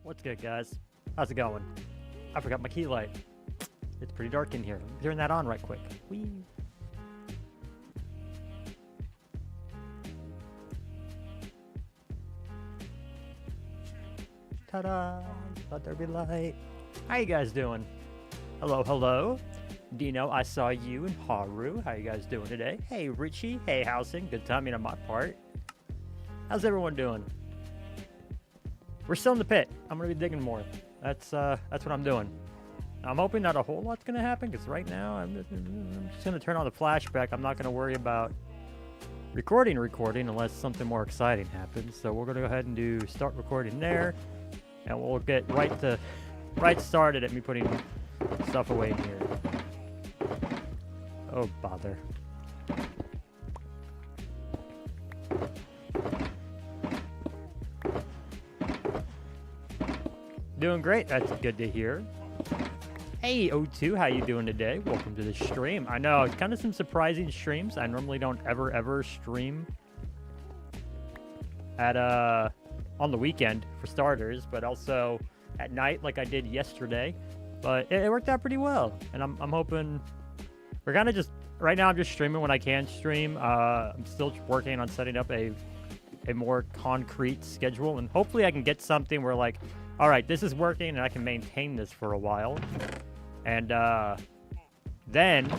What's good, guys? How's it going? I forgot my key light. It's pretty dark in here. Turn that on right quick. Whee! Ta-da! Let there be light. How you guys doing? Hello, hello. Dino, I saw you, and Haru. How you guys doing today? Hey, Richie. Hey, Housing. Good timing on my part. How's everyone doing? We're still in the pit. I'm gonna be digging more. That's what I'm doing. I'm hoping not a whole lot's gonna happen, because right now I'm just gonna turn on the flashback. I'm not gonna worry about recording unless something more exciting happens. So we're gonna go ahead and start recording there, and we'll get right started at me putting stuff away in here. Oh bother. Doing great. That's good to hear. Hey, O2, how you doing today? Welcome to the stream. I know, it's kind of some surprising streams. I normally don't ever stream at on the weekend for starters, but also at night like I did yesterday. But it worked out pretty well, and I'm hoping we're kind of just right now. I'm just streaming when I can stream. I'm still working on setting up a more concrete schedule, and hopefully I can get something where like, all right, this is working and I can maintain this for a while. And then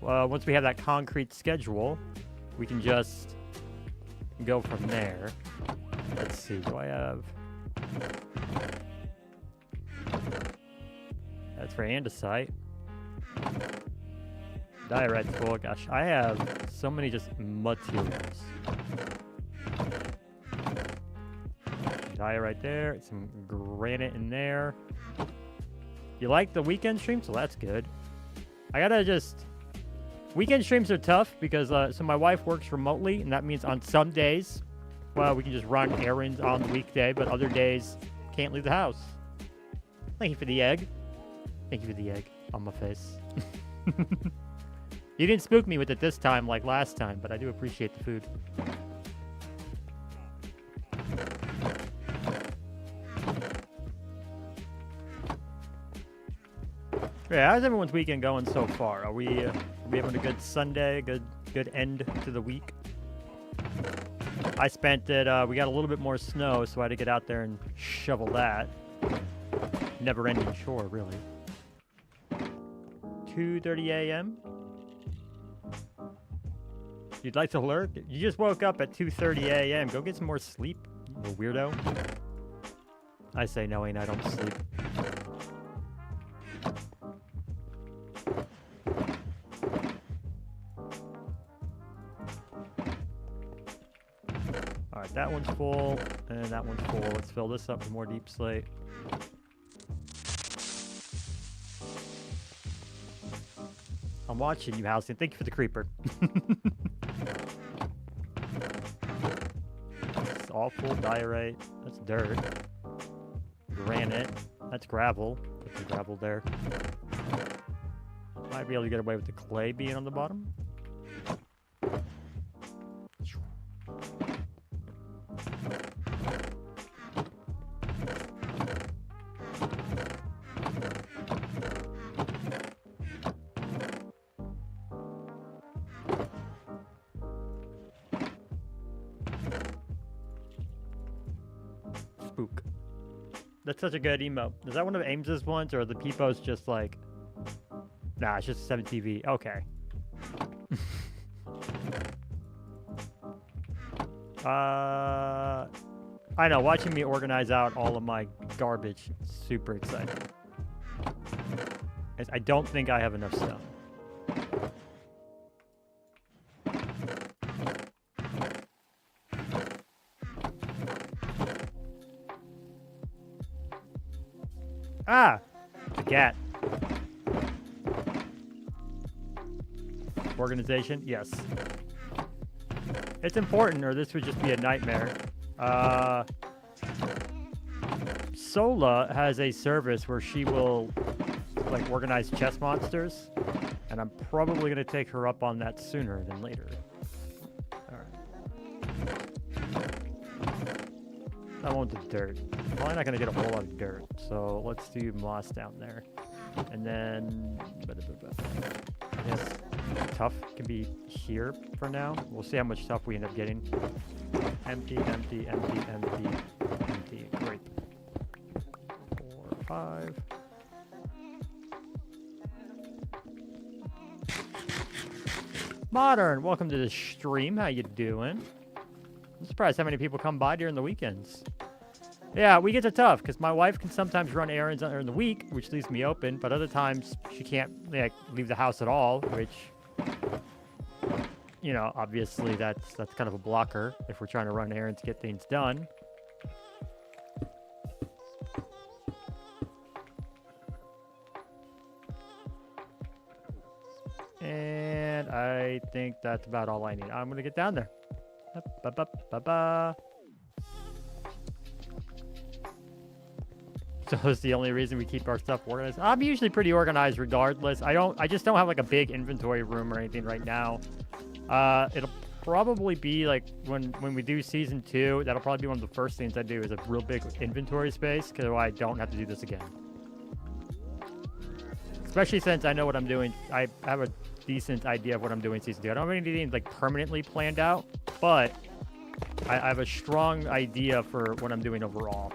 once we have that concrete schedule, we can just go from there. Let's see, do I have... That's for andesite. Diorite's full. Gosh, I have so many just materials. Diorite there, some granite in there. You like the weekend stream? So that's good. I gotta just... Weekend streams are tough because so my wife works remotely, and that means on some days, well, we can just run errands on the weekday, but other days, can't leave the house. Thank you for the egg. Thank you for the egg on my face. You didn't spook me with it this time like last time, but I do appreciate the food. Yeah, how's everyone's weekend going so far? Are we having a good Sunday, good end to the week? I spent it, we got a little bit more snow, so I had to get out there and shovel that. Never-ending chore, really. 2:30 a.m.? You'd like to lurk? You just woke up at 2:30 a.m. Go get some more sleep, you weirdo. I say knowing I don't sleep. Alright, that one's full, and that one's full. Let's fill this up with more deep slate. I'm watching you, Housing. Thank you for the creeper. It's all full diorite. That's dirt. Granite. That's gravel. Put the gravel there. Might be able to get away with the clay being on the bottom. Spook. That's such a good emo. Is that one of Ames's ones, or are the Peepos just like... Nah, it's just 7TV. Okay. I know, watching me organize out all of my garbage, super exciting. I don't think I have enough stone. Ah! The cat. Organization? Yes. It's important, or this would just be a nightmare. Sola has a service where she will, like, organize chess monsters, and I'm probably going to take her up on that sooner than later. Alright. I want the dirt. I'm probably not gonna get a whole lot of dirt, so let's do moss down there. And then, yes, tough can be here for now. We'll see how much tough we end up getting. Empty, empty, empty, empty, empty. Great. 4, 5. Modern, welcome to the stream. How you doing? I'm surprised how many people come by during the weekends. Yeah, weekends are tough because my wife can sometimes run errands during the week, which leaves me open, but other times she can't like leave the house at all, which, you know, obviously that's kind of a blocker if we're trying to run errands to get things done. And I think that's about all I need. I'm gonna get down there. Ba-ba-ba-ba. So it's the only reason we keep our stuff organized. I'm usually pretty organized regardless. I just don't have like a big inventory room or anything right now. It'll probably be like when we do season 2, that'll probably be one of the first things I do is a real big inventory space because I don't have to do this again. Especially since I know what I'm doing. I have a decent idea of what I'm doing season 2. I don't have anything like permanently planned out, but I have a strong idea for what I'm doing overall.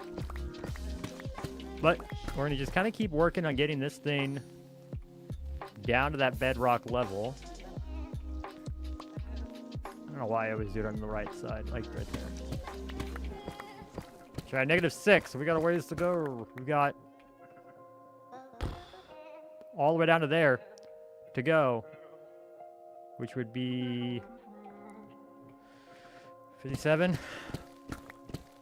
But we're gonna just kind of keep working on getting this thing down to that bedrock level. I don't know why I always do it on the right side, like right there. Try -6, so we got a ways to go. We got all the way down to there to go, which would be 57.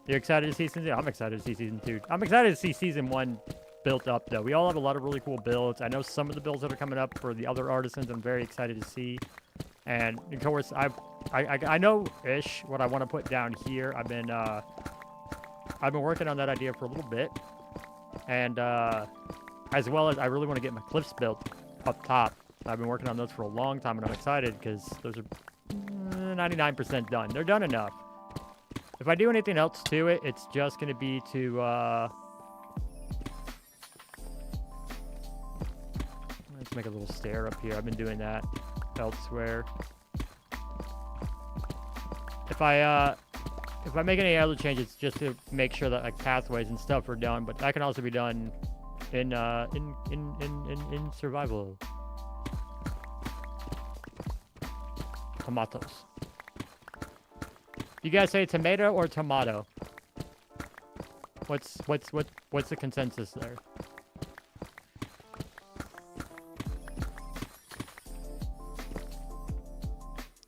You're excited to see season 2? I'm excited to see season 2. I'm excited to see season 1 built up, though. We all have a lot of really cool builds. I know some of the builds that are coming up for the other artisans I'm very excited to see. And, of course, I know-ish what I want to put down here. I've been working on that idea for a little bit. And, as well as I really want to get my cliffs built up top. I've been working on those for a long time, and I'm excited because those are 99% done. They're done enough. If I do anything else to it, it's just going to be to, let's make a little stair up here. I've been doing that elsewhere. If I make any other changes, just to make sure that like pathways and stuff are done, but that can also be done in survival. Tomatoes. You guys say tomato or tomato? What's the consensus there?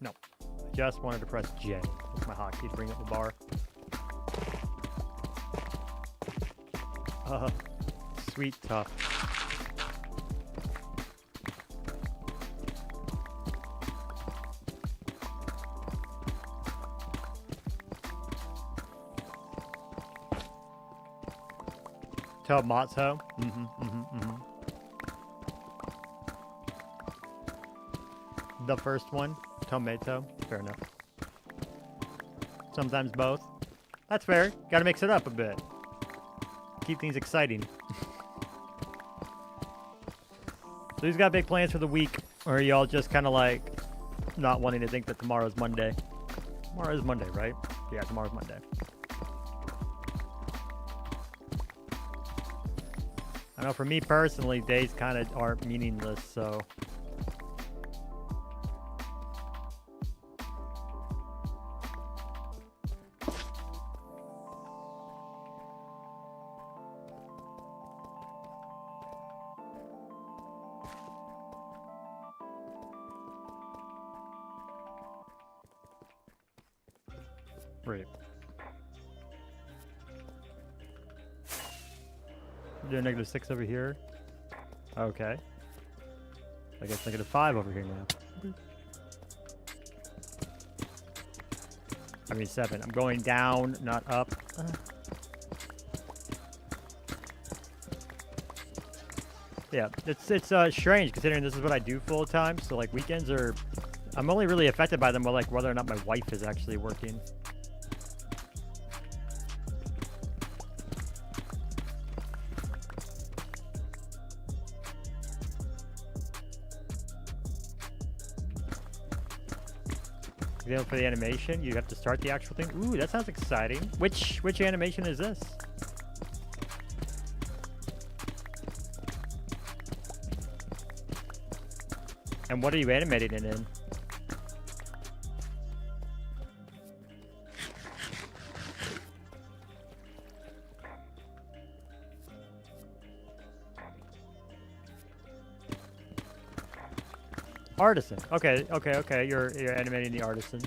No. Just wanted to press J. That's my hotkey to bring up the bar. Sweet tough. Tomato. The first one, tomato. Fair enough. Sometimes both. That's fair. Gotta mix it up a bit. Keep things exciting. So who's got big plans for the week? Or are y'all just kind of like not wanting to think that tomorrow's Monday? Tomorrow's Monday, right? Yeah, tomorrow's Monday. I know for me personally, days kind of are meaningless, so. Right. Do a -6 over here. Okay. I guess -5 over here now. I mean 7. I'm going down, not up. Yeah, it's strange considering this is what I do full time. So like weekends are, I'm only really affected by them, like whether or not my wife is actually working. You know, for the animation, you have to start the actual thing. Ooh, that sounds exciting. Which animation is this? And what are you animating it in? Artisan. Okay. You're animating the Artisan.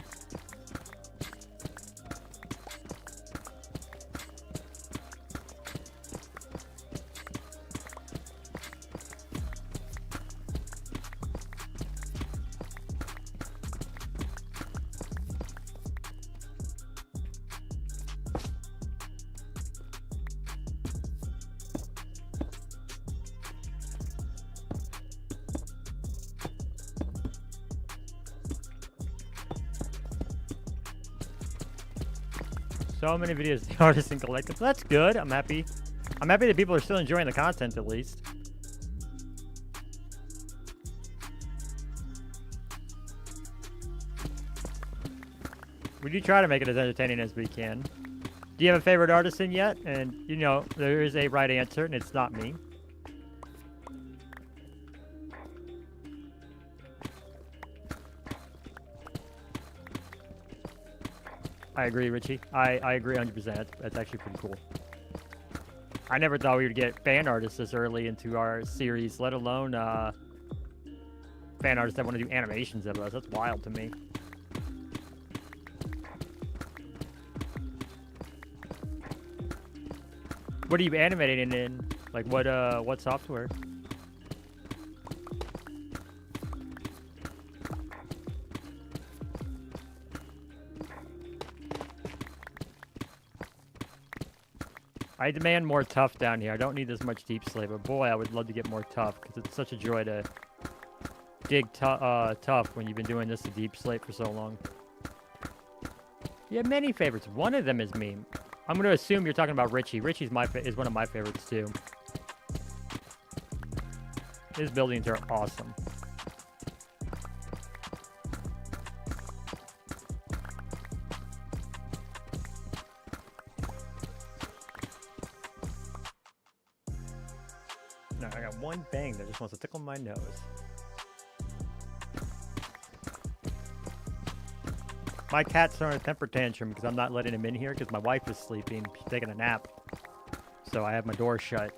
So many videos of the Artisan Collective. That's good. I'm happy. I'm happy that people are still enjoying the content at least. We do try to make it as entertaining as we can. Do you have a favorite artisan yet? And you know, there is a right answer, and it's not me. I agree, Richie. I agree 100%. That's actually pretty cool. I never thought we would get fan artists this early into our series, let alone fan artists that want to do animations of us. That's wild to me. What are you animating in? Like what software? I demand more tough down here. I don't need this much deep slate, but boy, I would love to get more tough because it's such a joy to dig tough when you've been doing this to deep slate for so long. You have many favorites. One of them is me. I'm going to assume you're talking about Richie. Richie's is one of my favorites too. His buildings are awesome. No, I got one bang that just wants to tickle my nose. My cat's throwing a temper tantrum because I'm not letting him in here because my wife is sleeping. She's taking a nap. So I have my door shut.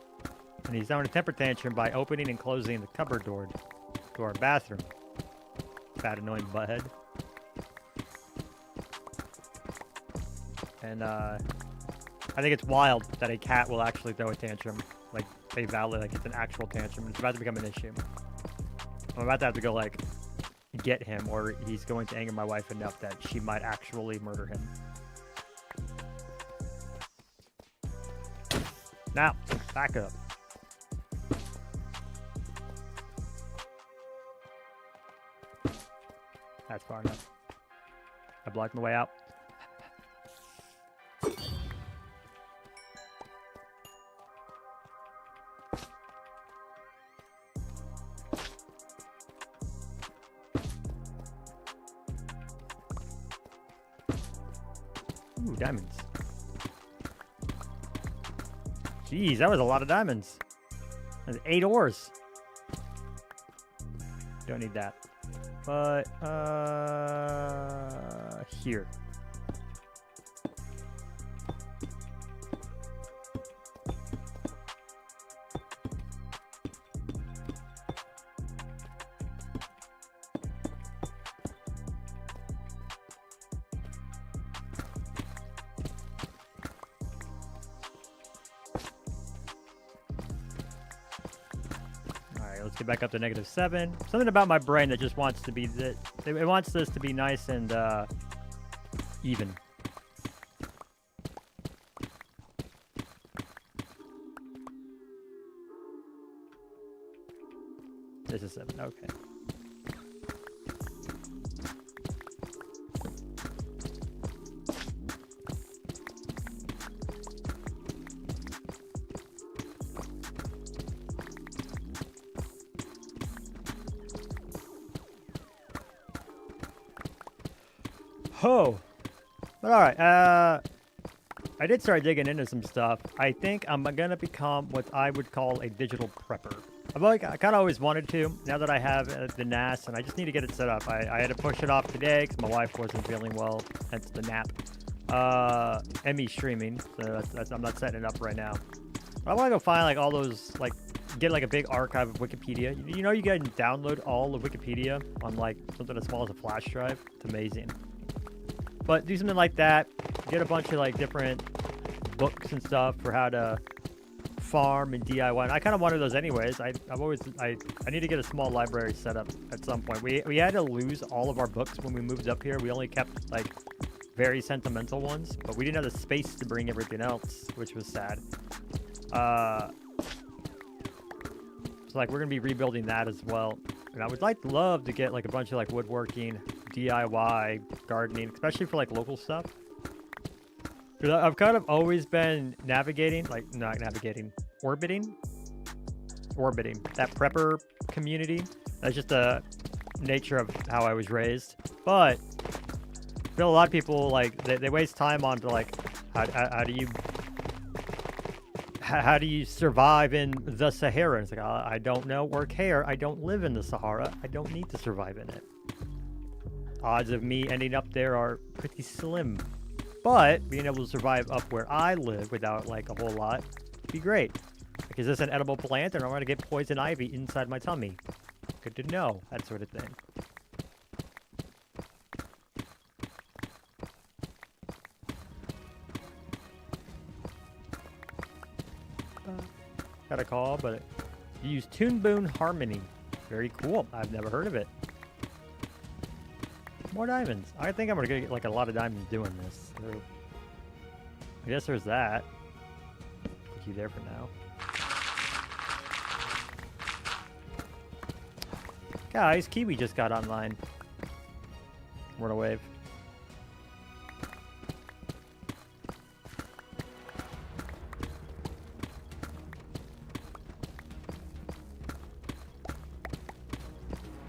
And he's throwing a temper tantrum by opening and closing the cupboard door to our bathroom. Fat annoying butthead. And I think it's wild that a cat will actually throw a tantrum. Like a valid, like it's an actual tantrum. It's about to become an issue. I'm about to have to go like get him, or he's going to anger my wife enough that she might actually murder him. Now, back up. That's far enough. I blocked my way out. Ooh, diamonds. Jeez, that was a lot of diamonds. That's 8 ores. Don't need that. But, here. Let's get back up to -7. Something about my brain that just wants to be that it wants this to be nice and even. This is 7. Okay. Oh. But alright, I did start digging into some stuff. I think I'm gonna become what I would call a digital prepper. I kind of always wanted to, now that I have the NAS, and I just need to get it set up. I had to push it off today because my wife wasn't feeling well, hence the nap. ME streaming, so I'm not setting it up right now. But I want to go find like all those, like, get like a big archive of Wikipedia. You know, you can download all of Wikipedia on like something as small as a flash drive. It's amazing. But do something like that. Get a bunch of like different books and stuff for how to farm and DIY. And I kind of wanted those anyways. I need to get a small library set up at some point. We had to lose all of our books when we moved up here. We only kept like very sentimental ones, but we didn't have the space to bring everything else, which was sad. So like we're gonna be rebuilding that as well. And I would love to get like a bunch of like woodworking, DIY, gardening, especially for like local stuff. Because I've kind of always been orbiting that prepper community. That's just the nature of how I was raised. But I feel a lot of people like they waste time on to like how do you survive in the Sahara? It's like I don't know, or care. I don't live in the Sahara. I don't need to survive in it. Odds of me ending up there are pretty slim. But being able to survive up where I live without like a whole lot would be great. Like, is this an edible plant, or am I going to get poison ivy inside my tummy? Good to know, that sort of thing. Got a call, but you use Toon Boon Harmony. Very cool. I've never heard of it. More diamonds. I think I'm gonna get like a lot of diamonds doing this. So I guess there's that. Put you there for now. Guys, Kiwi just got online. What a wave.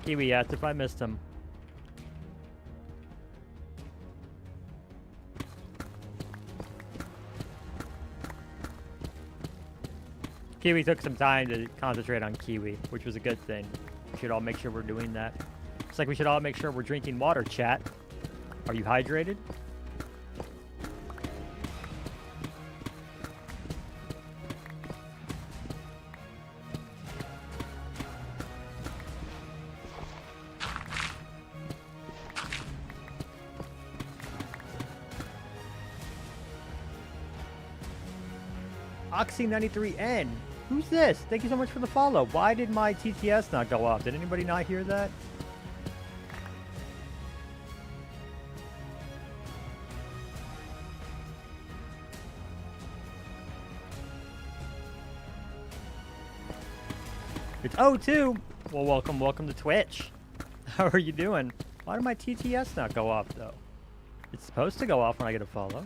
Kiwi asked if I missed him. Kiwi took some time to concentrate on Kiwi, which was a good thing. We should all make sure we're doing that. It's like we should all make sure we're drinking water, chat. Are you hydrated? Oxy93N. Who's this? Thank you so much for the follow. Why did my TTS not go off? Did anybody not hear that? It's O2. Well, welcome to Twitch. How are you doing? Why did my TTS not go off, though? It's supposed to go off when I get a follow.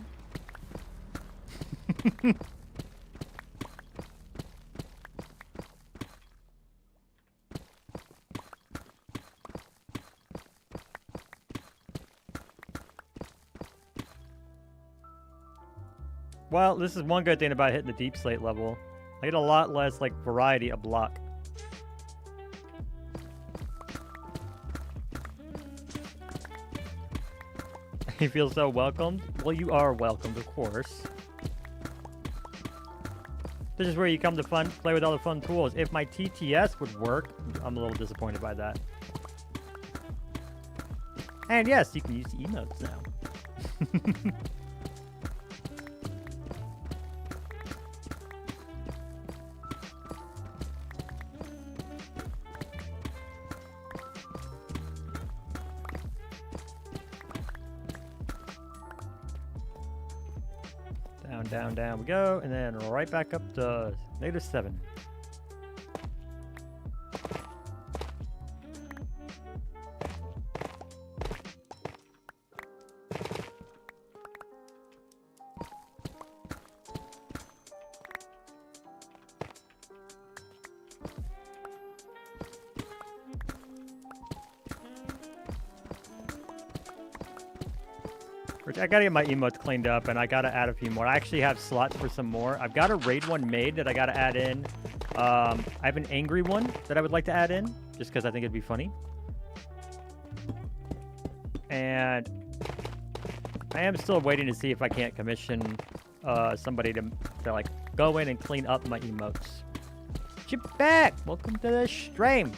Well, this is one good thing about hitting the deep slate level. I get a lot less, like, variety of block. You feel so welcomed? Well, you are welcomed, of course. This is where you come to play with all the fun tools. If my TTS would work, I'm a little disappointed by that. And yes, you can use the emotes now. Down we go, and then right back up to -7. Which I gotta get my emotes cleaned up, and I gotta add a few more. I actually have slots for some more. I've got a raid one made that I gotta add in. I have an angry one that I would like to add in, just because I think it'd be funny. And I am still waiting to see if I can't commission somebody to like go in and clean up my emotes. Jebek, welcome to the stream.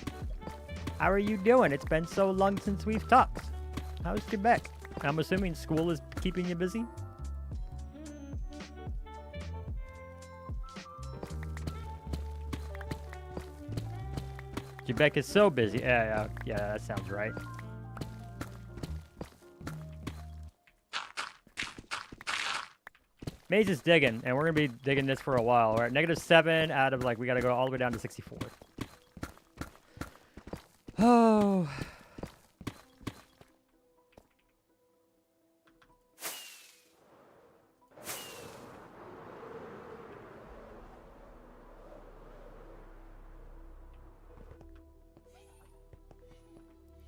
How are you doing? It's been so long since we've talked. How's Jebek? I'm assuming school is keeping you busy. Jebek is so busy. Yeah, that sounds right. Maze is digging, and we're going to be digging this for a while. We're at -7 out of, like, we got to go all the way down to 64. Oh.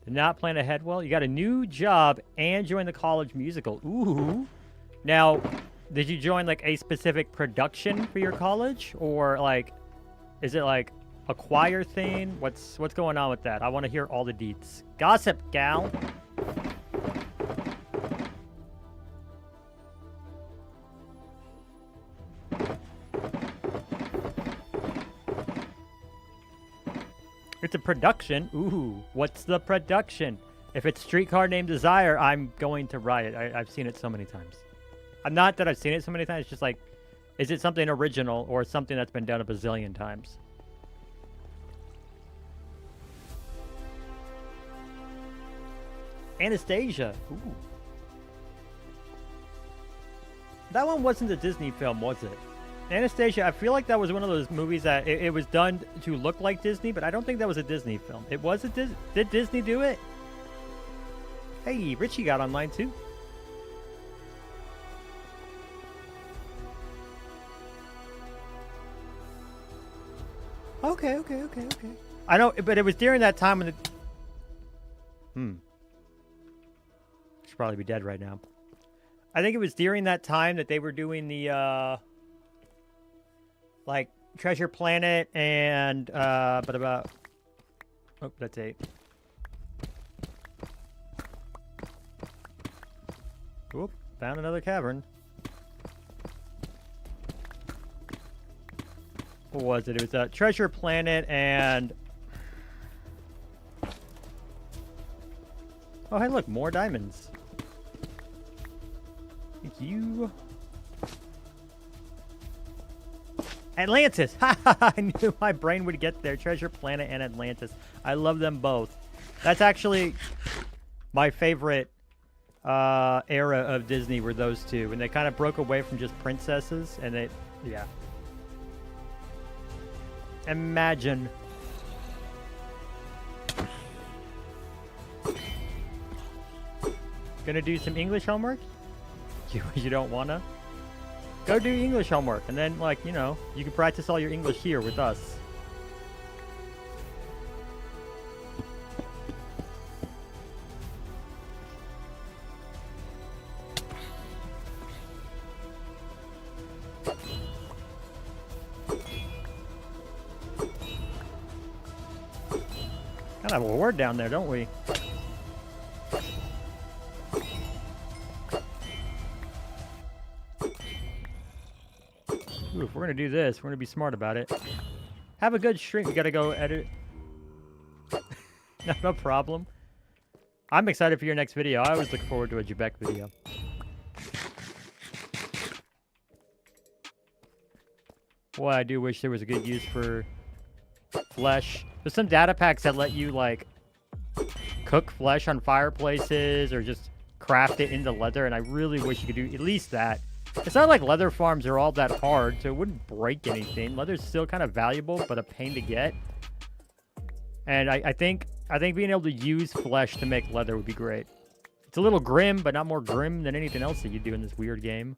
Did not plan ahead well. You got a new job and join the college musical. Ooh. Now, did you join like a specific production for your college, or like, is it like a choir thing? What's going on with that? I want to hear all the deets. Gossip, gal. It's a production. Ooh, what's the production? If it's Streetcar Named Desire, I'm going to riot. I've seen it so many times. Not that I've seen it so many times, it's just like, is it something original or something that's been done a bazillion times? Anastasia. Ooh. That one wasn't a Disney film, was it? Anastasia, I feel like that was one of those movies that it was done to look like Disney, but I don't think that was a Disney film. It was a Disney. Did Disney do it? Hey, Richie got online too. Okay. I know, but it was during that time when the... Should probably be dead right now. I think it was during that time that they were doing the, like, Treasure Planet and, but about... Oh, that's 8. Whoop, found another cavern. What was it? It was Treasure Planet and... Oh, hey, look, more diamonds. Thank you. Atlantis! I knew my brain would get there. Treasure Planet and Atlantis. I love them both. That's actually my favorite era of Disney were those two. When they kind of broke away from just princesses and they... Yeah. Imagine. Gonna do some English homework? You don't wanna? Go do English homework, and then, like, you know, you can practice all your English here with us. Kind of have a ward down there, don't we? Ooh, if we're gonna do this, we're gonna be smart about it. Have a good stream. We gotta go edit. No problem. I'm excited for your next video. I always look forward to a Jebek video. Boy, I do wish there was a good use for flesh. There's some data packs that let you, like, cook flesh on fireplaces or just craft it into leather, and I really wish you could do at least that. It's not like leather farms are all that hard, so it wouldn't break anything. Leather's still kind of valuable, but a pain to get. And I think being able to use flesh to make leather would be great. It's a little grim, but not more grim than anything else that you do in this weird game.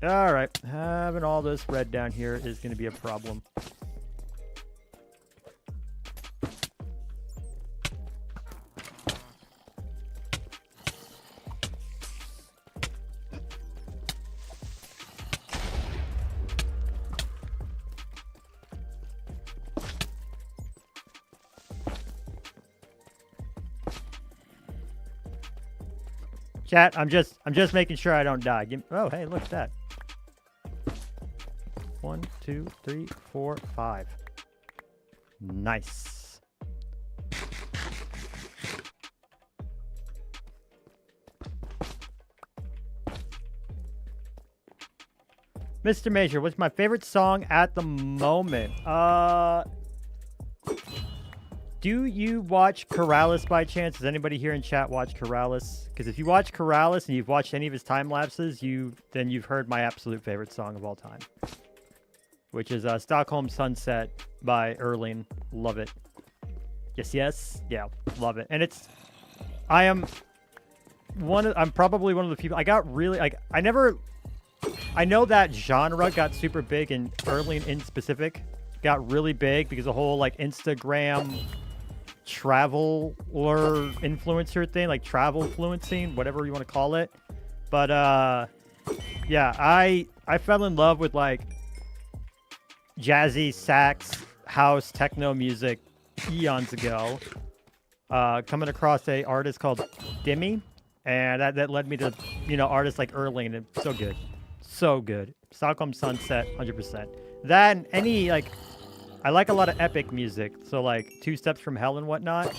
Alright, having all this red down here is going to be a problem. Chat, I'm just making sure I don't die. Oh, hey, look at that. 1, 2, 3, 4, 5. Nice. Mr. Major, what's my favorite song at the moment? Do you watch Corrales by chance? Does anybody here in chat watch Corrales? Because if you watch Corrales and you've watched any of his time lapses, then you've heard my absolute favorite song of all time, which is Stockholm Sunset by Erling. Love it. Yes, yes, yeah, love it. And I'm probably one of the people. I got really I know that genre got super big, and Erling in specific got really big because the whole like Instagram travel or influencer thing, like travel influencing, whatever you want to call it. But yeah, I fell in love with like jazzy sax house techno music eons ago, coming across a artist called Demi, and that led me to, you know, artists like Erling, and so good. So good. Stockholm Sunset, 100%. That and any, like, I like a lot of epic music. So, like, 2 Steps from Hell and whatnot.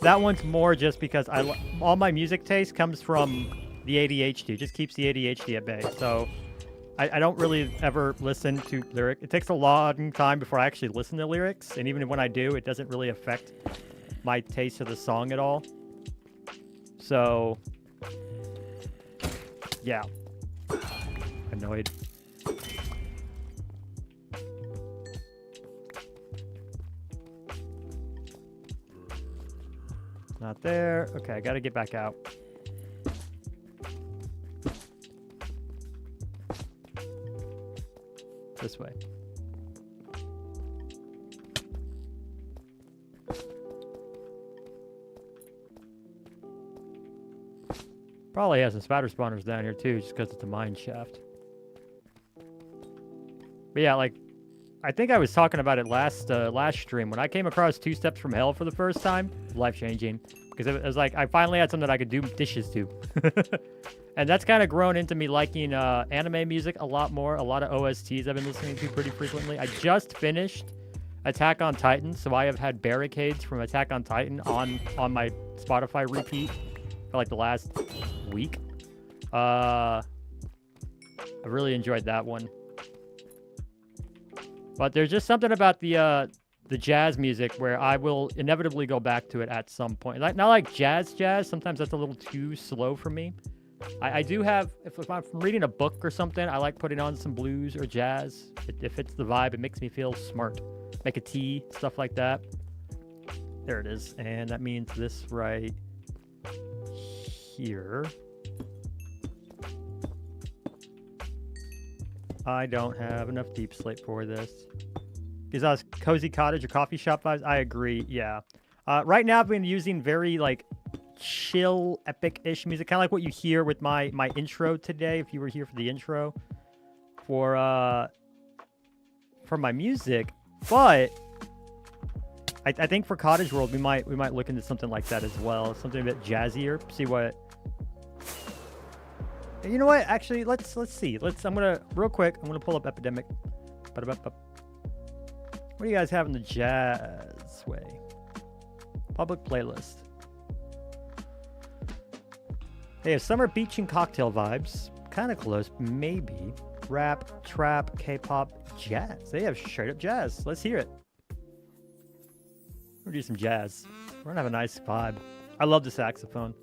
That one's more just because all my music taste comes from the ADHD. It just keeps the ADHD at bay. So, I don't really ever listen to lyrics. It takes a long time before I actually listen to lyrics. And even when I do, it doesn't really affect my taste of the song at all. So, yeah. Annoyed. Not there. Okay, I gotta get back out. This way. Probably has some spider spawners down here too, just because it's a mine shaft. But yeah, like, I think I was talking about it last stream. When I came across 2 Steps from Hell for the first time, life-changing. Because it was like, I finally had something that I could do dishes to. And that's kind of grown into me liking anime music a lot more. A lot of OSTs I've been listening to pretty frequently. I just finished Attack on Titan, so I have had Barricades from Attack on Titan on my Spotify repeat for like the last week. I really enjoyed that one. But there's just something about the jazz music where I will inevitably go back to it at some point. Like, not like jazz. Sometimes that's a little too slow for me. I do have, if I'm reading a book or something, I like putting on some blues or jazz. It fits the vibe. It makes me feel smart. Make a tea, stuff like that. There it is. And that means this right here. I don't have enough deep slate for this. Is us cozy cottage or coffee shop vibes? I agree, yeah. Right now I've been using very like chill, epic-ish music, kind of like what you hear with my intro today, if you were here for the intro, for my music. But I think for Cottage World we might look into something like that as well, something a bit jazzier. See what. You know what? Actually, let's see. I'm gonna pull up Epidemic. What do you guys have in the jazz way? Public playlist. They have summer beach and cocktail vibes. Kind of close, maybe. Rap, trap, K-pop, jazz. They have straight up jazz. Let's hear it. We're gonna do some jazz. We're gonna have a nice vibe. I love the saxophone.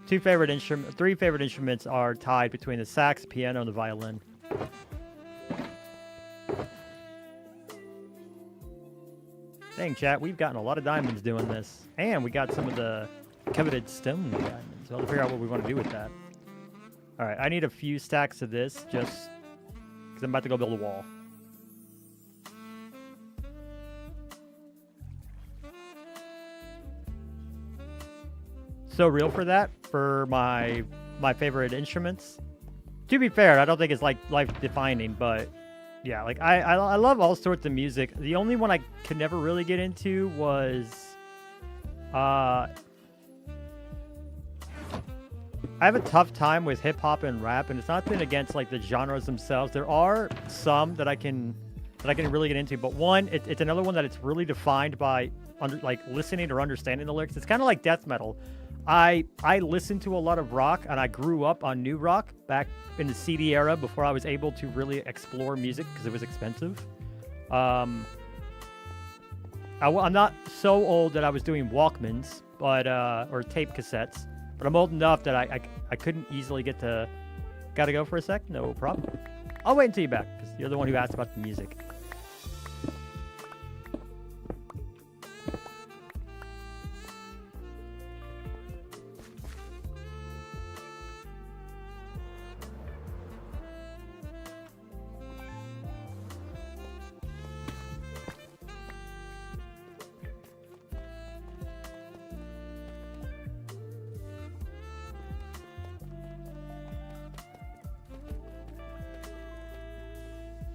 3 favorite instruments are tied between the sax, piano, and the violin. Dang, chat, we've gotten a lot of diamonds doing this. And we got some of the coveted stone diamonds. We'll have to figure out what we want to do with that. Alright, I need a few stacks of this, just because I'm about to go build a wall. So real for that, for my favorite instruments. To be fair, I don't think it's like life-defining, but yeah, like I love all sorts of music. The only one I could never really get into was I have a tough time with hip hop and rap, and it's not been against like the genres themselves. There are some that I can really get into, but one, it's another one that it's really defined by like listening or understanding the lyrics. It's kind of like death metal. I listened to a lot of rock, and I grew up on new rock back in the CD era before I was able to really explore music because it was expensive. I'm not so old that I was doing Walkmans, but or tape cassettes, but I'm old enough that I couldn't easily get to. Gotta go for a sec? No problem. I'll wait until you're back because you're the one who asked about the music.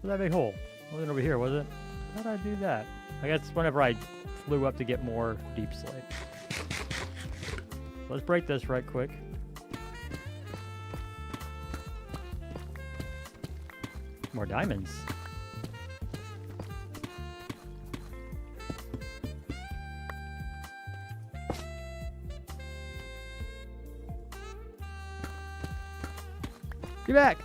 That big hole. It wasn't over here, was it? How did I do that? I guess whenever I flew up to get more deep slate. Let's break this right quick. More diamonds. Get back!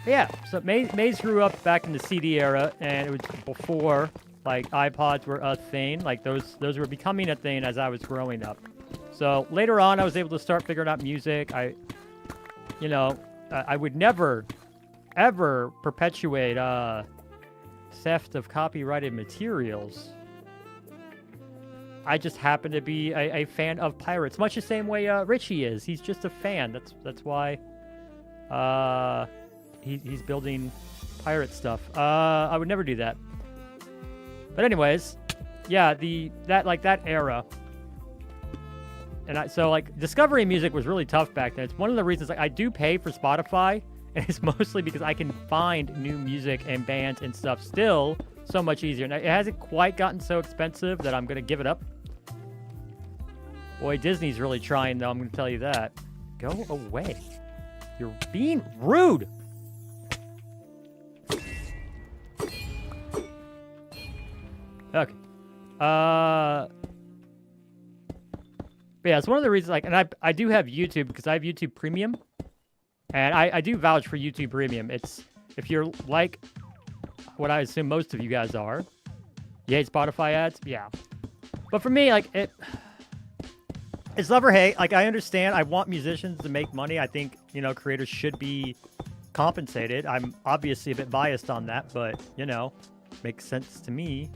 Yeah, so Maze grew up back in the CD era, and it was before, like, iPods were a thing. Like, those were becoming a thing as I was growing up. So, later on, I was able to start figuring out music. I would never, ever perpetuate, theft of copyrighted materials. I just happen to be a fan of pirates, much the same way, Richie is. He's just a fan. That's why, he's building pirate stuff. I would never do that. But anyways, yeah, that era. And so like discovering music was really tough back then. It's one of the reasons I do pay for Spotify, and it's mostly because I can find new music and bands and stuff still so much easier. Now, it hasn't quite gotten so expensive that I'm gonna give it up. Boy, Disney's really trying though, I'm gonna tell you that. Go away. You're being rude. Okay. But yeah, it's one of the reasons, like, and I do have YouTube because I have YouTube Premium. And I do vouch for YouTube Premium. It's, if you're like what I assume most of you guys are, you hate Spotify ads? Yeah. But for me, like, it's love or hate. Like, I understand. I want musicians to make money. I think, creators should be compensated. I'm obviously a bit biased on that, but, makes sense to me.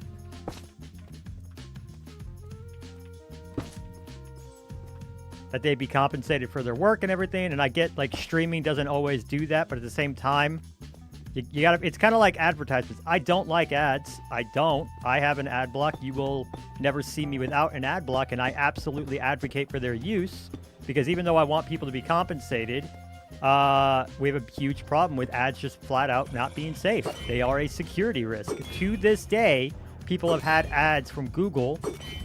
That they'd be compensated for their work and everything. And I get, like, streaming doesn't always do that, but at the same time, you gotta, it's kind of like advertisements. I don't like ads. I have an ad block. You will never see me without an ad block, and I absolutely advocate for their use, because even though I want people to be compensated, we have a huge problem with ads just flat out not being safe. They are a security risk. To this day, people have had ads from Google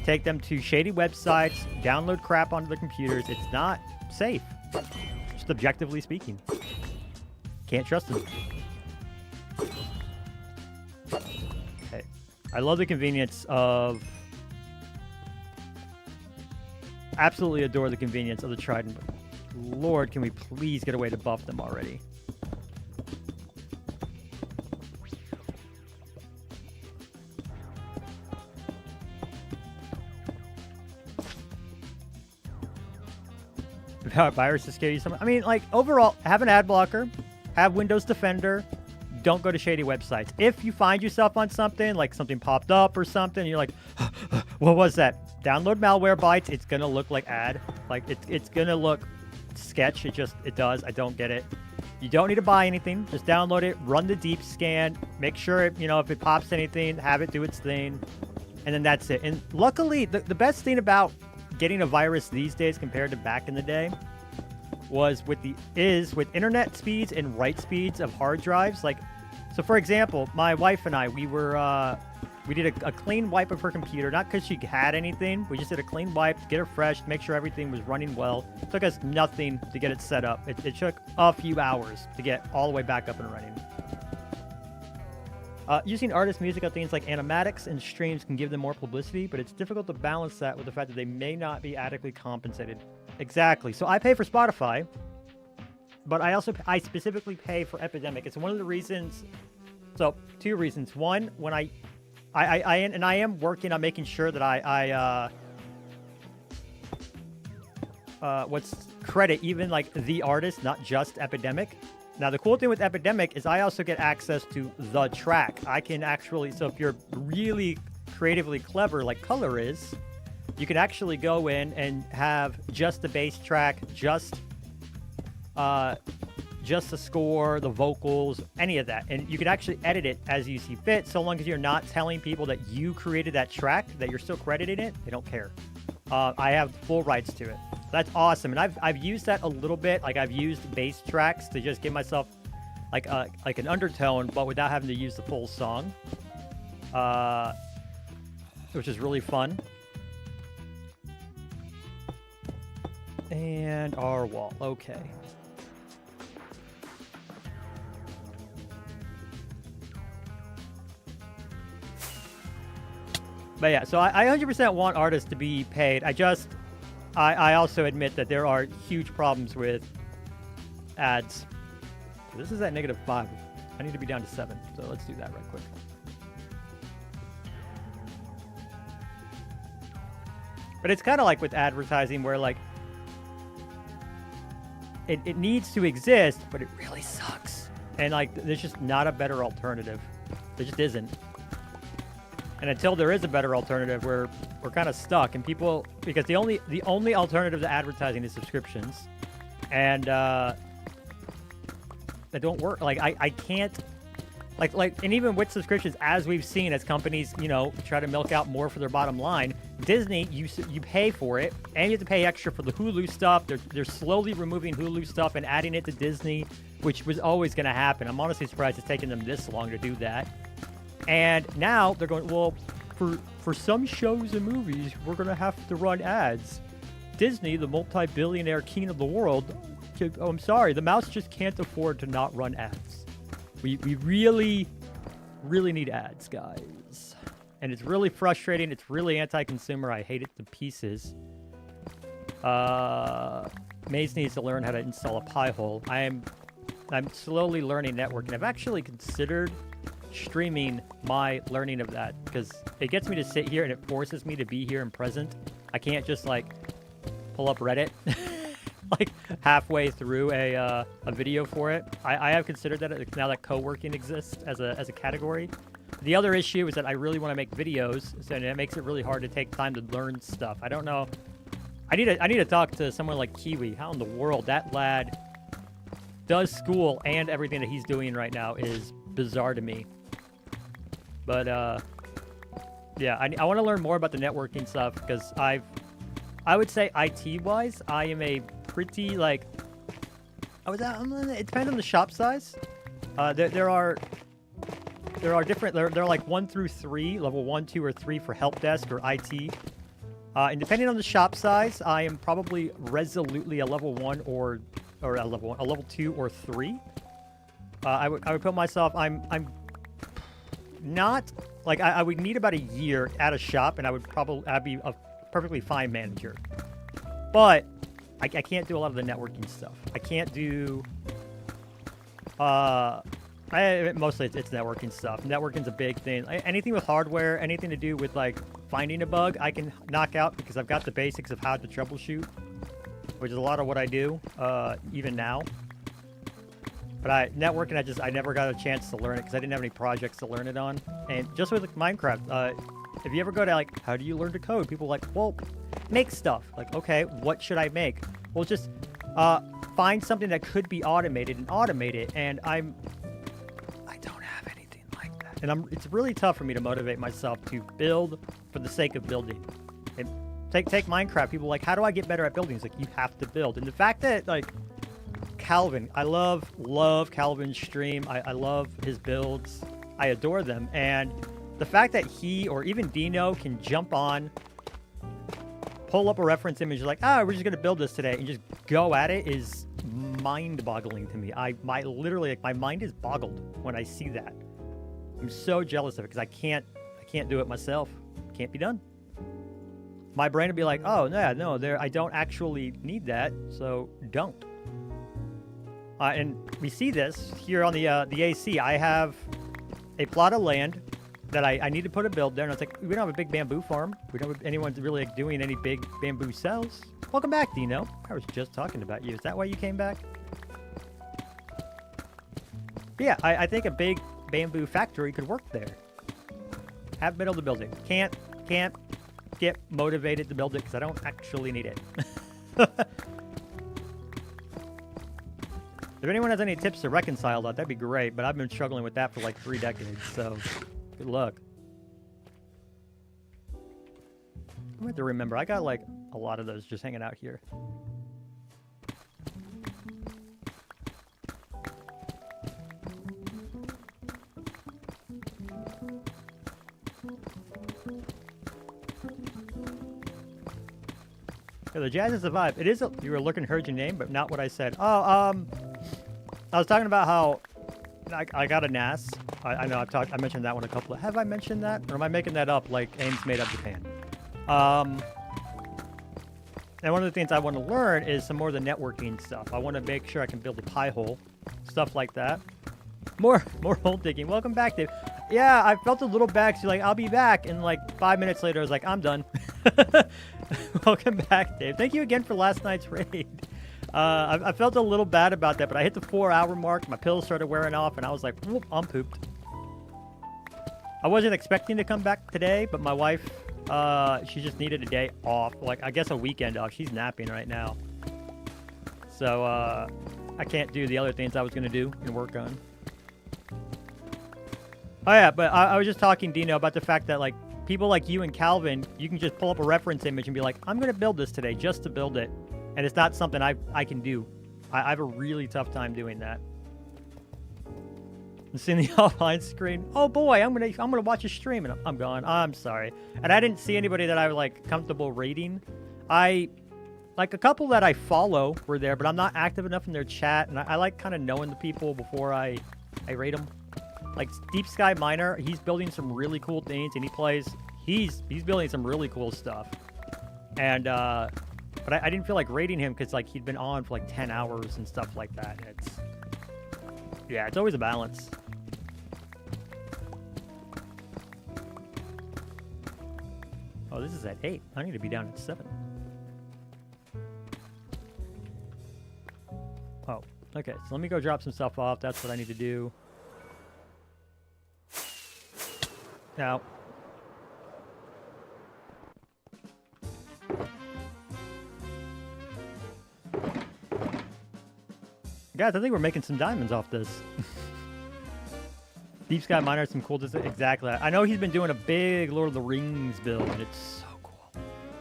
take them to shady websites, download crap onto their computers. It's not safe, just objectively speaking. Can't trust them. Okay. I love the convenience of... Absolutely adore the convenience of the Trident. Lord, can we please get a way to buff them already? Viruses scare you so much. I mean, like, overall, have an ad blocker, have Windows Defender, don't go to shady websites. If you find yourself on something, like something popped up or something, you're like, what was that? Download malware bytes. It's gonna look like ad. Like, it's gonna look sketch. It does. I don't get it. You don't need to buy anything. Just download it, run the deep scan, make sure, if it pops anything, have it do its thing, and then that's it. And luckily, the best thing about getting a virus these days compared to back in the day was with internet speeds and write speeds of hard drives. Like, So for example, my wife and I, we did a clean wipe of her computer, not because she had anything. We just did a clean wipe to get her fresh, make sure everything was running well. It took us nothing to get it set up. It took a few hours to get all the way back up and running. Using artist music on things like animatics and streams can give them more publicity, but it's difficult to balance that with the fact that they may not be adequately compensated. Exactly. So I pay for Spotify, but I specifically pay for Epidemic. It's one of the reasons. So 2 reasons. One, when I am working on making sure that I credit even like the artist, not just Epidemic. Now, the cool thing with Epidemic is I also get access to the track. I can actually, so if you're really creatively clever like Color is, you can actually go in and have just the bass track, just the score, the vocals, any of that. And you can actually edit it as you see fit, so long as you're not telling people that you created that track, that you're still credited in it. They don't care. I have full rights to it. That's awesome. And I've used that a little bit. Like, I've used bass tracks to just give myself like an undertone, but without having to use the full song, which is really fun. And our wall. Okay. But yeah, so I 100% want artists to be paid. I also admit that there are huge problems with ads. This is at -5. I need to be down to 7, so let's do that right quick. But it's kind of like with advertising where, like, it needs to exist, but it really sucks. And, like, there's just not a better alternative. There just isn't. And until there is a better alternative, we're kind of stuck. And people, because the only alternative to advertising is subscriptions, and they don't work. Like I can't, like, and even with subscriptions, as we've seen, as companies, you know, try to milk out more for their bottom line, Disney, you pay for it, and you have to pay extra for the Hulu stuff. They're slowly removing Hulu stuff and adding it to Disney, which was always going to happen. I'm honestly surprised it's taken them this long to do that. And now they're going, well, for some shows and movies, we're going to have to run ads. Disney, the multi-billionaire king of the world, oh, I'm sorry, the mouse just can't afford to not run ads. We really, really need ads, guys. And it's really frustrating. It's really anti-consumer. I hate it to pieces. Maze needs to learn how to install a Pi-hole. I'm slowly learning networking. I've actually considered streaming my learning of that, because it gets me to sit here and it forces me to be here and present. I can't just like pull up Reddit like halfway through a video for it. I have considered that now that co-working exists as a category. The other issue is that I really want to make videos, so it makes it really hard to take time to learn stuff. I don't know. I need to talk to someone like Kiwi. How in the world that lad does school and everything that he's doing right now is bizarre to me. But yeah, I want to learn more about the networking stuff, because I would say IT-wise, I am a pretty, like, it depends on the shop size. There are different, they're like 1 through 3, level 1, 2, or 3 for help desk or IT. And depending on the shop size, I am probably resolutely a level 1 or a level 2 or 3. I would put myself, I'm not, like, I would need about a year at a shop, and I'd be a perfectly fine manager. But I can't do a lot of the networking stuff. I can't do, mostly it's networking stuff. Networking's a big thing. Anything with hardware, anything to do with, like, finding a bug, I can knock out, because I've got the basics of how to troubleshoot, which is a lot of what I do, even now. But networking, I never got a chance to learn it, because I didn't have any projects to learn it on. And just with, like, Minecraft, if you ever go to, like, how do you learn to code? People are like, well, make stuff. Like, okay, what should I make? Well, just find something that could be automated and automate it. And I don't have anything like that. And it's really tough for me to motivate myself to build for the sake of building. And take Minecraft. People are like, how do I get better at building? It's like, you have to build. And the fact that, like, Calvin. I love Calvin's stream. I love his builds. I adore them. And the fact that he or even Dino can jump on, pull up a reference image like, we're just going to build this today and just go at it is mind-boggling to me. Literally, like, my mind is boggled when I see that. I'm so jealous of it because I can't do it myself. Can't be done. My brain would be like, oh, yeah, no, I don't actually need that, so don't. And we see this here on the AC. I have a plot of land that I need to put a build there, and it's like, we don't have a big bamboo farm. We don't have anyone really like, doing any big bamboo cells. Welcome back, Dino. I was just talking about you. Is that why you came back? But yeah, I think a big bamboo factory could work there. Have been able to build it. Can't get motivated to build it because I don't actually need it. If anyone has any tips to reconcile that, that'd be great, but I've been struggling with that for like 3 decades, so good luck. I have to remember, I got like a lot of those just hanging out here. Yeah, the jazz is the vibe. It is you were looking, heard your name, but not what I said. Oh, I was talking about how I got a NAS. I know I mentioned that one a couple of... Have I mentioned that? Or am I making that up like Ames made up Japan? And one of the things I want to learn is some more of the networking stuff. I want to make sure I can build a pie hole. Stuff like that. More hole digging. Welcome back, Dave. Yeah, I felt a little bad because you're like, I'll be back. And like 5 minutes later, I was like, I'm done. Welcome back, Dave. Thank you again for last night's raid. I felt a little bad about that, but I hit the 4-hour mark. My pills started wearing off, and I was like, whoop, I'm pooped. I wasn't expecting to come back today, but my wife, she just needed a day off. Like, I guess a weekend off. She's napping right now. So, I can't do the other things I was going to do and work on. Oh, yeah, but I was just talking, Dino, about the fact that, like, people like you and Calvin, you can just pull up a reference image and be like, I'm going to build this today just to build it. And it's not something I can do. I have a really tough time doing that. And seeing the offline screen. Oh boy, I'm gonna watch a stream and I'm gone. I'm sorry. And I didn't see anybody that I was like comfortable rating. Like a couple that I follow were there, but I'm not active enough in their chat. And I like kind of knowing the people before I rate them. Like Deep Sky Miner, he's building some really cool things, and he's building some really cool stuff. And but I didn't feel like rating him because like he'd been on for like 10 hours and stuff like that. And it's always a balance. Oh, this is at 8. I need to be down at 7. Oh, okay. So let me go drop some stuff off. That's what I need to do. Now, guys, I think we're making some diamonds off this. Deep Sky Miner, some cool design. Exactly. I know he's been doing a big Lord of the Rings build, and it's so cool.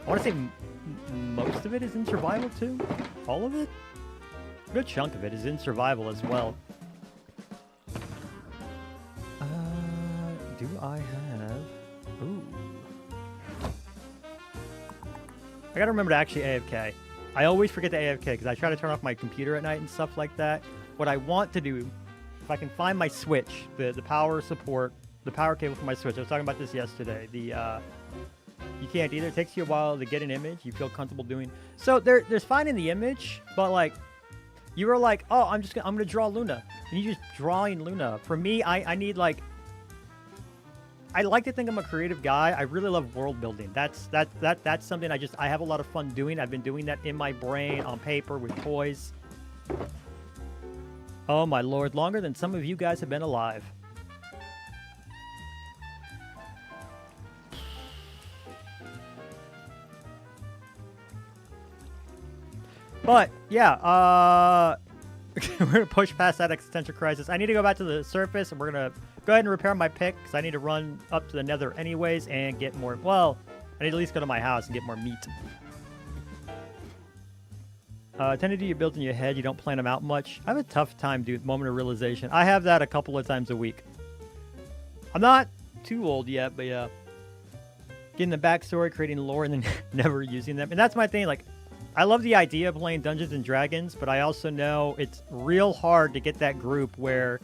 I want to say most of it is in survival, too. All of it? A good chunk of it is in survival as well. Do I have... Ooh. I gotta remember to actually AFK. I always forget to AFK because I try to turn off my computer at night and stuff like that. What I want to do, if I can find my switch, the power support, the power cable for my switch. I was talking about this yesterday. You can't either. It takes you a while to get an image you feel comfortable doing. So there's finding the image, but like you were like, oh, I'm gonna draw Luna, and you're just drawing Luna. For me, I need like. I like to think I'm a creative guy. I really love world building. That's something I have a lot of fun doing. I've been doing that in my brain, on paper, with toys. Oh my lord, longer than some of you guys have been alive. But yeah, we're gonna push past that existential crisis. I need to go back to the surface, and we're gonna go ahead and repair my pick, because I need to run up to the nether anyways and get more... Well, I need to at least go to my house and get more meat. Tend to do your builds in your head. You don't plan them out much. I have a tough time, dude. Moment of realization. I have that a couple of times a week. I'm not too old yet, but yeah. Getting the backstory, creating lore, and then never using them. And that's my thing. Like, I love the idea of playing Dungeons and Dragons, but I also know it's real hard to get that group where,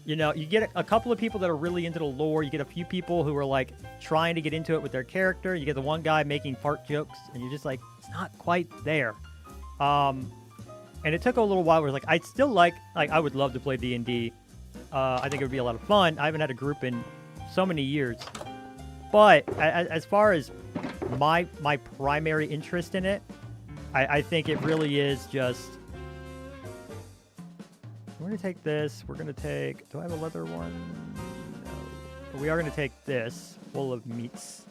you know, you get a couple of people that are really into the lore. You get a few people who are like trying to get into it with their character. You get the one guy making fart jokes, and you're just like, it's not quite there. And it took a little while. Where it's like, I'd still like I would love to play D&D. I think it would be a lot of fun. I haven't had a group in so many years. But as far as my primary interest in it, I think it really is just... We're going to take this. We're going to take... Do I have a leather one? No. But we are going to take this, full of meats.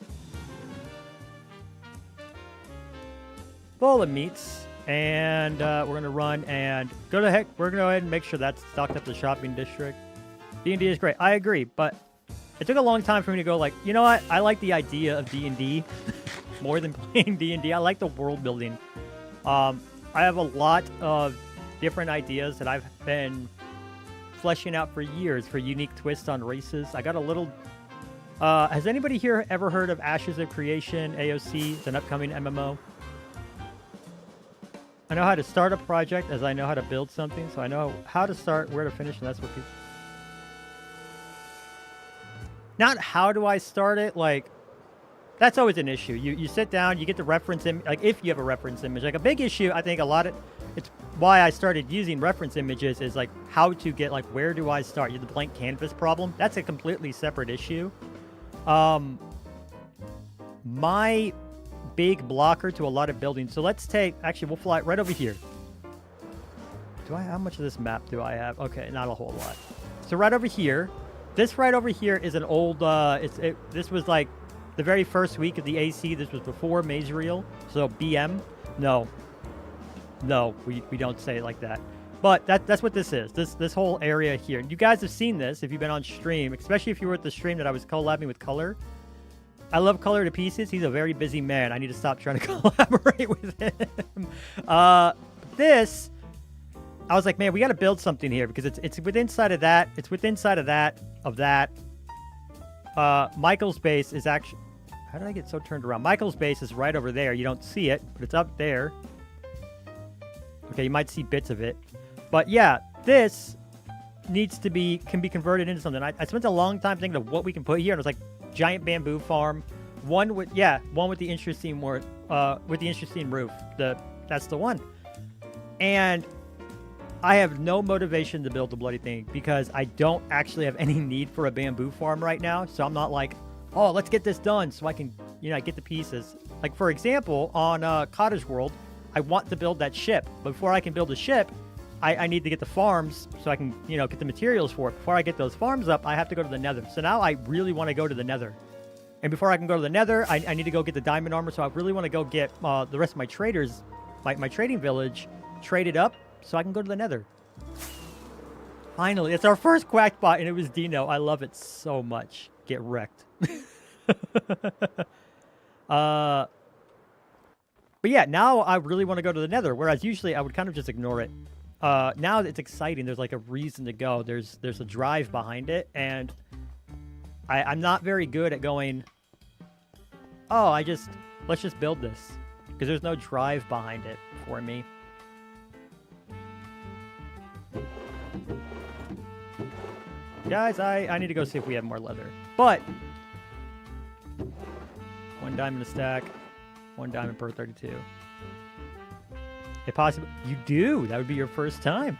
Full of meats. And we're going to run and go to heck. We're going to go ahead and make sure that's stocked up the shopping district. D&D is great. I agree, but it took a long time for me to go like, you know what? I like the idea of D&D more than playing D&D. I like the world building. I have a lot of different ideas that I've been fleshing out for years for unique twists on races. I got a little... has anybody here ever heard of Ashes of Creation, AOC? It's an upcoming MMO. I know how to start a project as I know how to build something, so I know how to start, where to finish, and that's what people... Not how do I start it, like, that's always an issue. You sit down, you get the reference image, like if you have a reference image. Like a big issue, I think a lot of, it's why I started using reference images is like how to get, like, where do I start? You have the blank canvas problem. That's a completely separate issue. My big blocker to a lot of buildings. So let's take, actually we'll fly right over here. How much of this map do I have? Okay, not a whole lot. So right over here, this right over here is an old, this was like the very first week of the AC. This was before Mazriel. So BM, no, we don't say it like that. But that's what this is. This whole area here. You guys have seen this if you've been on stream, especially if you were at the stream that I was collabing with Color. I love Color to pieces. He's a very busy man. I need to stop trying to collaborate with him. This, I was like, man, we got to build something here because it's within inside of that. It's within inside of that. Michael's base is actually... How did I get so turned around? Michael's base is right over there. You don't see it, but it's up there. Okay, you might see bits of it. But yeah, this needs to be... can be converted into something. I spent a long time thinking of what we can put here, and it was like giant bamboo farm. One with the interesting roof. That's the one. And I have no motivation to build the bloody thing because I don't actually have any need for a bamboo farm right now. So I'm not like, oh, let's get this done so I can, get the pieces. Like, for example, on Cottage World, I want to build that ship. But before I can build a ship, I need to get the farms so I can, get the materials for it. Before I get those farms up, I have to go to the Nether. So now I really want to go to the Nether. And before I can go to the Nether, I need to go get the diamond armor. So I really want to go get the rest of my traders, my trading village, traded up so I can go to the Nether. Finally, it's our first Quackbot, and it was Dino. I love it so much. Get wrecked. But yeah, now I really want to go to the Nether, whereas usually I would kind of just ignore it. Now it's exciting. There's like a reason to go. There's a drive behind it, and I'm not very good at going, oh, let's just build this, because there's no drive behind it for me. Guys, I need to go see if we have more leather. But 1 diamond a stack, 1 diamond per 32. If possible, you do. That would be your first time.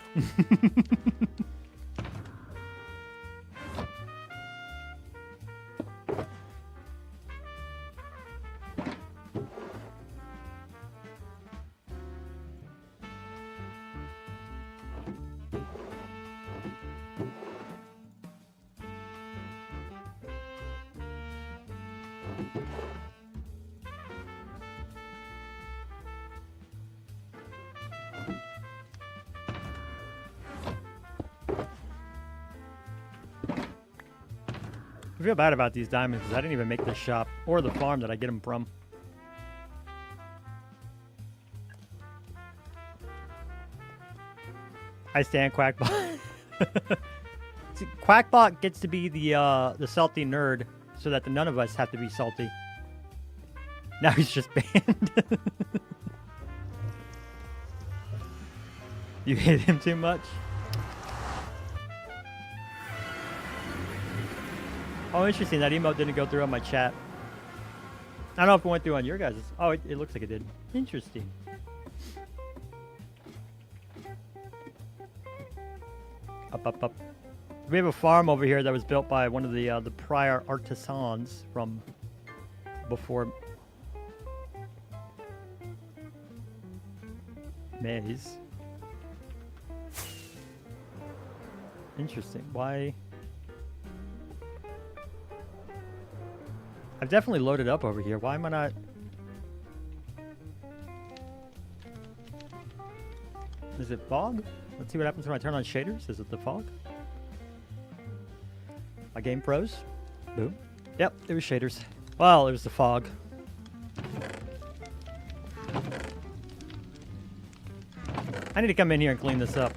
I feel bad about these diamonds because I didn't even make this shop or the farm that I get them from. I stand Quackbot. See, Quackbot gets to be the salty nerd so that none of us have to be salty. Now he's just banned. You hate him too much? Oh, interesting. That emote didn't go through on my chat. I don't know if it went through on your guys'. Oh, it looks like it did. Interesting. Up. We have a farm over here that was built by one of the prior Artisans from before Maze. Interesting. Why? I've definitely loaded up over here. Why am I not? Is it fog? Let's see what happens when I turn on shaders. Is it the fog? My game froze. Boom. Yep, it was shaders. Well, it was the fog. I need to come in here and clean this up.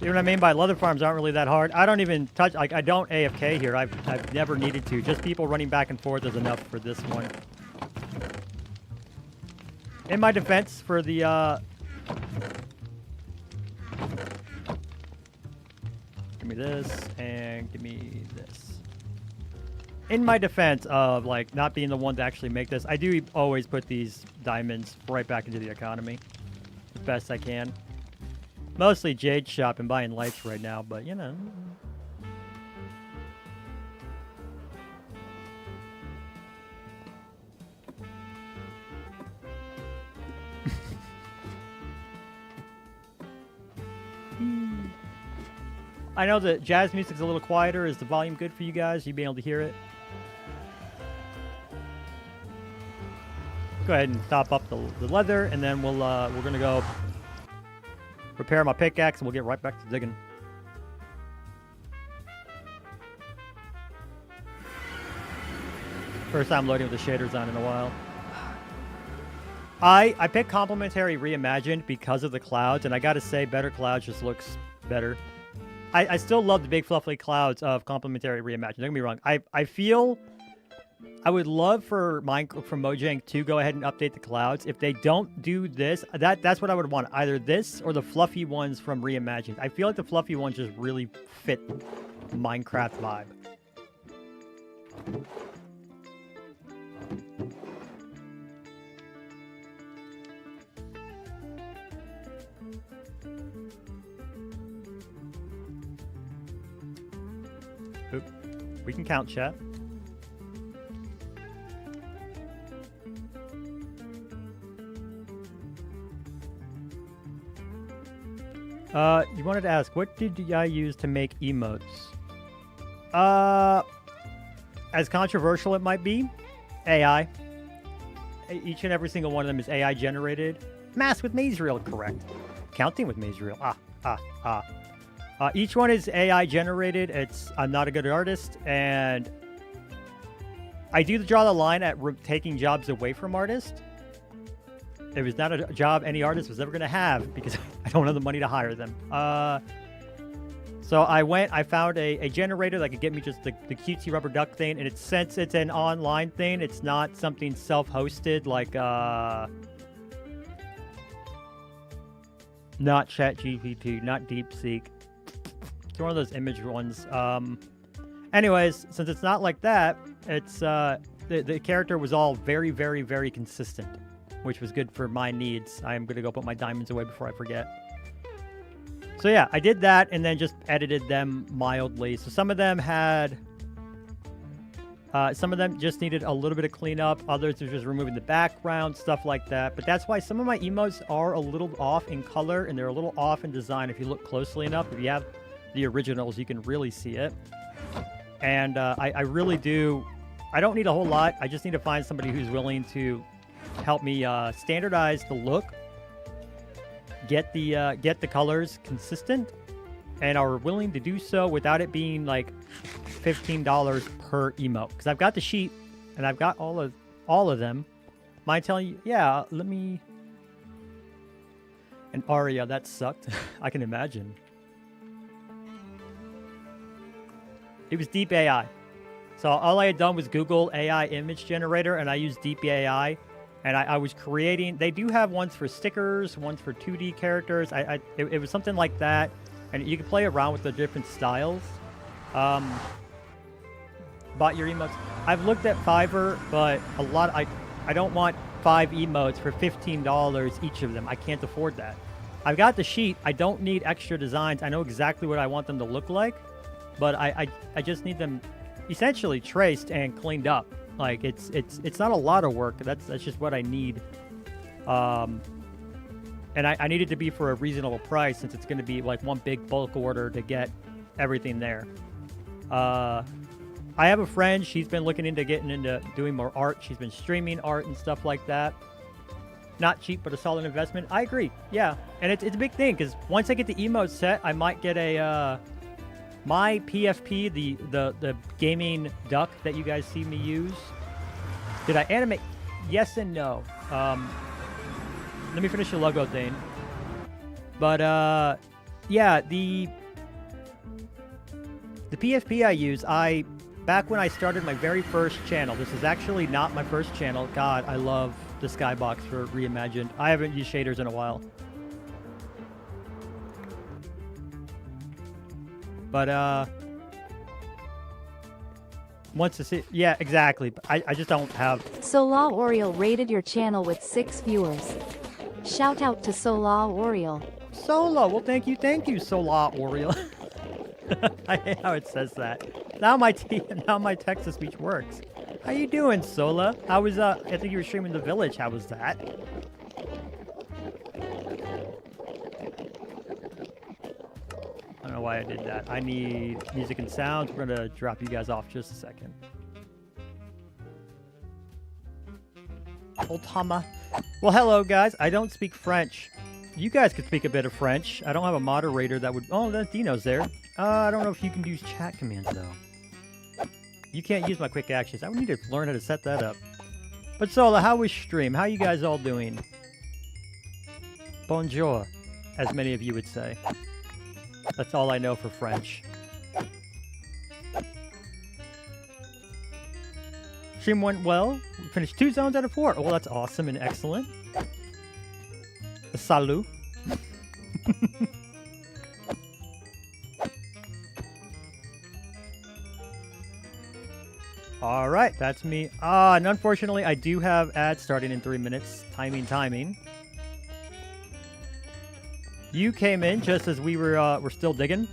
You know what I mean by leather farms aren't really that hard. I don't even touch, like I don't AFK here. I've never needed to. Just people running back and forth is enough for this one. In my defense for the give me this and give me this. In my defense of like not being the one to actually make this, I do always put these diamonds right back into the economy as best I can. Mostly Jade Shop and buying lights right now, but you know. I know that jazz music's a little quieter. Is the volume good for you guys? You being able to hear it? Go ahead and top up the leather, and then we're gonna go repair my pickaxe, and we'll get right back to digging. First time loading with the shaders on in a while. I picked Complementary Reimagined because of the clouds, and I gotta say, better clouds just looks better. I still love the big fluffy clouds of Complementary Reimagined. Don't get me wrong. I feel I would love for Mojang to go ahead and update the clouds. If they don't do this, that's what I would want. Either this or the fluffy ones from Reimagined. I feel like the fluffy ones just really fit Minecraft vibe. Oop. We can count, chat. You wanted to ask, what did I use to make emotes? As controversial it might be, AI. Each and every single one of them is AI generated. Math with Mazriel, correct. Counting with Mazriel. Each one is AI generated. I'm not a good artist, and I do draw the line at taking jobs away from artists. It was not a job any artist was ever going to have because I don't have the money to hire them. So I found a generator that could get me just the cutesy rubber duck thing, and since it's an online thing, it's not something self-hosted like not ChatGPT, not DeepSeek. It's one of those image ones. Anyways, since it's not like that, it's the character was all very, very, very consistent, which was good for my needs. I am going to go put my diamonds away before I forget. So yeah, I did that and then just edited them mildly. So some of them just needed a little bit of cleanup. Others are just removing the background, stuff like that. But that's why some of my emotes are a little off in color and they're a little off in design. If you look closely enough, if you have the originals, you can really see it. And I really do. I don't need a whole lot. I just need to find somebody who's willing to help me standardize the look, get the colors consistent, and are willing to do so without it being like $15 per emote. Because I've got the sheet and I've got all of them. Mind telling you, yeah, let me. And Aria, that sucked. I can imagine. It was Deep AI. So all I had done was Google AI image generator, and I used Deep AI, and I was creating. They do have ones for stickers, ones for 2D characters. It was something like that, and you can play around with the different styles. Bought your emotes. I've looked at Fiverr, but a lot. I don't want 5 emotes for $15 each of them. I can't afford that. I've got the sheet. I don't need extra designs. I know exactly what I want them to look like, but I just need them essentially traced and cleaned up. Like it's not a lot of work. That's just what I need. And I need it to be for a reasonable price, since it's going to be like one big bulk order to get everything there. I have a friend. She's been looking into getting into doing more art. She's been streaming art and stuff like that. Not cheap, but a solid investment. I agree. Yeah, and it's a big thing, because once I get the emote set, I might get a my PFP, the gaming duck that you guys see me use. Did I animate? Yes and no. Let me finish the logo thing. But yeah, the PFP I use, back when I started my very first channel. This is actually not my first channel. God, I love the Skybox for Reimagined. I haven't used shaders in a while. But, once to see... Yeah, exactly. I just don't have... Sola Oriole rated your channel with 6 viewers. Shout out to Sola Oriole. Sola! Well, thank you, Sola Oriole. I hate how it says that. Now my text-to speech works. How you doing, Sola? How was, I think you were streaming The Village. How was that? I don't know why I did that. I need music and sounds. We're going to drop you guys off just a second. Otama. Well, hello, guys. I don't speak French. You guys could speak a bit of French. I don't have a moderator that would... Oh, that Dino's there. I don't know if you can use chat commands, though. You can't use my quick actions. I would need to learn how to set that up. But Sola, how was stream? How you guys all doing? Bonjour, as many of you would say. That's all I know for French. Stream went well. We finished 2 zones out of 4. Oh, well, that's awesome and excellent. Salut. All right, that's me. And unfortunately, I do have ads starting in 3 minutes. Timing. You came in just as we were still digging.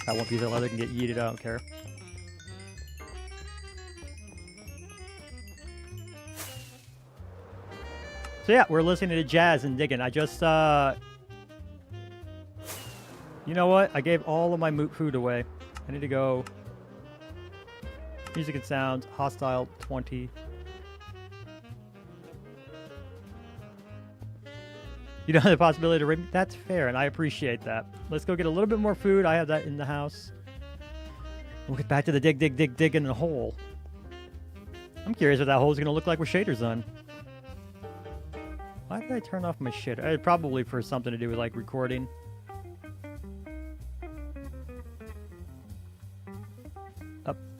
That one piece of leather can get yeeted. I don't care. So yeah, we're listening to jazz and digging. I just, you know what? I gave all of my food away. I need to go. Music and sounds, hostile 20. You don't have the possibility to raid me? That's fair, and I appreciate that. Let's go get a little bit more food. I have that in the house. We'll get back to the dig in the hole. I'm curious what that hole's gonna look like with shaders on. Why did I turn off my shader? Probably for something to do with like recording.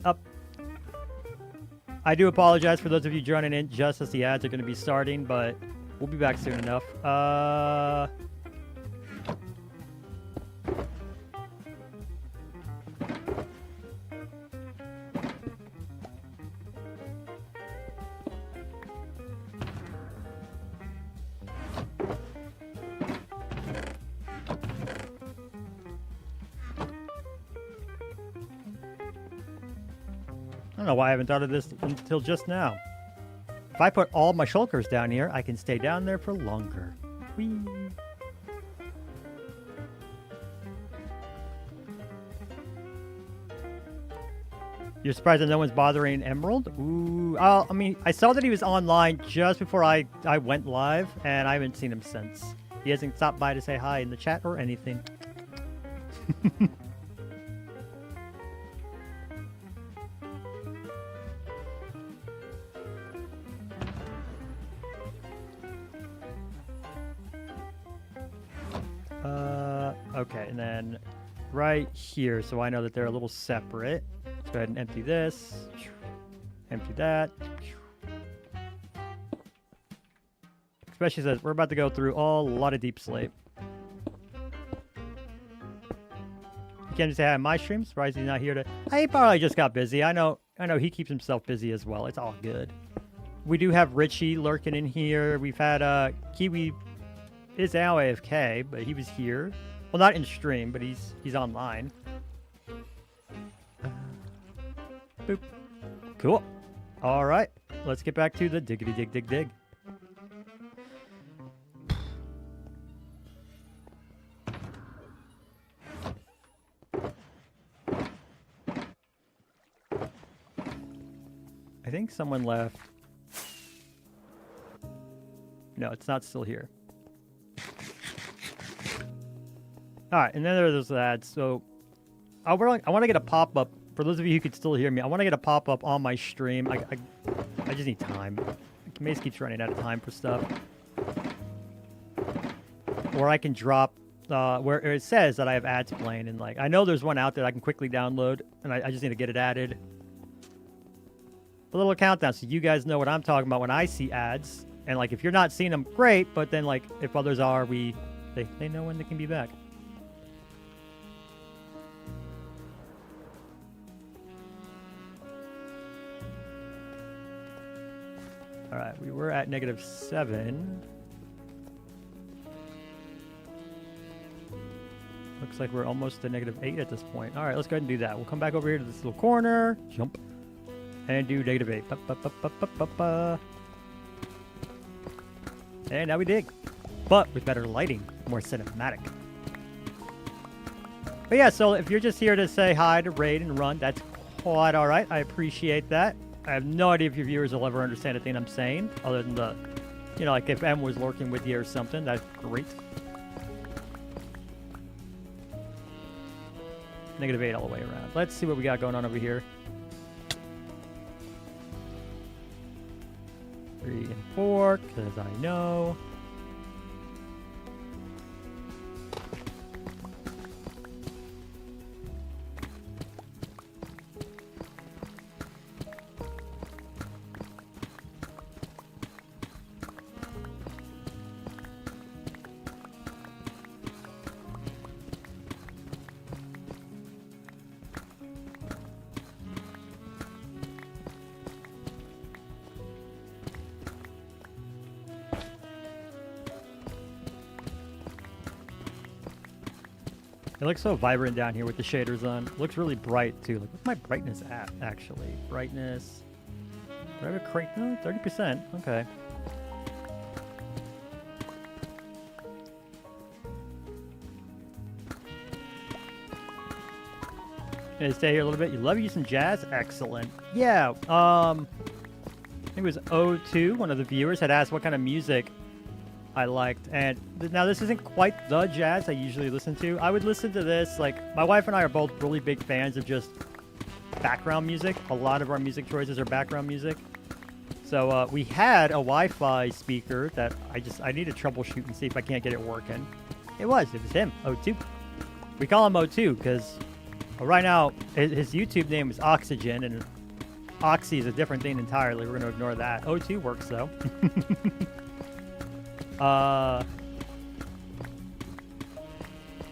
Up. I do apologize for those of you joining in just as the ads are going to be starting, but we'll be back soon enough. I don't know why I haven't thought of this until just now. If I put all my shulkers down here, I can stay down there for longer. Whee! You're surprised that no one's bothering Emerald? Ooh, I mean, I saw that he was online just before I went live, and I haven't seen him since. He hasn't stopped by to say hi in the chat or anything. Okay, and then right here, so I know that they're a little separate. Let's go ahead and empty this. Empty that. Especially since we're about to go through a lot of deep sleep. You can't just say hi on my stream. Surprised he's not here to. He probably just got busy. I know he keeps himself busy as well. It's all good. We do have Richie lurking in here. We've had Kiwi is now AFK, but he was here. Well, not in stream, but he's online. Boop. Cool. All right, let's get back to the diggity dig dig dig. I think someone left. No, it's not still here. All right, and then there are those ads. So I want to get a pop-up. For those of you who could still hear me, I want to get a pop-up on my stream. I just need time. Mace keeps running out of time for stuff. Or I can drop where it says that I have ads playing. And like, I know there's one out there I can quickly download. And I just need to get it added. A little countdown so you guys know what I'm talking about when I see ads. And like, if you're not seeing them, great. But then like, if others are, they know when they can be back. All right, we were at -7. Looks like we're almost to -8 at this point. All right, let's go ahead and do that. We'll come back over here to this little corner, jump, and do -8. And now we dig, but with better lighting, more cinematic. But yeah, so if you're just here to say hi, to raid and run, that's quite all right. I appreciate that. I have no idea if your viewers will ever understand a thing I'm saying, other than the, you know, like if M was lurking with you or something, that's great. -8 all the way around. Let's see what we got going on over here. 3 and 4, because I know. It looks so vibrant down here with the shaders on. It looks really bright too. Like, what's my brightness at, actually? Brightness. Do I have a crate? No, 30%. Okay. Gonna stay here a little bit. You love you some jazz? Excellent. Yeah, I think it was O2, one of the viewers, had asked what kind of music I liked, and now this isn't quite the jazz I usually listen to. I would listen to this, like, my wife and I are both really big fans of just background music. A lot of our music choices are background music. So we had a Wi-Fi speaker that I need to troubleshoot and see if I can't get it working. It was him, O2. We call him O2 because right now his YouTube name is Oxygen, and Oxy is a different thing entirely. We're going to ignore that. O2 works though. But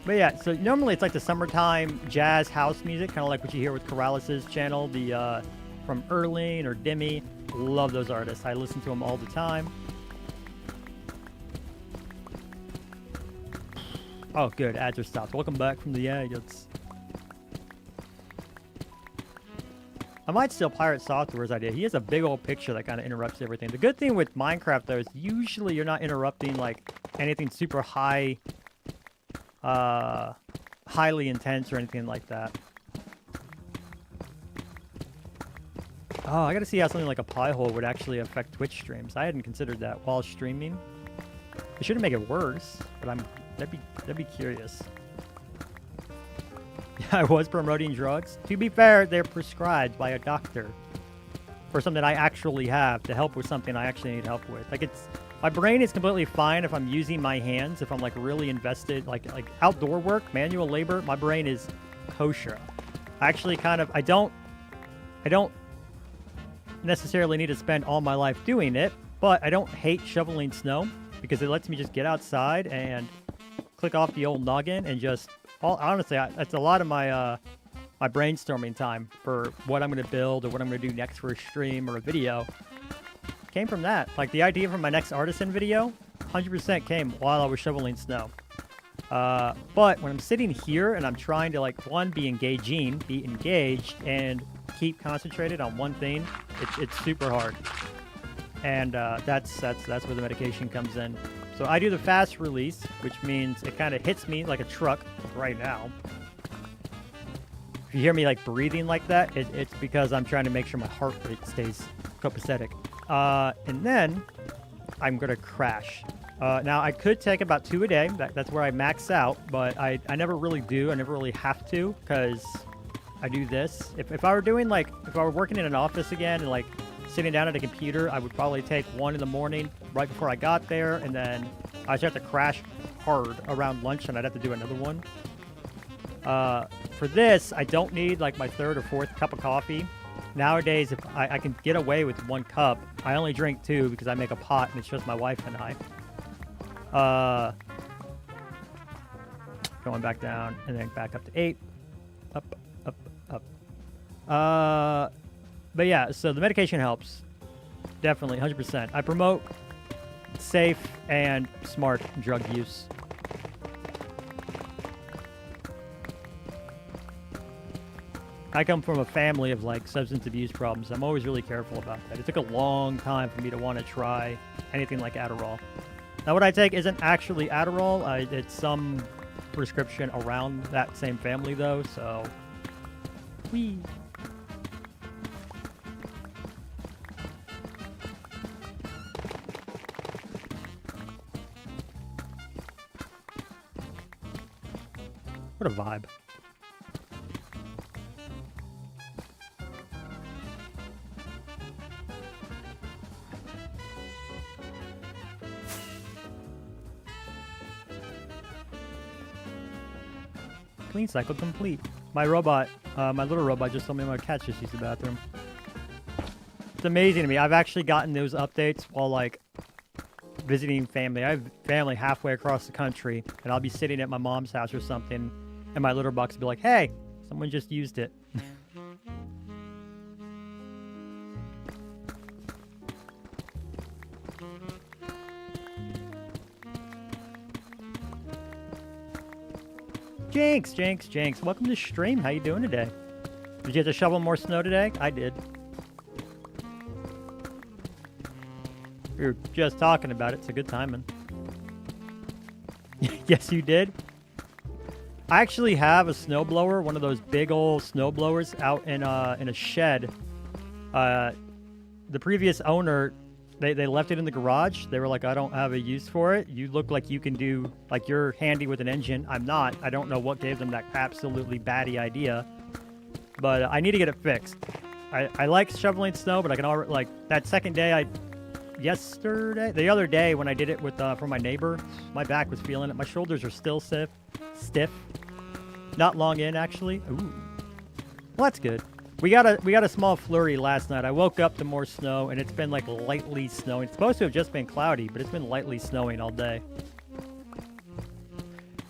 yeah, so normally it's like the summertime jazz house music, kind of like what you hear with Corrales' channel, the from Erling or Demi. Love those artists. I listen to them all the time. Oh, good. Ads are stopped. Welcome back from the ads. I might steal Pirate Software's idea. He has a big old picture that kind of interrupts everything. The good thing with Minecraft, though, is usually you're not interrupting, like, anything super high, highly intense or anything like that. Oh, I gotta see how something like a pie hole would actually affect Twitch streams. I hadn't considered that while streaming. It shouldn't make it worse, but that'd be curious. I was promoting drugs. To be fair, they're prescribed by a doctor for something I actually have to help with something I actually need help with. Like my brain is completely fine if I'm using my hands, if I'm like really invested, like outdoor work, manual labor, my brain is kosher. I actually I don't necessarily need to spend all my life doing it, but I don't hate shoveling snow because it lets me just get outside and click off the old noggin and just, honestly, that's a lot of my my brainstorming time for what I'm going to build or what I'm going to do next for a stream or a video came from that. Like the idea for my next Artisan video, 100% came while I was shoveling snow. But when I'm sitting here and I'm trying to like, one, be engaged and keep concentrated on one thing, it's super hard. And that's where the medication comes in. So I do the fast release, which means it kind of hits me like a truck right now. If you hear me like breathing like that, it's because I'm trying to make sure my heart rate stays copacetic. And then I'm going to crash. Now, I could take about 2 a day. That's where I max out, but I never really do. I never really have to because I do this. If I were doing like, if I were working in an office again and like sitting down at a computer, I would probably take 1 in the morning right before I got there, and then I'd have to crash hard around lunch, and I'd have to do another one. For this, I don't need like my 3rd or 4th cup of coffee. Nowadays, if I can get away with 1 cup, I only drink 2 because I make a pot and it's just my wife and I. Going back down and then back up to 8. Up, up, up. But yeah, so the medication helps. Definitely, 100%. I promote safe and smart drug use. I come from a family of like substance abuse problems. I'm always really careful about that. It took a long time for me to want to try anything like Adderall. Now, what I take isn't actually Adderall. It's some prescription around that same family, though, so... Whee! What a vibe. Clean cycle complete. My robot, my little robot just told me my cat just used the bathroom. It's amazing to me. I've actually gotten those updates while like visiting family. I have family halfway across the country, and I'll be sitting at my mom's house or something, and my litter box will be like, hey, someone just used it. Jinx, welcome to stream. How you doing today? Did you have to shovel more snow today? I did. We were just talking about it. It's a good timing. Yes, you did. I actually have a snowblower, one of those big old snowblowers out in a shed. The previous owner, they left it in the garage. They were like, I don't have a use for it. You look like you can do, like you're handy with an engine. I'm not. I don't know what gave them that absolutely batty idea. But I need to get it fixed. I like shoveling snow, but I can already, like, that second day the other day when I did it with for my neighbor, my back was feeling it. My shoulders are still stiff. Not long in, actually. Ooh. Well, that's good. We got a small flurry last night. I woke up to more snow, and it's been like lightly snowing. It's supposed to have just been cloudy, but it's been lightly snowing all day.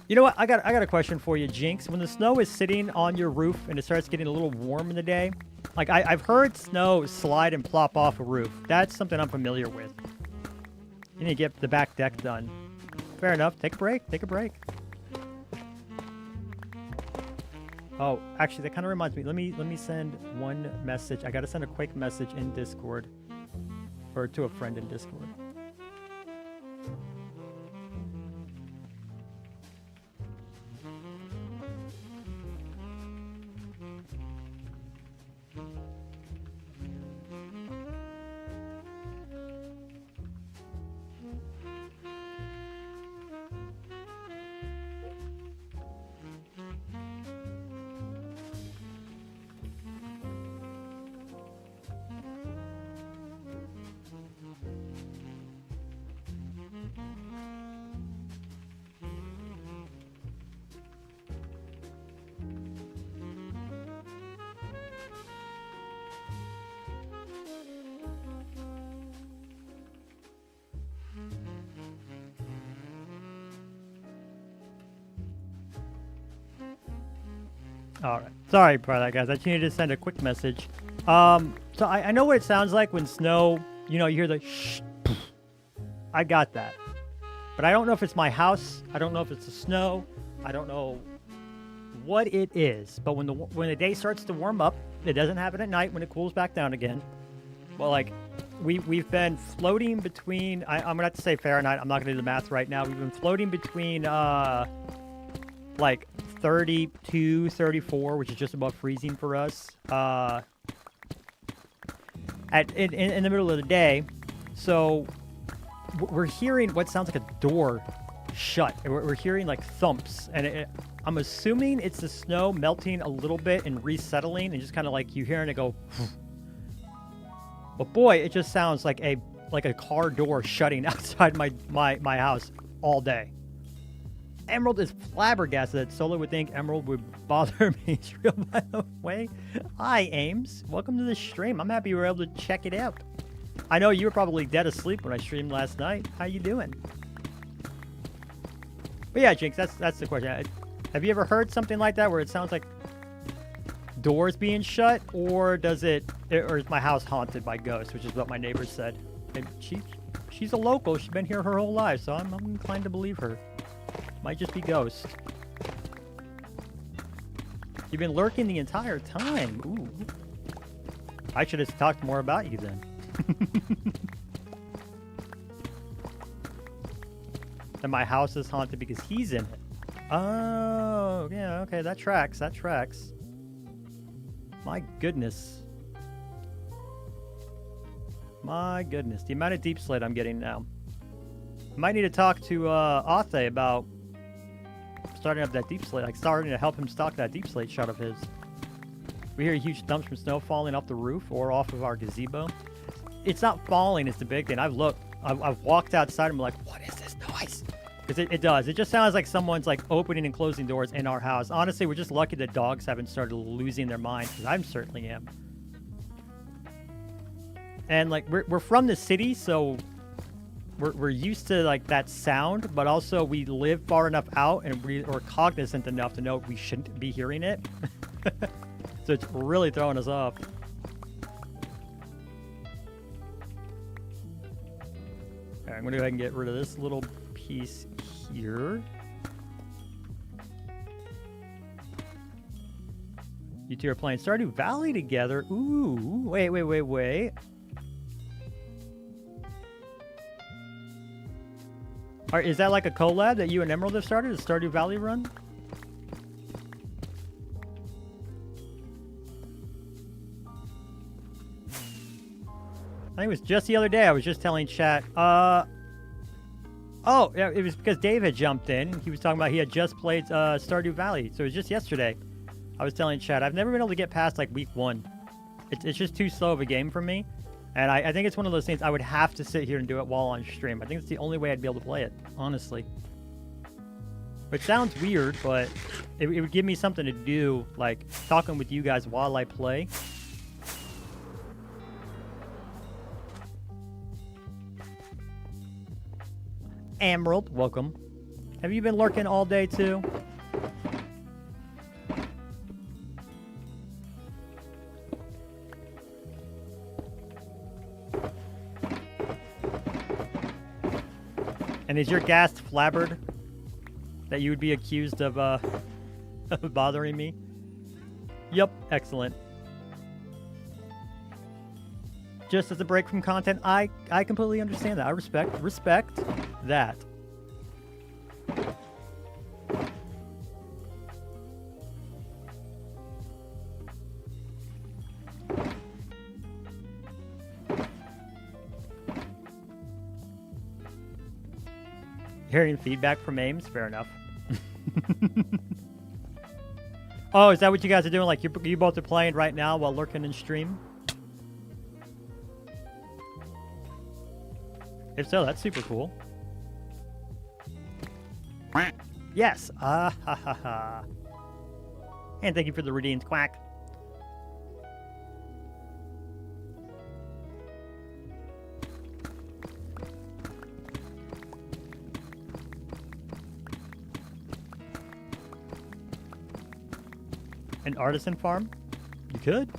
You know what? I got a question for you, Jinx. When the snow is sitting on your roof and it starts getting a little warm in the day, like I've heard snow slide and plop off a roof. That's something I'm familiar with. You need to get the back deck done. Fair enough. Take a break. Take a break. Oh, actually, that kind of reminds me. Let me send one message. I got to send a quick message in Discord, or to a friend in Discord. All right. Sorry for that, guys. I just needed to send a quick message. So I know what it sounds like when snow, you know, you hear the shh. I got that. But I don't know if it's my house. I don't know if it's the snow. I don't know what it is. But when the day starts to warm up, it doesn't happen at night when it cools back down again. Well, like, we've been floating between, I'm going to have to say Fahrenheit. I'm not going to do the math right now. We've been floating between, like, 32, 34, which is just above freezing for us, in the middle of the day. So we're hearing what sounds like a door shut. We're hearing, like, thumps. And I'm assuming it's the snow melting a little bit and resettling and just kind of like you hearing it go... But boy, it just sounds like a car door shutting outside my house all day. Emerald is flabbergasted that Sola would think Emerald would bother me. It's real, by the way. Hi, Ames. Welcome to the stream. I'm happy you were able to check it out. I know you were probably dead asleep when I streamed last night. How you doing? But yeah, Jinx, that's the question. Have you ever heard something like that where it sounds like doors being shut, or or is my house haunted by ghosts, which is what my neighbor said. And she's a local. She's been here her whole life, so I'm inclined to believe her. Might just be ghosts. You've been lurking the entire time. Ooh. I should have talked more about you then. And my house is haunted because he's in it. Oh, yeah, okay, that tracks. That tracks. My goodness. My goodness. The amount of deep slate I'm getting now. I might need to talk to Atheei about starting up that deep slate. Like starting to help him stock that deep slate shot of his. We hear huge dumps from snow falling off the roof or off of our gazebo. It's not falling, it's the big thing. I've looked. I've walked outside and I'm like, what is this noise? Because it does. It just sounds like someone's like opening and closing doors in our house. Honestly, we're just lucky the dogs haven't started losing their minds, because I certainly am. And like we're from the city, so we're used to like that sound, but also we live far enough out and we're cognizant enough to know we shouldn't be hearing it. So it's really throwing us off. All right, I'm gonna go ahead and get rid of this little piece here. You two are playing Stardew Valley together. Ooh, wait. Is that like a collab that you and Emerald have started? A Stardew Valley run? I think it was just the other day. I was just telling chat. Oh, yeah, it was because Dave had jumped in. He was talking about he had just played Stardew Valley. So it was just yesterday. I was telling chat, I've never been able to get past like week 1. It's just too slow of a game for me. And I think it's one of those things I would have to sit here and do it while on stream. I think it's the only way I'd be able to play it, honestly. Which sounds weird, but it would give me something to do, like talking with you guys while I play. Emerald, welcome. Have you been lurking all day too? And is your ghast flabbered that you would be accused of bothering me? Yep, excellent. Just as a break from content, I completely understand that. I respect that. Hearing feedback from Ames? Fair enough. Oh, is that what you guys are doing? Like you both are playing right now while lurking in stream? If so, that's super cool. Yes. Ah ha ha ha. And thank you for the redeemed quack. an artisan farm? You could.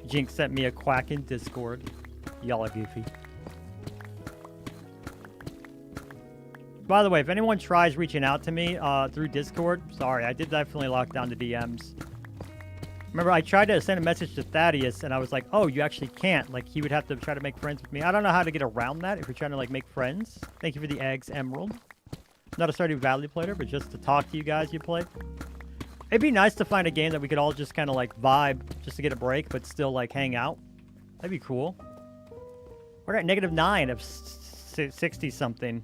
Jinx sent me a quack in Discord. Y'all are goofy. By the way, if anyone tries reaching out to me through Discord, sorry, I did definitely lock down the DMs. Remember, I tried to send a message to Thaddeus, and I was like, oh, you actually can't. Like, he would have to try to make friends with me. I don't know how to get around that if you're trying to, like, make friends. Thank you for the eggs, Emerald. Not a Stardew Valley player, but just to talk to you guys you play. It'd be nice to find a game that we could all just kind of, like, vibe just to get a break, but still, like, hang out. That'd be cool. We're at -9 of 60-something.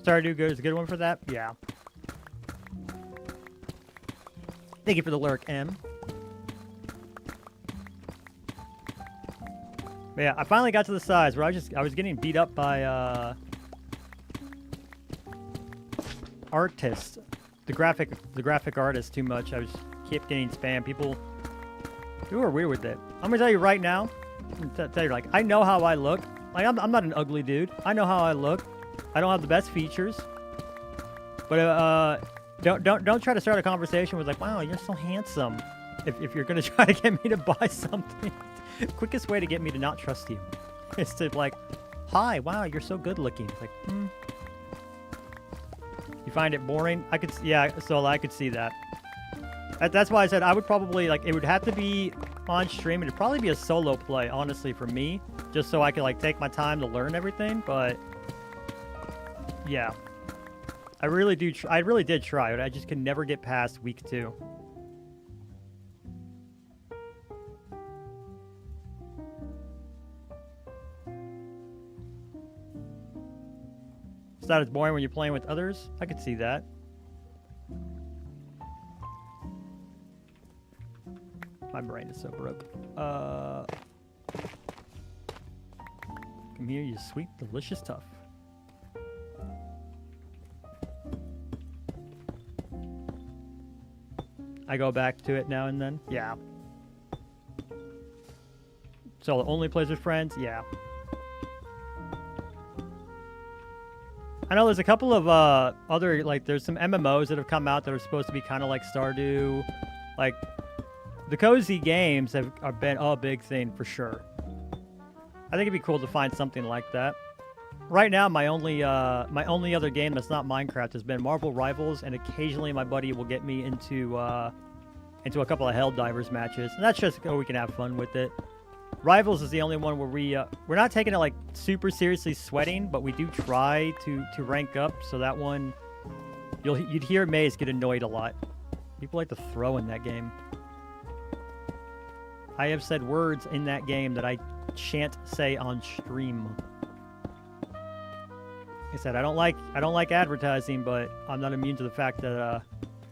Stardew is a good one for that? Yeah. Thank you for the lurk, M. But yeah, I finally got to the size where I was getting beat up by artist, the graphic artist too much. I kept getting spam. People are weird with it. I'm gonna tell you right now. Tell you, like, I know how I look. Like, I'm not an ugly dude. I know how I look. I don't have the best features. But don't try to start a conversation with like, wow, you're so handsome. If you're gonna try to get me to buy something, quickest way to get me to not trust you is to like, hi, wow, you're so good looking. Like, You find it boring? Yeah, Sola, I could see that. That's why I said I would probably, like, it would have to be on stream. It'd probably be a solo play, honestly, for me. Just so I could, like, take my time to learn everything, but... yeah. I really did try, but I just could never get past week 2. It's not as boring when you're playing with others. I could see that. My brain is so broke. Come here, you sweet, delicious tough. I go back to it now and then. Yeah. So only plays with friends? Yeah. I know there's a couple of other, like, there's some MMOs that have come out that are supposed to be kind of like Stardew. Like, the cozy games have been a big thing for sure. I think it'd be cool to find something like that. Right now, my only other game that's not Minecraft has been Marvel Rivals, and occasionally my buddy will get me into a couple of Helldivers matches, and that's just so we can have fun with it. Rivals is the only one where we're not taking it like super seriously sweating, but we do try to rank up. So that one, you'd hear Maze get annoyed a lot. People like to throw in that game. I have said words in that game that I shan't say on stream. Like I said, I don't like advertising, but I'm not immune to the fact that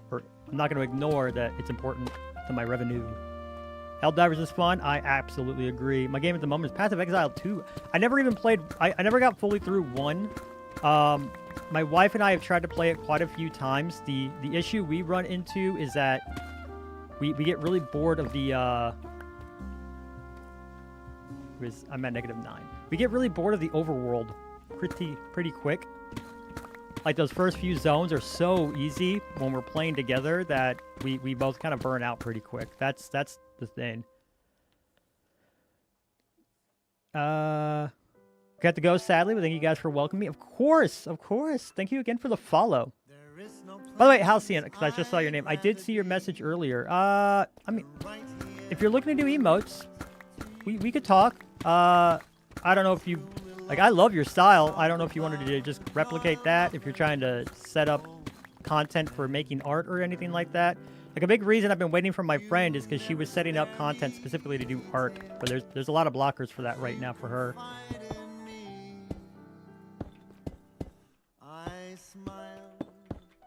or I'm not going to ignore that it's important to my revenue. Helldivers is fun. I absolutely agree. My game at the moment is Path of Exile 2. I never even played... I never got fully through 1. My wife and I have tried to play it quite a few times. The issue we run into is that we get really bored of the... I'm at -9. We get really bored of the overworld pretty quick. Like, those first few zones are so easy when we're playing together that we both kind of burn out pretty quick. That's the thing. Got to go, sadly, but thank you guys for welcoming me. Of course. Thank you again for the follow. By the way, Halcyon, because I just saw your name. I did see your message earlier. I mean, if you're looking to do emotes, we could talk. I don't know if you... Like, I love your style. I don't know if you wanted to just replicate that, if you're trying to set up content for making art or anything like that. Like, a big reason I've been waiting for my friend is because she was setting up content specifically to do art. But there's a lot of blockers for that right now for her.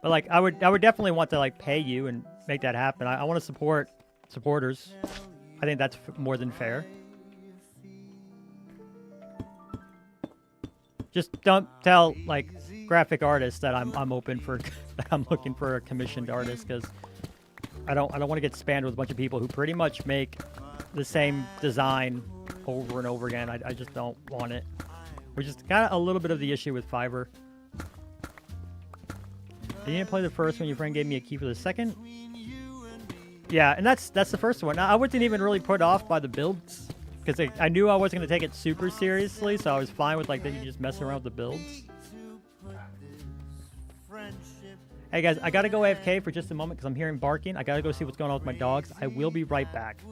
But, like, I would definitely want to, like, pay you and make that happen. I want to support supporters. I think that's more than fair. Just don't tell, like, graphic artists that I'm open for... that I'm looking for a commissioned artist, because I don't want to get spammed with a bunch of people who pretty much make the same design over and over again. I just don't want it. Which is kind of a little bit of the issue with Fiverr. You didn't play the first one. Your friend gave me a key for the second. Yeah, and that's the first one. I wasn't even really put off by the builds because I knew I wasn't going to take it super seriously, so I was fine with like that you just mess around with the builds. Hey guys, I gotta go AFK for just a moment because I'm hearing barking. I gotta go see what's going on with my dogs. I will be right back.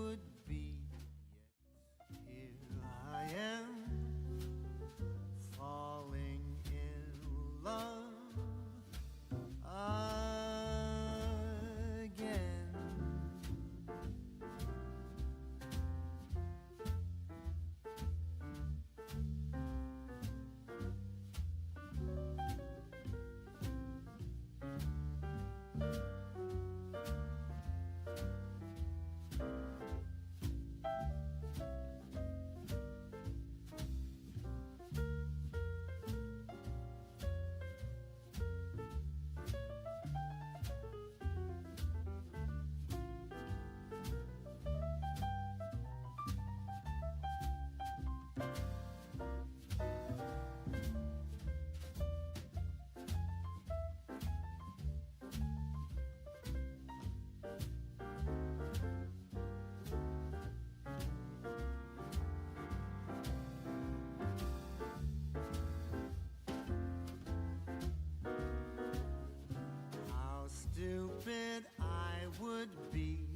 Stupid I would be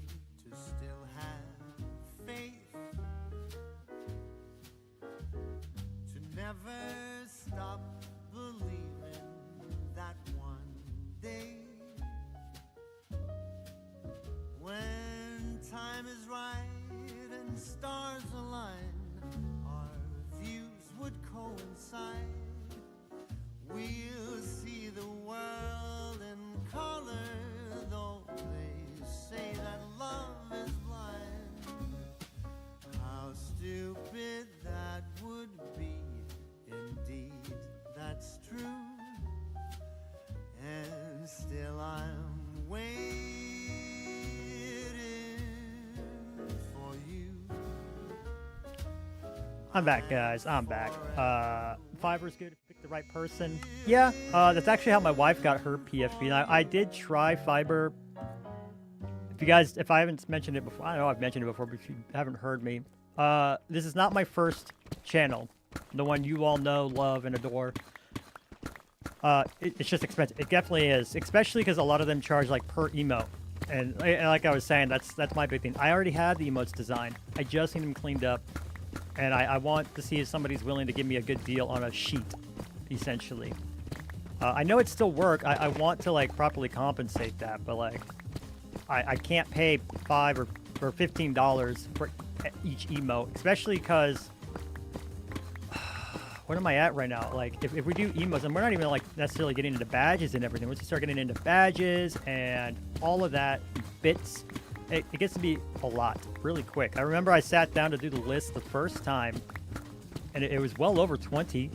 to still have faith, to never stop believing that one day, when time is right and stars align, our views would coincide. We'll see the world in color, though they say that love is blind. How stupid that would be, indeed, that's true. And still I'm waiting for you. I'm back, guys. I'm back. Fiverr's good. Pick the right person. Yeah, that's actually how my wife got her PFP. And I did try Fiverr. If I haven't mentioned it before, I know I've mentioned it before, but if you haven't heard me, this is not my first channel. The one you all know, love, and adore. It's just expensive. It definitely is, especially because a lot of them charge like per emote. And like I was saying, that's my big thing. I already had the emotes designed. I just need them cleaned up. And I want to see if somebody's willing to give me a good deal on a sheet, essentially. I know it still work. I want to like properly compensate that, but like I can't pay $5 or $15 for each emote, especially because what am I at right now? Like if we do emotes, and we're not even like necessarily getting into badges and everything. Once you start getting into badges and all of that bits, it gets to be a lot really quick. I remember I sat down to do the list the first time, and it was well over 20.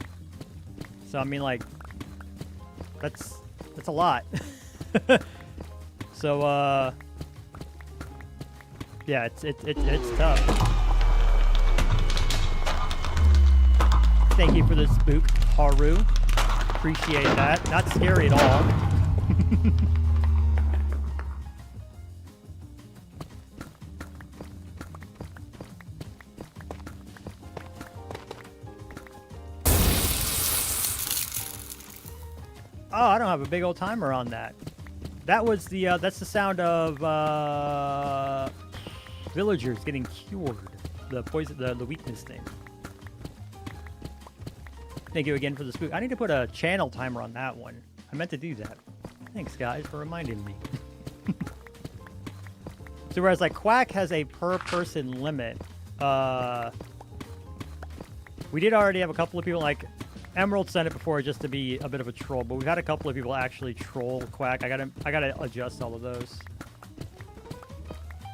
So I mean, like, that's a lot. So yeah, it's tough. Thank you for the spook, Haru. Appreciate that. Not scary at all. Oh, I don't have a big old timer on that. That was the that's the sound of villagers getting cured. The poison, the weakness thing. Thank you again for the spook. I need to put a channel timer on that one. I meant to do that. Thanks, guys, for reminding me. So whereas like Quack has a per person limit, we did already have a couple of people like. Emerald sent it before just to be a bit of a troll, but we've had a couple of people actually troll Quack. I gotta adjust all of those.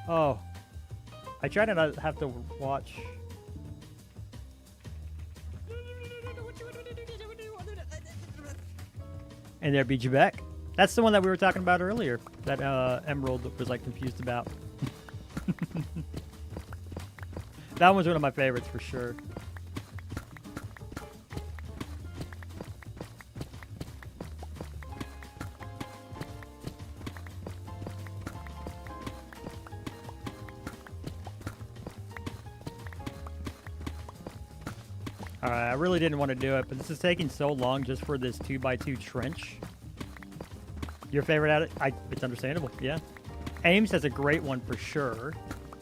Oh, I try to not have to watch. And there be Jebek. That's the one that we were talking about earlier. That Emerald was like confused about. That one's one of my favorites for sure. Alright, I really didn't want to do it, but this is taking so long just for this 2x2 trench. Your favorite at it? It's understandable, yeah. Ames has a great one for sure.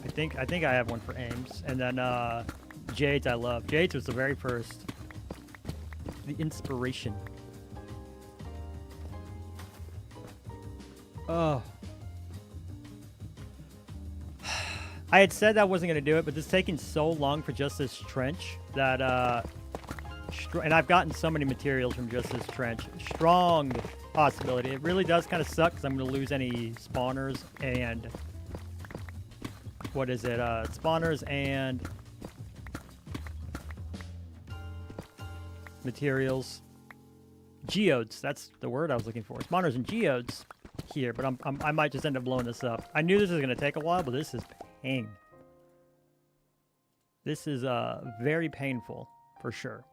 I think I have one for Ames. And then Jades I love. Jades was the very first. The inspiration. Oh. I had said I wasn't going to do it, but this is taking so long for just this trench that, and I've gotten so many materials from just this trench. Strong possibility. It really does kind of suck because I'm going to lose any spawners and, what is it? Spawners and materials. Geodes, that's the word I was looking for. Spawners and geodes here, but I might just end up blowing this up. I knew this was going to take a while, but this is pain. This is very painful for sure.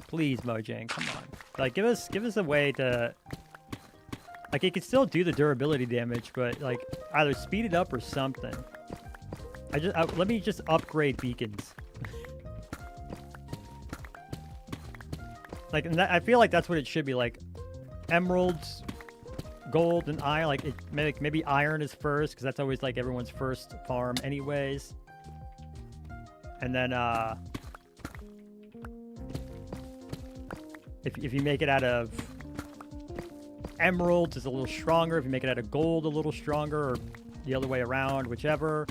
Please, Mojang, come on. Like, give us a way to, like, it can still do the durability damage, but like either speed it up or something. Let me just upgrade beacons. Like, and I feel like that's what it should be. Like, emeralds, gold, and iron. Like, maybe iron is first, because that's always like everyone's first farm anyways. And then if you make it out of emeralds, it's a little stronger. If you make it out of gold, a little stronger, or the other way around, whichever.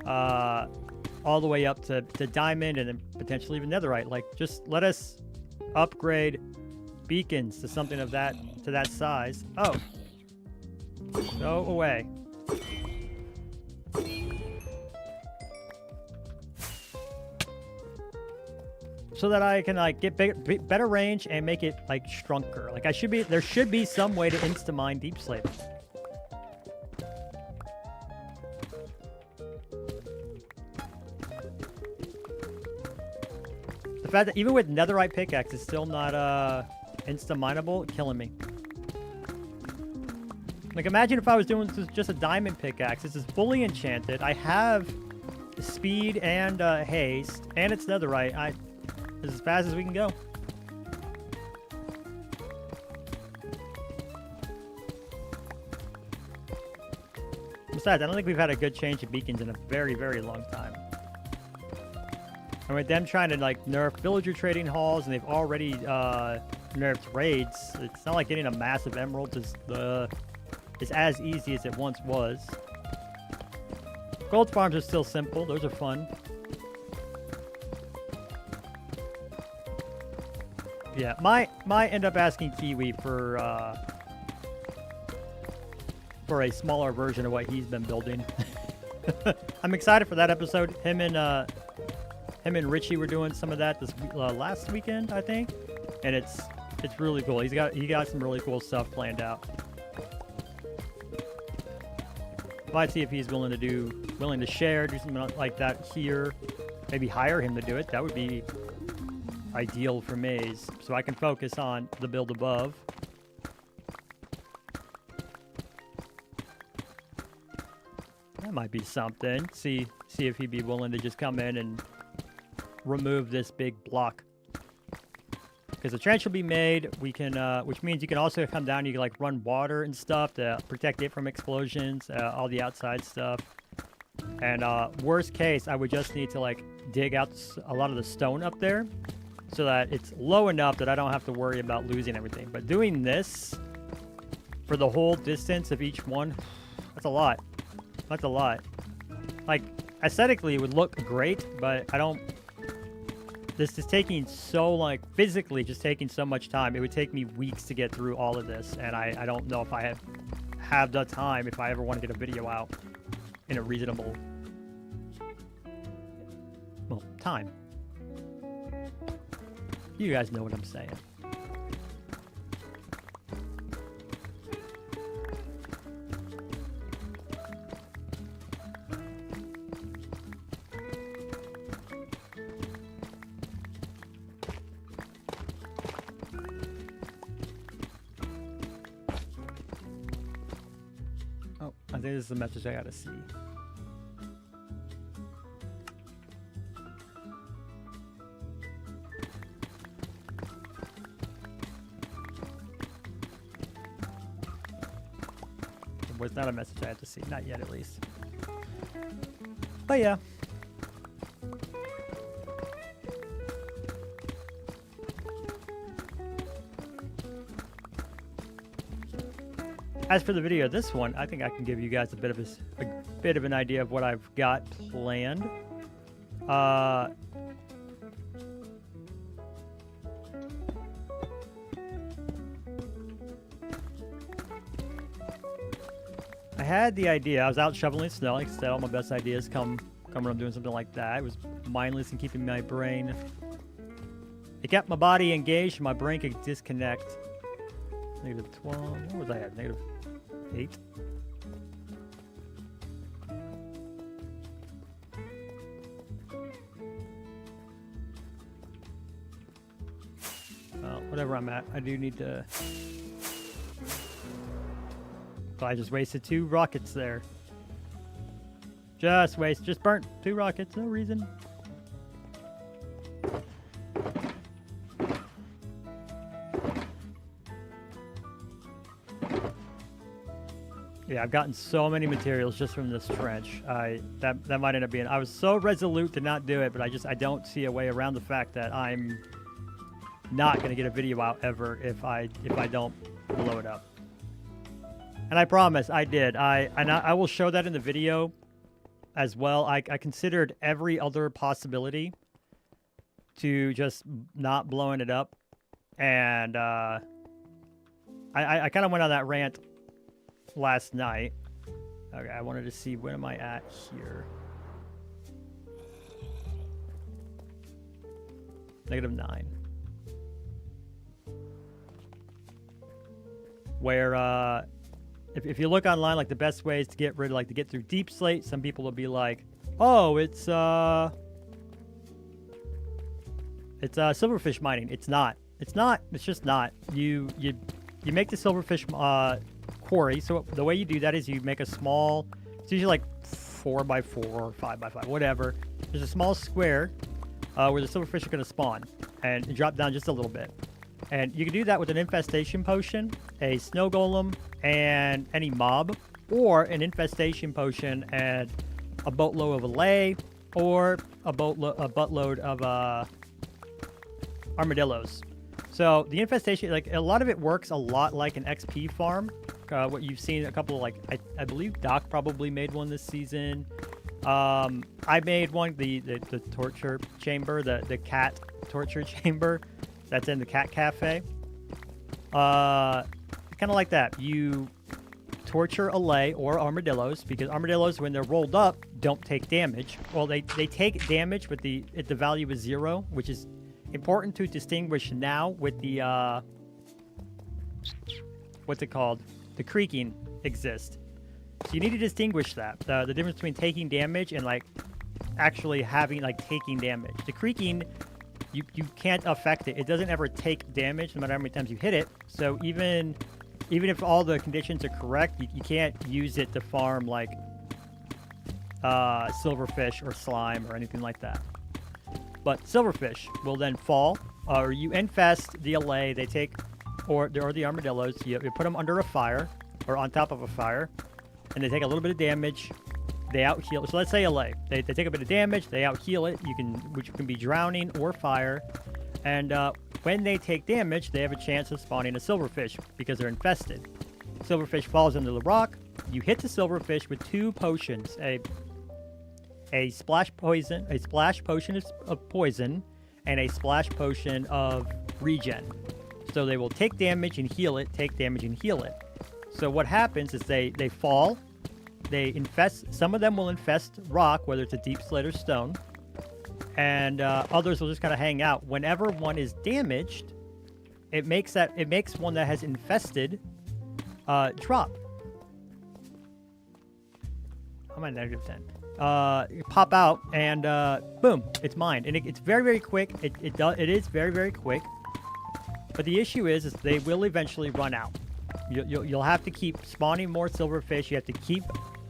All the way up to diamond, and then potentially even netherite. Like, just let us upgrade beacons to something of that, to that size. Oh, go away. So that I can like get better range and make it like stronger. Like there should be some way to insta-mine deep slate. The fact that even with netherite pickaxe, it's still not insta-mineable, killing me. Like, imagine if I was doing just a diamond pickaxe. This is fully enchanted. I have speed and haste, and it's netherite. It's as fast as we can go. Besides, I don't think we've had a good change of beacons in a very, very long time. And with them trying to like nerf villager trading halls, and they've already nerfed raids, it's not like getting a massive emerald is as easy as it once was. Gold farms are still simple; those are fun. Yeah, might end up asking Kiwi for a smaller version of what he's been building. I'm excited for that episode. Him and Richie were doing some of that this last weekend, I think, and it's really cool. He got some really cool stuff planned out. Might see if he's willing to share, do something like that here. Maybe hire him to do it. That would be ideal for Maze, so I can focus on the build above. That might be something. See if he'd be willing to just come in and remove this big block. Because the trench will be made, we can, which means you can also come down. You can like run water and stuff to protect it from explosions, all the outside stuff. And worst case, I would just need to like dig out a lot of the stone up there, so that it's low enough that I don't have to worry about losing everything. But doing this for the whole distance of each one, that's a lot. That's a lot. Like, aesthetically, it would look great, but I don't... This is taking so, like, physically just taking so much time. It would take me weeks to get through all of this, and I don't know if I have the time if I ever want to get a video out in a reasonable, well, time. You guys know what I'm saying. Oh, I think this is the message I gotta see. Was not a message I had to see, not yet at least. But yeah. As for the video, this one, I think I can give you guys a bit of an idea of what I've got planned. I had the idea. I was out shoveling snow. Like I said, all my best ideas come when I'm doing something like that. It was mindless and keeping my brain. It kept my body engaged. My brain could disconnect. Negative 12. What was I at? Negative 8. Well, whatever I'm at, I do need to. I just wasted 2 rockets there. Just burnt 2 rockets, no reason. Yeah, I've gotten so many materials just from this trench. That might end up being. I was so resolute to not do it, but I don't see a way around the fact that I'm not gonna get a video out ever if I don't blow it up. And I promise, I did. I will show that in the video as well. I considered every other possibility to just not blowing it up. And I kind of went on that rant last night. Okay, I wanted to see, where am I at here? -9. Where, if you look online, like the best ways to get rid of, like to get through deep slate, some people will be like, oh, it's silverfish mining. It's not. It's not. It's just not. You make the silverfish quarry. So the way you do that is you make a small. It's usually like 4x4 or 5x5, whatever. There's a small square where the silverfish are going to spawn, and you drop down just a little bit. And you can do that with an infestation potion, a snow golem, and any mob, or an infestation potion and a boatload of Atheei, or a buttload of armadillos. So the infestation, like a lot of it works a lot like an XP farm. What you've seen a couple of, like I believe Doc probably made one this season. I made one, the torture chamber, the cat torture chamber. That's in the cat cafe. Kind of like that. You torture Atheei or armadillos, because armadillos, when they're rolled up, don't take damage. Well, they take damage, but the value is 0, which is important to distinguish now with the what's it called? The creaking exists. So you need to distinguish that the difference between taking damage and like actually having like taking damage. The creaking, you can't affect it. It doesn't ever take damage no matter how many times you hit it. So even if all the conditions are correct, you can't use it to farm like silverfish or slime or anything like that. But silverfish will then fall, or you infest the Atheei. They take, or the armadillos. You put them under a fire or on top of a fire, and they take a little bit of damage. They out heal. So let's say Atheei. They take a bit of damage. They out heal it. Which can be drowning or fire. And when they take damage, they have a chance of spawning a silverfish because they're infested. Silverfish falls into the rock. You hit the silverfish with 2 potions: a splash potion of poison, and a splash potion of regen. So they will take damage and heal it. Take damage and heal it. So what happens is they fall. They infest. Some of them will infest rock, whether it's a deep slate or stone. and others will just kind of hang out. Whenever one is damaged, it makes one that has infested drop. I'm at -10. Pop out and boom, it's mine, and it's very, very quick. It is very, very quick. But the issue is they will eventually run out. You'll have to keep spawning more silverfish. You have to keep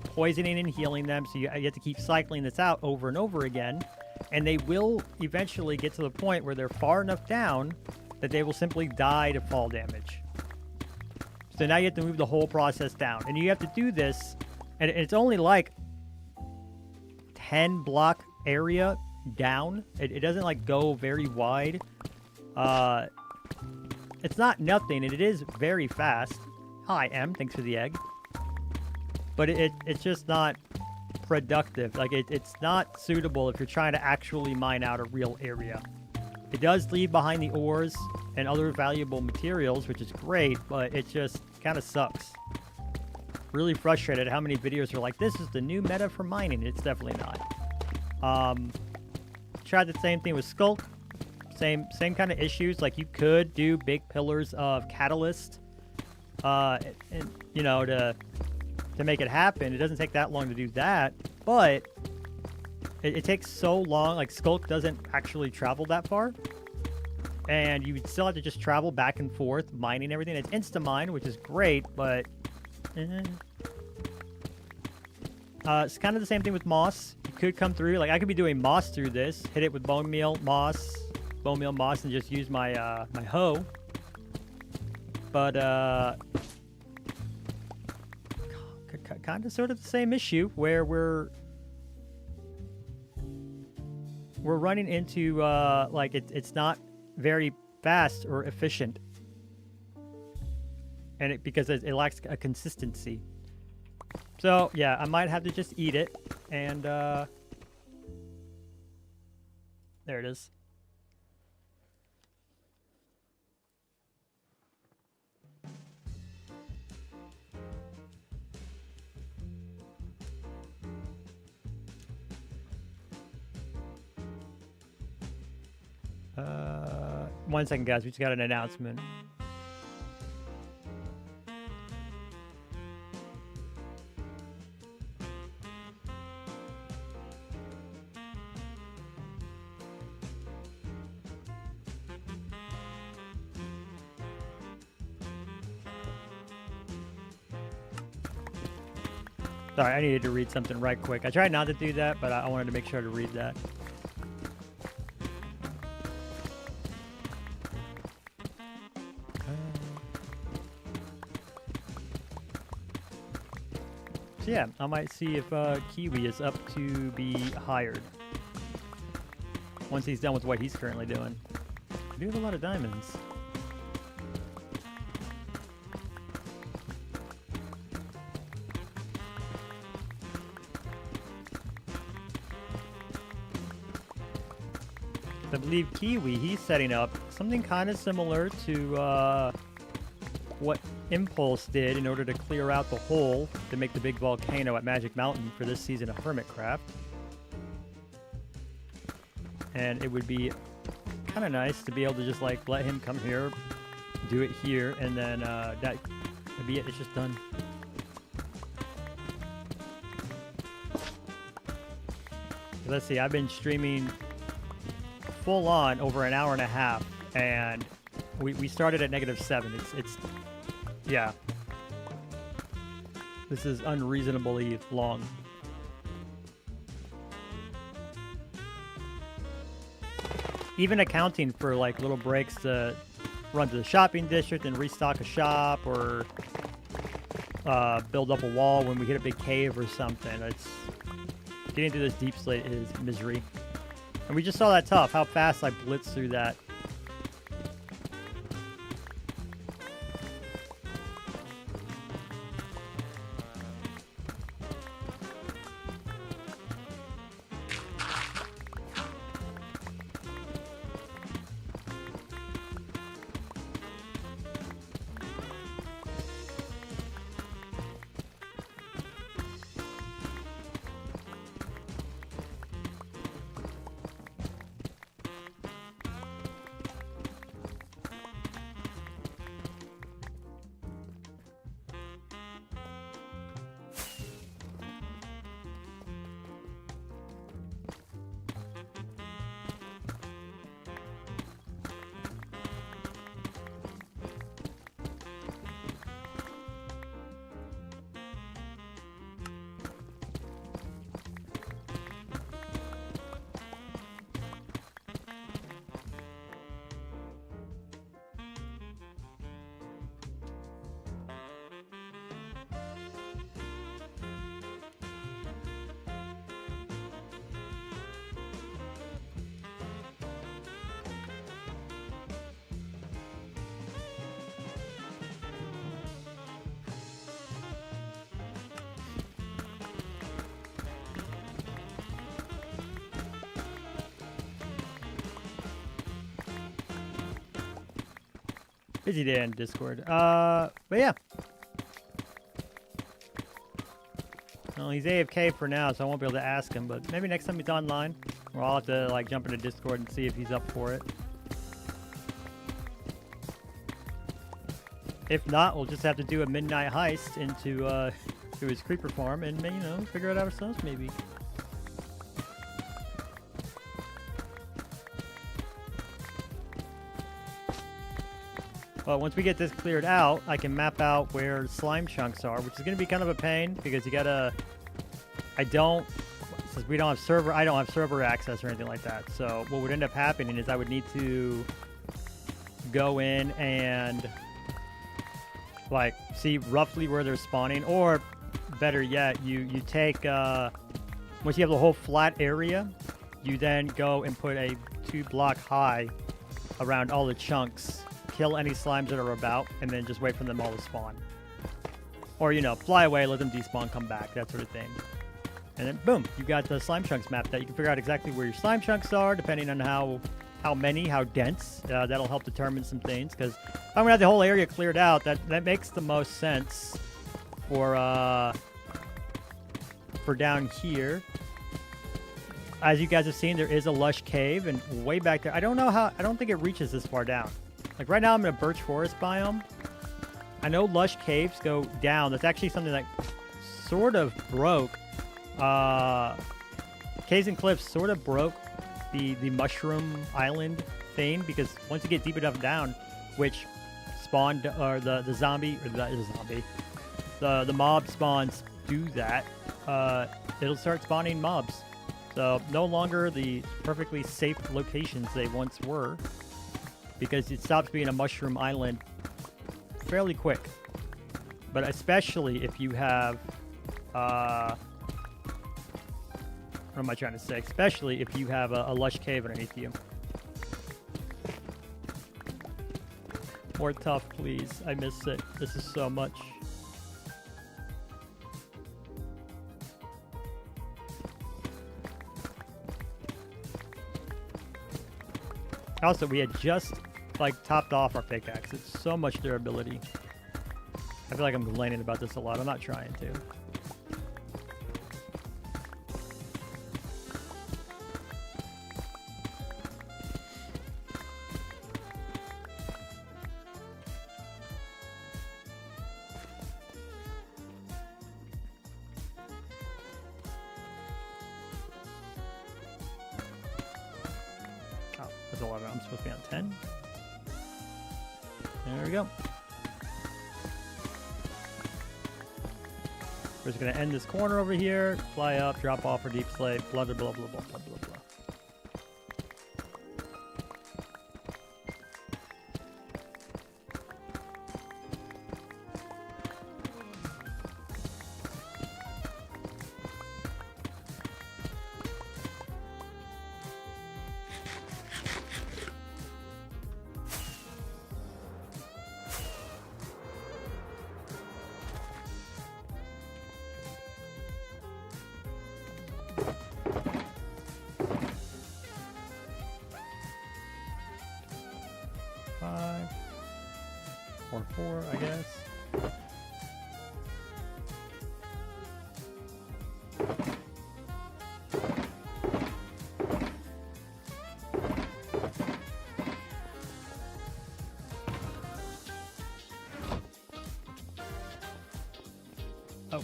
poisoning and healing them. So you have to keep cycling this out over and over again. And they will eventually get to the point where they're far enough down that they will simply die to fall damage. So now you have to move the whole process down. And you have to do this, and it's only like 10 block area down. It doesn't like go very wide. It's not nothing, and it is very fast. Hi, M. Thanks for the egg. But it's just not productive. Like, it's not suitable if you're trying to actually mine out a real area. It does leave behind the ores and other valuable materials, which is great, but it just kind of sucks. Really frustrated how many videos are like, this is the new meta for mining. It's definitely not. Tried the same thing with Skulk. Same kind of issues. Like, you could do big pillars of catalyst, and you know, to make it happen. It doesn't take that long to do that, but it takes so long. Like, Skulk doesn't actually travel that far, and you would still have to just travel back and forth, mining everything. It's insta-mine, which is great, but it's kind of the same thing with moss. You could come through. Like, I could be doing moss through this, hit it with bone meal, moss, and just use my my hoe. But kind of sort of the same issue where we're running into like it's not very fast or efficient, and because it lacks a consistency. So yeah, I might have to just eat it, and there it is. One second, guys. We just got an announcement. Sorry, I needed to read something right quick. I tried not to do that, but I wanted to make sure to read that. So yeah, I might see if Kiwi is up to be hired once he's done with what he's currently doing. I do have a lot of diamonds. I believe Kiwi, he's setting up something kind of similar to what Impulse did in order to clear out the hole to make the big volcano at Magic Mountain for this season of Hermitcraft. And it would be kind of nice to be able to just like let him come here, do it here, and then that'd be it. It's just done. Let's see, I've been streaming full on over an hour and a half, and we started at -7. It's yeah. This is unreasonably long. Even accounting for like little breaks to run to the shopping district and restock a shop, or build up a wall when we hit a big cave or something. It's getting through this deep slate is misery. And we just saw that tough, how fast I blitzed through that. Busy day on Discord. But yeah. Well, he's AFK for now, so I won't be able to ask him, but maybe next time he's online, or I'll have to like jump into Discord and see if he's up for it. If not, we'll just have to do a midnight heist into to his creeper farm and, you know, figure it out ourselves maybe. But once we get this cleared out, I can map out where slime chunks are, which is going to be kind of a pain because you gotta. Since we don't have server, I don't have server access or anything like that. So what would end up happening is I would need to go in and like see roughly where they're spawning, or better yet, you take once you have the whole flat area, you then go and put a 2-block high around all the chunks. Kill any slimes that are about, and then just wait for them all to spawn. Or, you know, fly away, let them despawn, come back, that sort of thing. And then, boom, you got the slime chunks mapped out. You can figure out exactly where your slime chunks are, depending on how many, how dense. That'll help determine some things, because if I'm going to have the whole area cleared out, that makes the most sense for down here. As you guys have seen, there is a lush cave, and way back there, I don't think it reaches this far down. Like right now I'm in a birch forest biome. I know lush caves go down. That's actually something that sort of broke. Caves and Cliffs sort of broke the mushroom island thing, because once you get deep enough down, which spawned, or the mob spawns do that, it'll start spawning mobs. So no longer the perfectly safe locations they once were, because it stops being a mushroom island fairly quick. But especially if you have, what am I trying to say? Especially if you have a lush cave underneath you. More tough, please. I miss it. This is so much. Also, we had just like topped off our pickaxe. It's so much durability. I feel like I'm complaining about this a lot. I'm not trying to. Oh, that's 11. I'm supposed to be on 10. There we go. We're just going to end this corner over here, fly up, drop off our deep slate, blah, blah, blah, blah, blah, blah, blah, blah. Or 4, I guess. Oh,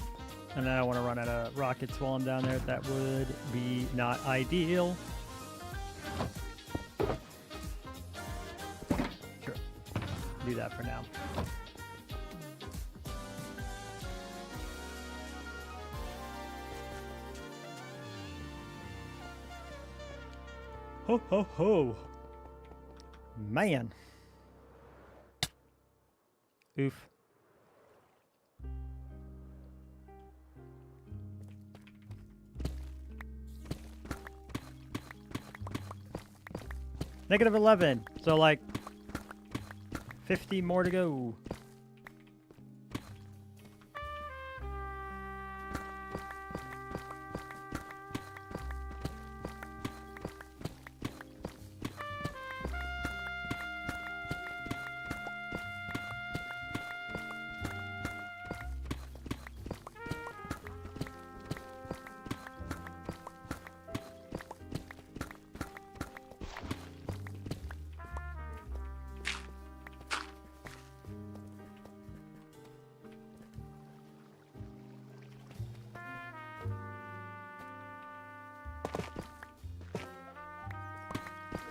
and then I want to run out of rockets while I'm down there. That would be not ideal. Do that for now. Ho ho ho. Man. Oof. Negative 11. So like 50 more to go.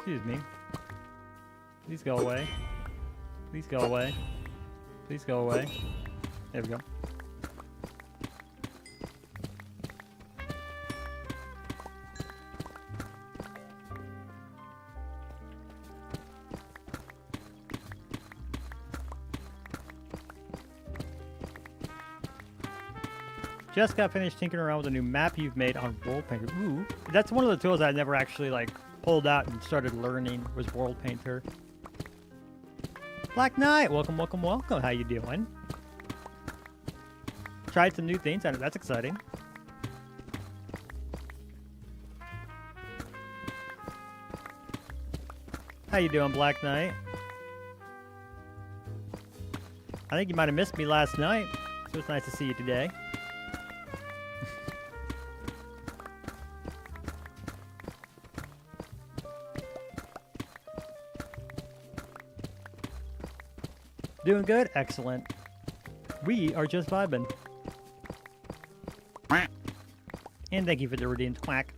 Excuse me. Please go away. Please go away. Please go away. There we go. Just got finished tinkering around with a new map you've made on World Painter. Ooh, that's one of the tools I never actually like pulled out and started learning was World Painter. Black Knight, welcome, welcome, welcome. How you doing? Tried some new things. That's exciting. How you doing, Black Knight? I think you might have missed me last night, so it's nice to see you today. Doing good? Excellent. We are just vibing. And thank you for the redeemed quack.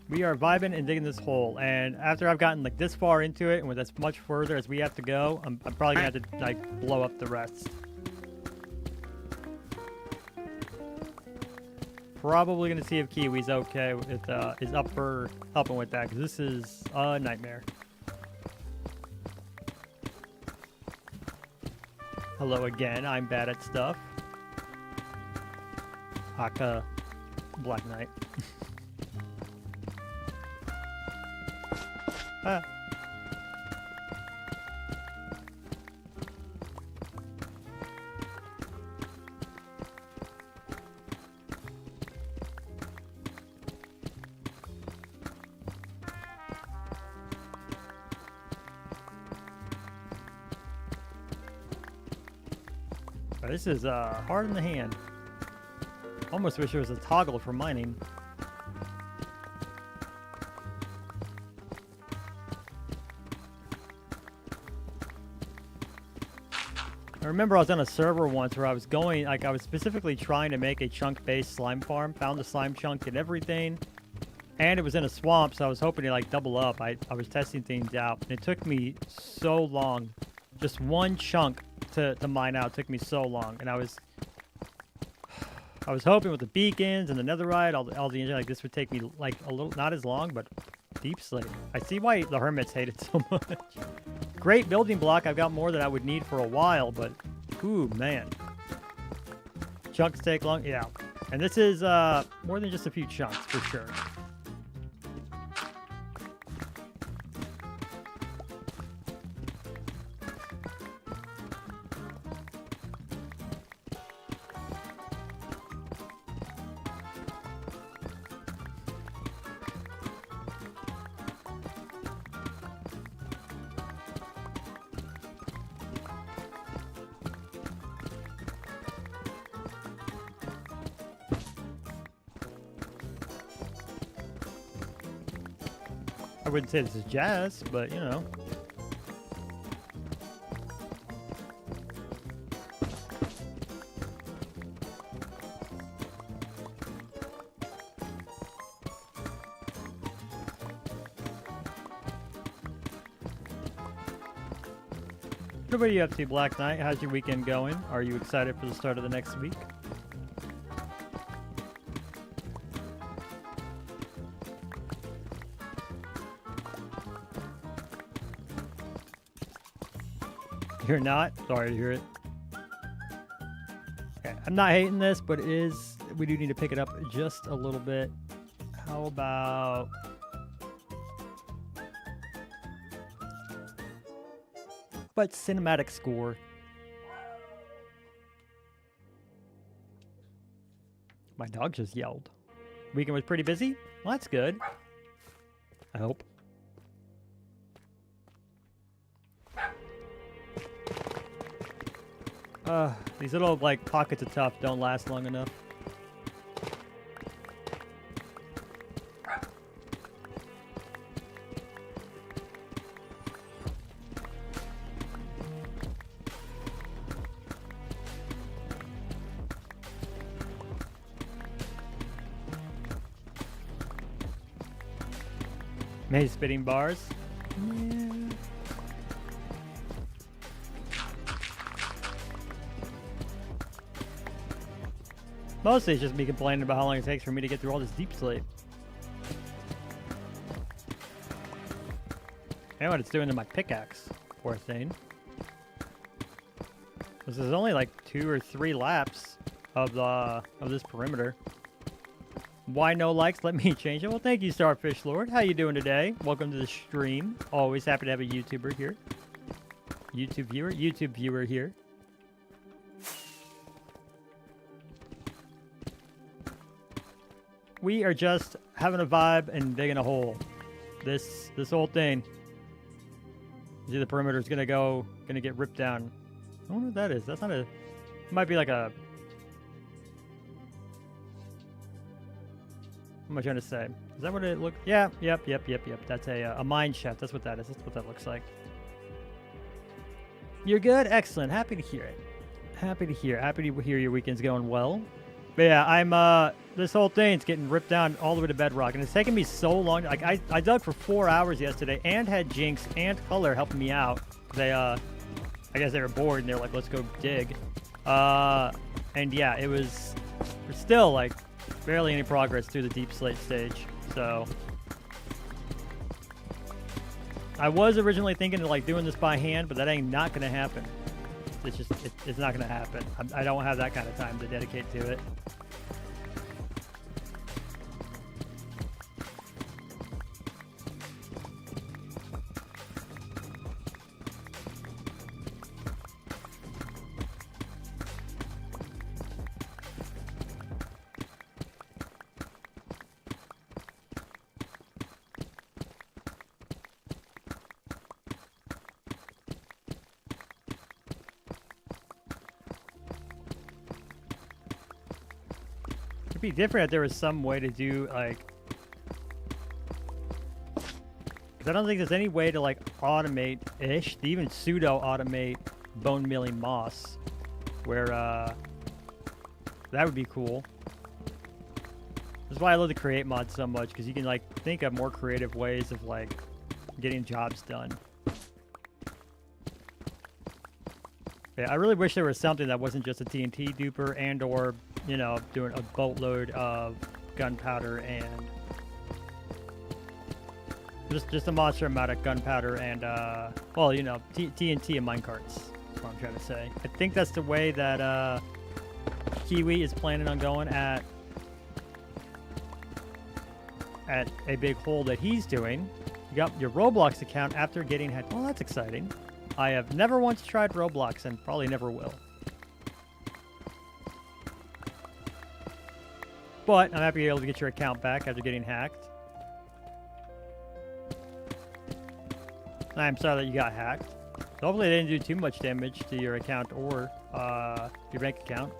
We are vibing and digging this hole, and after I've gotten like this far into it and with as much further as we have to go, I'm probably gonna have to like blow up the rest. Probably gonna see if Kiwi's okay with is up for helping with that, because this is a nightmare. Hello again, I'm bad at stuff. Haka Black Knight. Ah. This is hard in the hand. Almost wish there was a toggle for mining. I remember I was on a server once where I was going, like I was specifically trying to make a chunk-based slime farm, found the slime chunk and everything, and it was in a swamp, so I was hoping to like double up. I was testing things out, and it took me so long. Just one chunk to mine out took me so long, and I was hoping with the beacons and the netherite, all the engine, like this would take me like a little, not as long, but deep slate. I see why the hermits hate it so much. Great building block. I've got more than I would need for a while, but ooh man, chunks take long. Yeah, and this is more than just a few chunks for sure. I wouldn't say this is jazz, but you know. What are you up to, Black Knight? How's your weekend going? Are you excited for the start of the next week? You're not? Sorry to hear it. Okay, I'm not hating this, but it is, we do need to pick it up just a little bit. How about... But cinematic score. My dog just yelled. Weekend was pretty busy? Well, that's good. I hope. These little, like, pockets of tough don't last long enough. Maze spitting bars. Yeah. Mostly it's just me complaining about how long it takes for me to get through all this deep slate. And what it's doing to my pickaxe, poor thing. This is only like 2 or 3 laps of this perimeter. Why no likes? Let me change it. Well, thank you, Starfish Lord. How you doing today? Welcome to the stream. Always happy to have a YouTuber here. YouTube viewer here. We are just having a vibe and digging a hole. This whole thing. See, the perimeter is gonna get ripped down. I wonder what that is. That's not a. It might be like a. What am I trying to say? Is that what it looks? Yeah. Yep. That's a mine shaft. That's what that is. That's what that looks like. You're good. Excellent. Happy to hear it. Happy to hear your weekend's going well. But yeah, I'm this whole thing's getting ripped down all the way to bedrock, and it's taken me so long. Like I dug for 4 hours yesterday, and had Jinx and Color helping me out. They I guess they were bored and they're like, let's go dig. And yeah, it was still like barely any progress through the deep slate stage. So I was originally thinking of like doing this by hand, but that ain't not gonna happen. It's just it's not gonna happen. I don't have that kind of time to dedicate to it. It'd be different if there was some way to do like, because I don't think there's any way to like automate-ish, to even pseudo-automate bone milling moss, where that would be cool. That's why I love the create mod so much, because you can like think of more creative ways of like getting jobs done. Yeah, I really wish there was something that wasn't just a TNT duper and or, you know, doing a boatload of gunpowder and just a monster amount of gunpowder and well, you know, TNT and minecarts. That's what I'm trying to say. I think that's the way that Kiwi is planning on going at a big hole that he's doing. You got your Roblox account after getting hacked. Well, that's exciting. I have never once tried Roblox and probably never will. But I'm happy to be able to get your account back after getting hacked. I'm sorry that you got hacked. Hopefully they didn't do too much damage to your account or your bank account.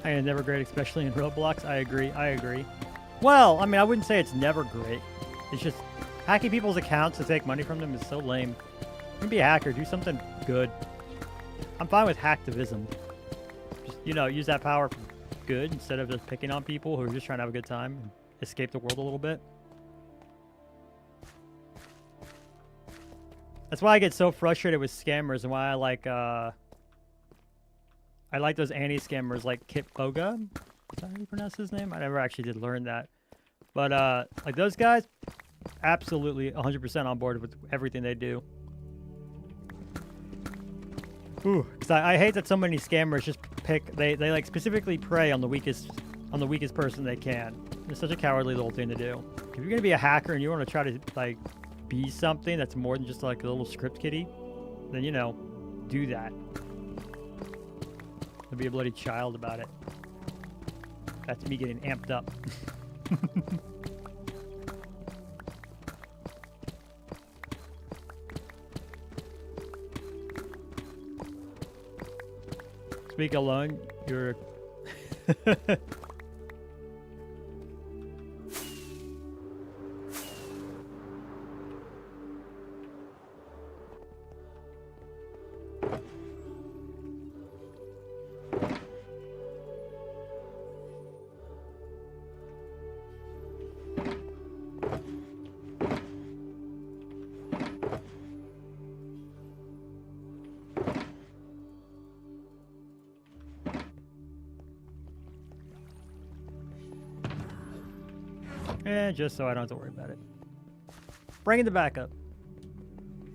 It's never great, especially in Roblox. I agree. Well, I mean, I wouldn't say it's never great. It's just hacking people's accounts to take money from them is so lame. You can be a hacker, do something good. I'm fine with hacktivism. Just, you know, use that power for good instead of just picking on people who are just trying to have a good time and escape the world a little bit. That's why I get so frustrated with scammers and why I like those anti-scammers like Kit Boga. Is that how you pronounce his name? I never actually did learn that. But like those guys, absolutely 100% on board with everything they do. Ooh, because I hate that so many scammers just pick, they like specifically prey on the weakest person they can. It's such a cowardly little thing to do. If you're gonna be a hacker and you want to try to like be something that's more than just like a little script kiddie, then you know, do that. Don't be a bloody child about it. That's me getting amped up. Speak alone. You're. And just so I don't have to worry about it. Bringing the backup.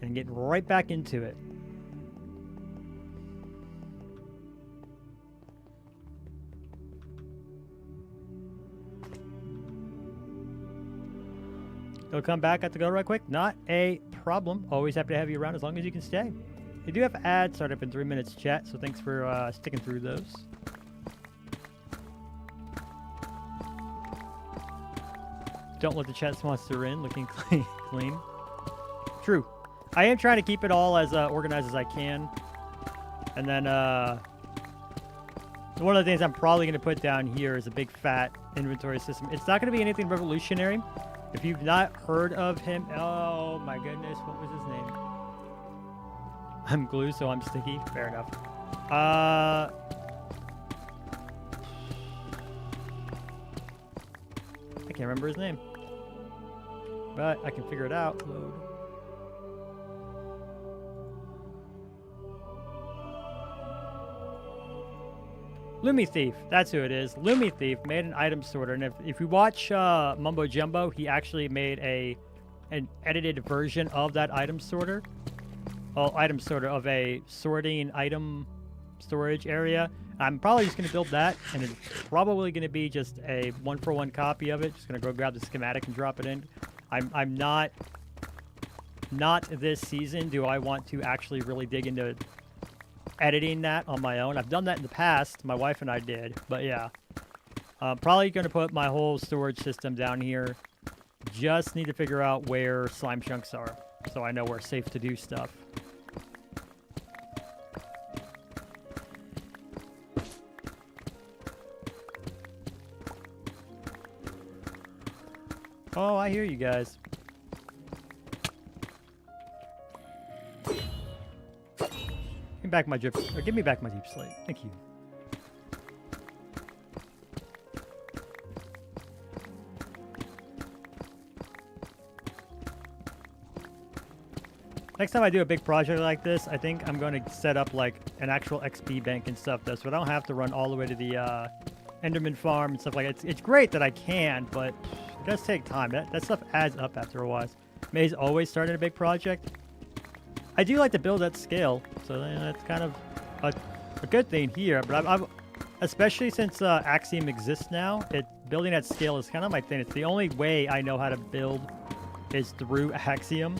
And getting right back into it. You'll come back. I have to go right quick. Not a problem. Always happy to have you around as long as you can stay. We do have ads start up in 3 minutes chat, so thanks for sticking through those. Don't let the chat sponsor in. Looking clean. True. I am trying to keep it all as organized as I can. And then one of the things I'm probably going to put down here is a big fat inventory system. It's not going to be anything revolutionary. If you've not heard of him, oh my goodness, what was his name? I'm glue, so I'm sticky. Fair enough. I can't remember his name, but I can figure it out. Load. Lumi Thief, that's who it is. Lumi Thief made an item sorter, and if you watch Mumbo Jumbo, he actually made an edited version of that item sorter. Well, item sorter of a sorting item storage area. I'm probably just going to build that, and it's probably going to be just a one-for-one copy of it. Just going to go grab the schematic and drop it in. I'm not this season do I want to actually really dig into editing that on my own. I've done that in the past. My wife and I did, but yeah. Probably going to put my whole storage system down here. Just need to figure out where slime chunks are, so I know where safe to do stuff. Oh, I hear you guys. Give me back my deep slate. Thank you. Next time I do a big project like this, I think I'm going to set up like an actual XP bank and stuff though, so I don't have to run all the way to the Enderman farm and stuff like that. It's great that I can, but it does take time. That stuff adds up after a while. May's always starting a big project. I do like to build at scale, so that's kind of a good thing here. But I've especially since Axiom exists now, building at scale is kind of my thing. It's the only way I know how to build is through Axiom,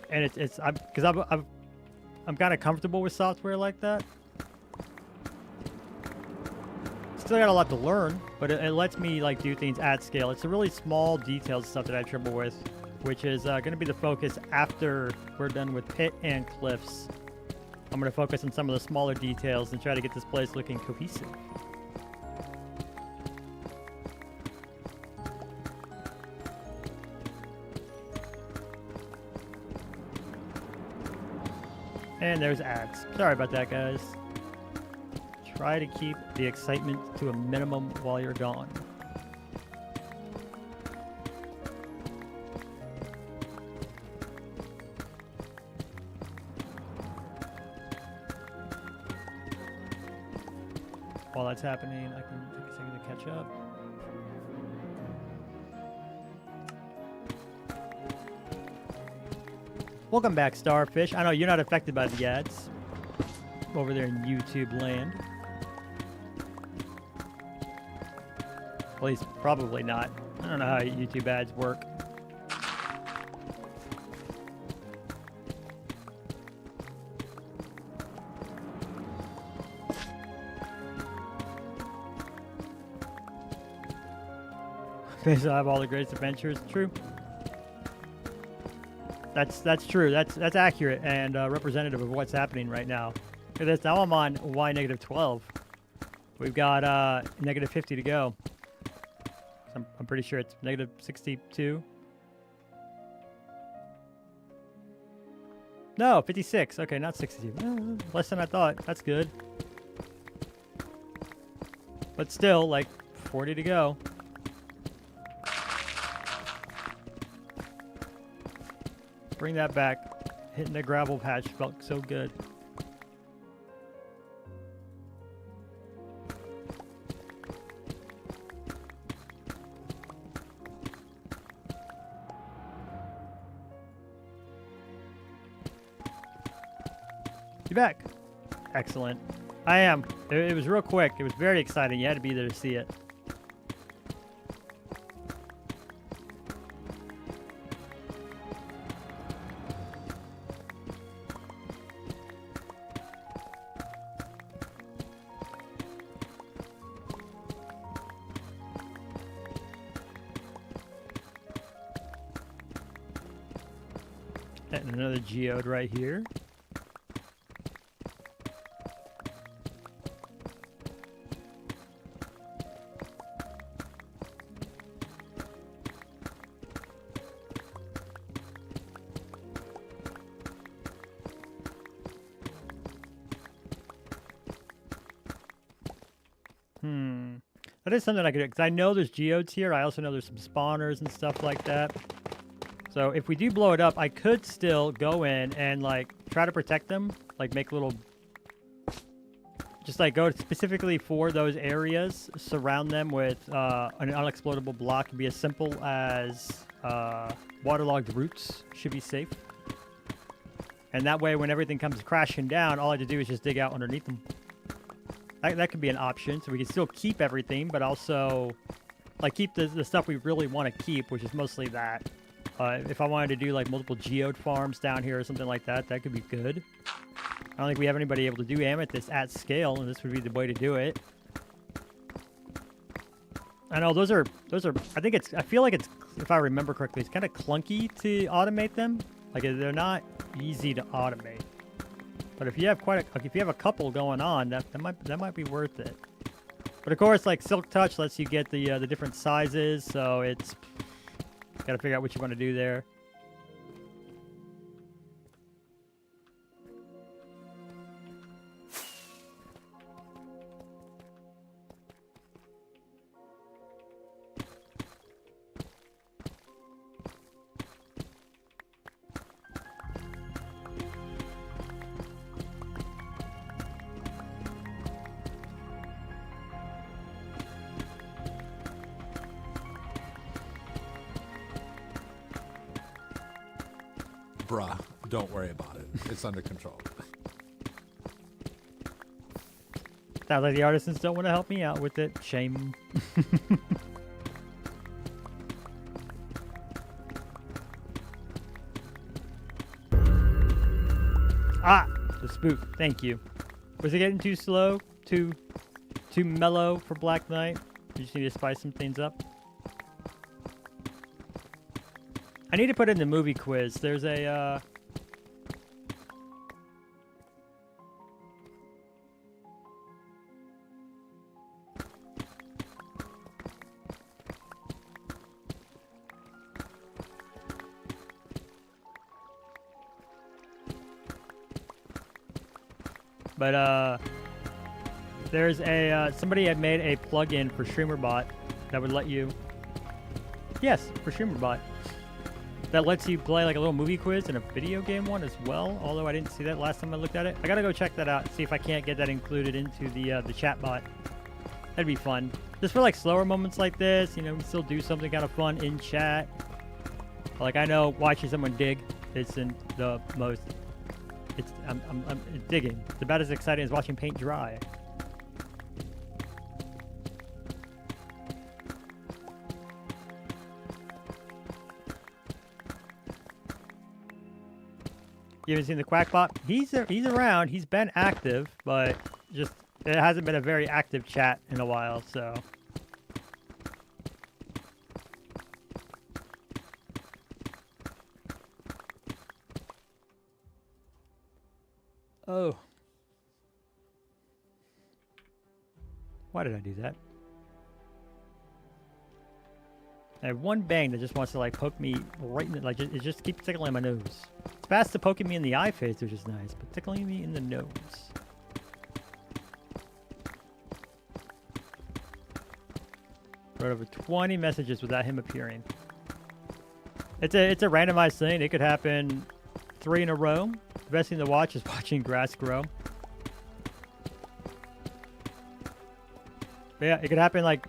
and I'm kind of comfortable with software like that. Still got a lot to learn, but it lets me like do things at scale. It's the really small detailed stuff that I trouble with, which is going to be the focus after we're done with pit and cliffs. I'm going to focus on some of the smaller details and try to get this place looking cohesive. And there's ads. Sorry about that, guys. Try to keep the excitement to a minimum while you're gone. While that's happening, I can take a second to catch up. Welcome back, Starfish. I know you're not affected by the ads over there in YouTube land. At least, probably not. I don't know how YouTube ads work. Because I have all the greatest adventures. True. That's true. That's accurate and representative of what's happening right now. at this. Now I'm on Y negative 12. We've got negative 50 to go. I'm pretty sure it's negative 62. No, 56. Okay, not 62. Less than I thought. That's good. But still, like, 40 to go. Bring that back. Hitting the gravel patch felt so good. You back? Excellent. I am. It was real quick. It was very exciting. You had to be there to see it. And another geode right here. That is something I could do, because I know there's geodes here. I also know there's some spawners and stuff like that. So if we do blow it up, I could still go in and, like, try to protect them. Like, make little... Just, like, go specifically for those areas. Surround them with an unexplodable block. It'd be as simple as waterlogged roots should be safe. And that way, when everything comes crashing down, all I have to do is just dig out underneath them. That could be an option, so we can still keep everything, but also, like, keep the stuff we really want to keep, which is mostly that. If I wanted to do, like, multiple geode farms down here or something like that, that could be good. I don't think we have anybody able to do amethyst at scale, and this would be the way to do it. I know those are. I feel like it's, if I remember correctly, it's kind of clunky to automate them. Like, they're not easy to automate. But if you have if you have a couple going on, that might be worth it. But of course, like, Silk Touch lets you get the different sizes, so it's got to figure out what you want to do there. Bruh, don't worry about it. It's under control. Sounds like the artisans don't want to help me out with it. Shame. Ah! The spook. Thank you. Was it getting too slow? Too mellow for Black Knight? You just need to spice some things up? I need to put in the movie quiz. There's a, there's a, somebody had made a plugin for StreamerBot that would let you, yes, for StreamerBot. That lets you play like a little movie quiz and a video game one as well, although I didn't see that last time I looked at it. I gotta go check that out and see if I can't get that included into the chat bot. That'd be fun. Just for like slower moments like this, you know, we can still do something kind of fun in chat. Like, I know watching someone dig isn't the most, I'm digging. It's about as exciting as watching paint dry. You haven't seen the Quackbot? He's around. He's been active, but just it hasn't been a very active chat in a while, so. Oh. Why did I do that? I have one bang that just wants to like poke me right in the, like it just keeps tickling my nose. It's fast to poking me in the eye face, which is nice, but tickling me in the nose. Wrote over 20 messages without him appearing. It's a randomized thing. It could happen 3 in a row. The best thing to watch is watching grass grow. But yeah, it could happen like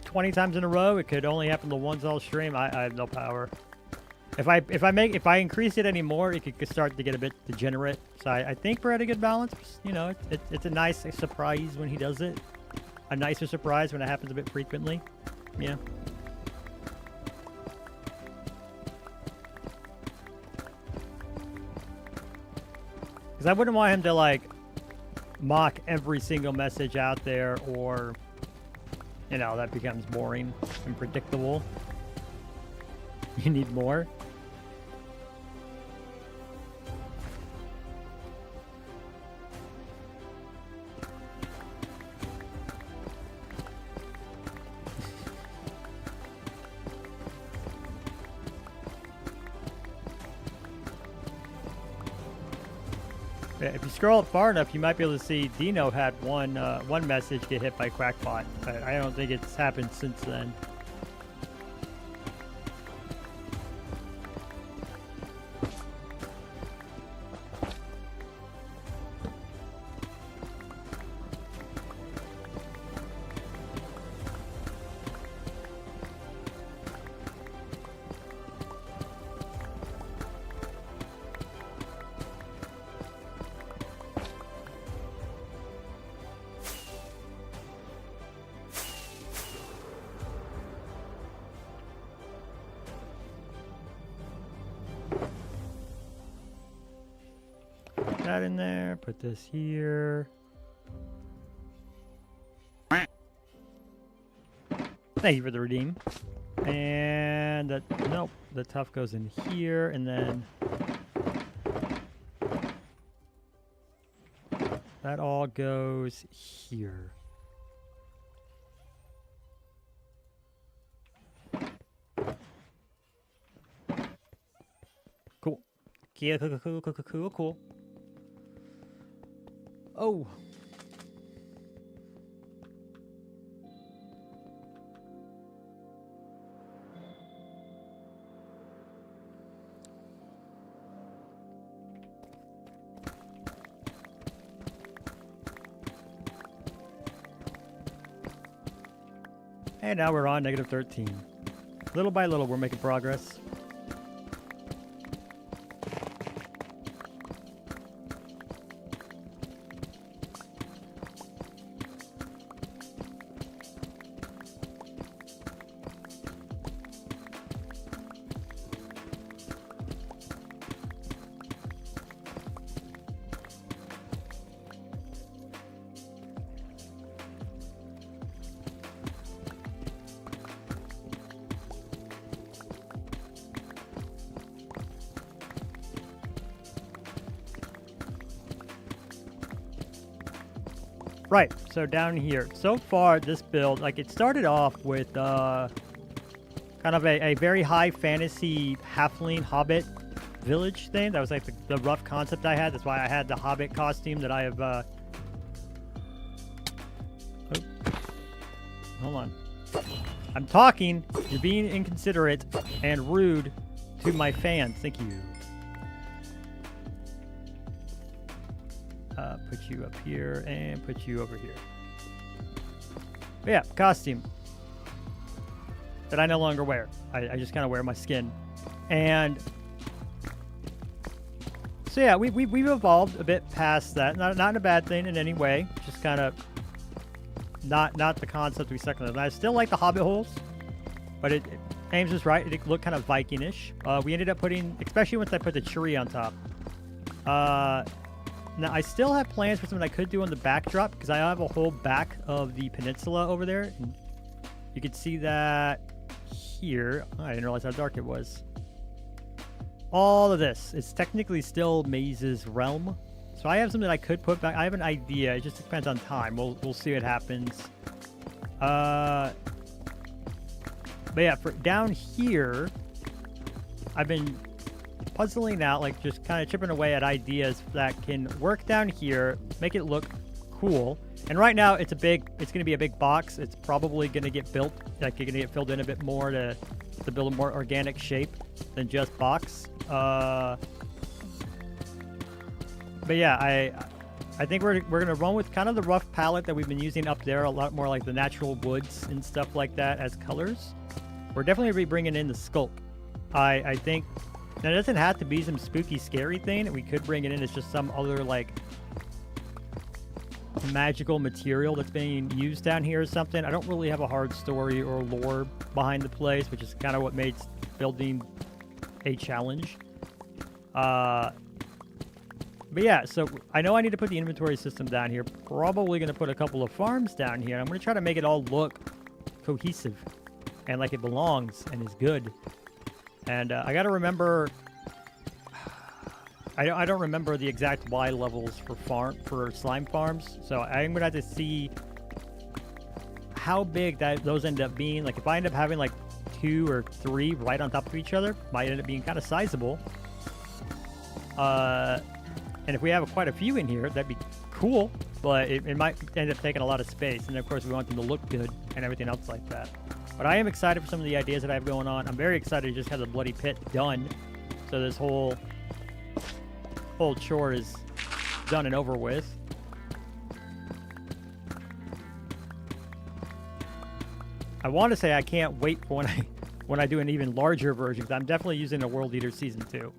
20 times in a row. It could only happen the once all stream. I have no power. If I increase it anymore, it could start to get a bit degenerate. So I think we're at a good balance. You know, it's a nice surprise when he does it. A nicer surprise when it happens a bit frequently. Yeah. Because I wouldn't want him to like mock every single message out there, or you know, that becomes boring and predictable. You need more. Yeah, if you scroll up far enough, you might be able to see Dino had one message get hit by Quackbot. But I don't think it's happened since then. That in there, put this here. Thank you for the redeem. And that, nope, the tough goes in here, and then that all goes here. Cool. Cool. Oh. And now we're on -13. Little by little, we're making progress. Right, so down here. So far, this build, like, it started off with kind of a very high fantasy halfling hobbit village thing. That was like the rough concept I had. That's why I had the hobbit costume that I have. Oh. Hold on. I'm talking. You're being inconsiderate and rude to my fans. Thank you. Put you up here and put you over here. But yeah, costume that I no longer wear. I just kind of wear my skin. And so yeah, we've evolved a bit past that. Not in a bad thing in any way. Just kind of not the concept we stuck with. I still like the hobbit holes, but Ames is right. It looked kind of Viking-ish. We ended up putting, especially once I put the tree on top. Now, I still have plans for something I could do on the backdrop, because I have a whole back of the peninsula over there. And you can see that here. Oh, I didn't realize how dark it was. All of this is technically still Maze's realm. So I have something I could put back. I have an idea. It just depends on time. We'll see what happens. But yeah, for down here, I've been puzzling out, like just kind of chipping away at ideas that can work down here, make it look cool. And right now it's going to be a big box. It's probably going to get built, like you're going to get filled in a bit more to build a more organic shape than just box. But yeah, I think we're gonna run with kind of the rough palette that we've been using up there, a lot more like the natural woods and stuff like that as colors. We're definitely gonna be bringing in the sculk. I think now it doesn't have to be some spooky, scary thing. We could bring it in as just some other like magical material that's being used down here or something. I don't really have a hard story or lore behind the place, which is kind of what makes building a challenge. But yeah, so I know I need to put the inventory system down here. Probably going to put a couple of farms down here. I'm going to try to make it all look cohesive and like it belongs and is good. And I got to remember... I don't remember the exact Y levels for slime farms, so I'm going to have to see how big those end up being. Like, if I end up having, like, 2 or 3 right on top of each other, might end up being kind of sizable. And if we have quite a few in here, that'd be cool, but it might end up taking a lot of space. And of course, we want them to look good and everything else like that. But I am excited for some of the ideas that I have going on. I'm very excited to just have the bloody pit done. So this whole chore is done and over with. I want to say I can't wait for when I do an even larger version, because I'm definitely using a World Eater Season 2.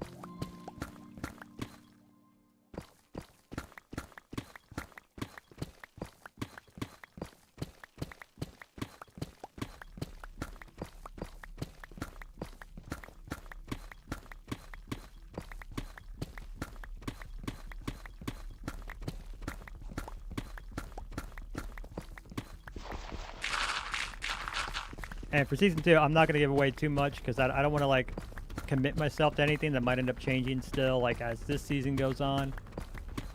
And for Season 2, I'm not going to give away too much because I don't want to, like, commit myself to anything that might end up changing still, like, as this season goes on.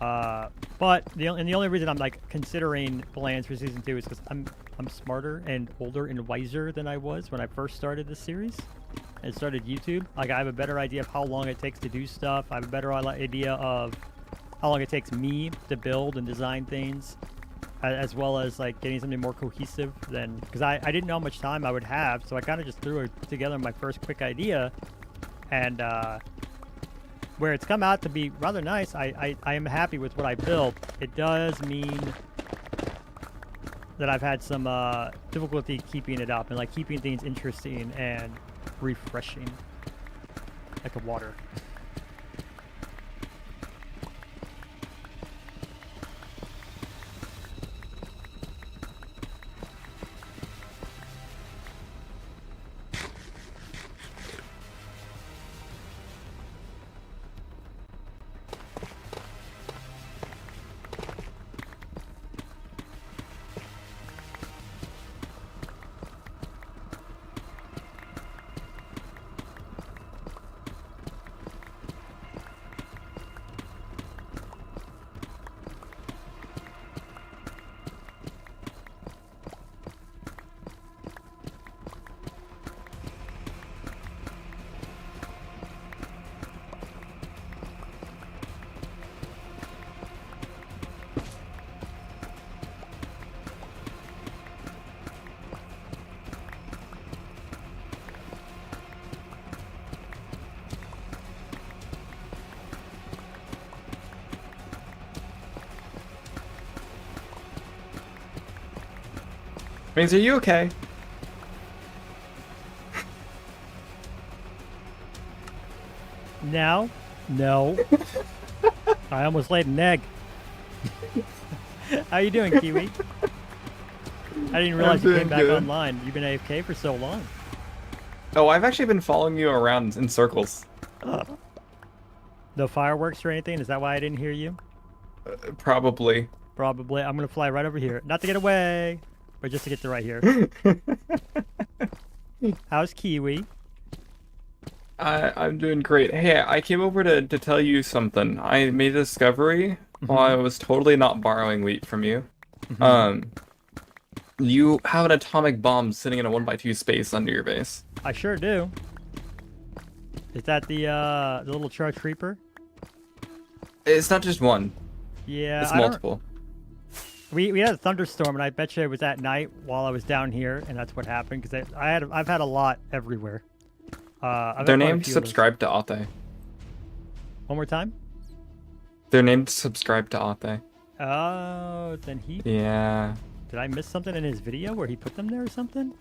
But the only reason I'm, like, considering plans for Season 2 is because I'm smarter and older and wiser than I was when I first started this series and started YouTube. Like, I have a better idea of how long it takes to do stuff. I have a better idea of how long it takes me to build and design things, as well as like getting something more cohesive than, because I didn't know how much time I would have, so I kind of just threw it together my first quick idea, and where it's come out to be rather nice. I am happy with what I built. It does mean that I've had some difficulty keeping it up and like keeping things interesting and refreshing, like a water. Means, are you okay? Now? No. I almost laid an egg. How you doing, Kiwi? I didn't realize you came back online. You've been AFK for so long. Oh, I've actually been following you around in circles. No fireworks or anything? Is that why I didn't hear you? Probably. Probably. I'm going to fly right over here. Not to get away, but just to get to right here. How's Kiwi? I'm doing great. Hey, I came over to tell you something. I made a discovery while I was totally not borrowing wheat from you. You have an atomic bomb sitting in a 1x2 space under your base. I sure do. Is that the little charge creeper? It's not just one. Yeah, It's I don't- multiple. We had a thunderstorm, and I bet you it was at night while I was down here, and that's what happened. Because I've had a lot everywhere. I've had They're quite a named few of those. subscribe to Atheei. One more time. They're named subscribe to Atheei. Oh, then he. Yeah. Did I miss something in his video where he put them there or something?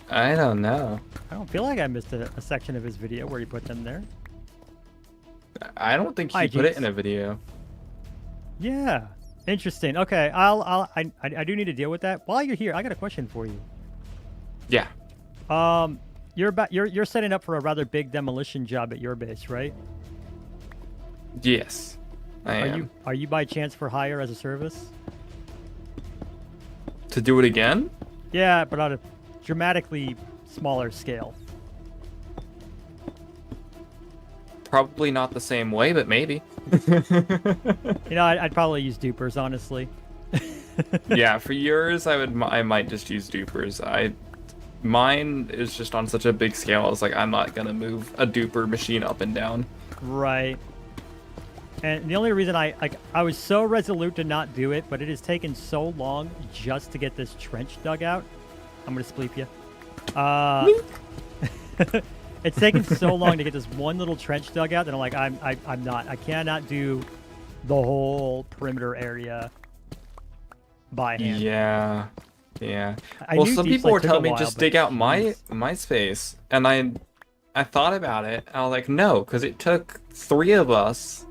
I don't know. I don't feel like I missed a section of his video where he put them there. I don't think he Hi, put it Jeets. in a video. Yeah. Interesting. Okay, I do need to deal with that. While you're here, I got a question for you. Yeah. You're setting up for a rather big demolition job at your base, right? Yes. I am. Are you by chance for hire as a service? To do it again? Yeah, but on a dramatically smaller scale. Probably not the same way, but maybe. You know, I'd probably use dupers, honestly. Yeah, for yours, I might just use dupers. Mine is just on such a big scale. I was like, I'm not gonna move a duper machine up and down. Right. And the only reason I was so resolute to not do it, but it has taken so long just to get this trench dug out. I'm gonna spleep you. It's taken so long to get this one little trench dug out that I'm like, I cannot do the whole perimeter area by hand. Yeah. Yeah. I Well, knew some Deep people Slate were took a telling me while, just but dig out my jeez. space, and I thought about it. And I was like, no, because it took 3 of us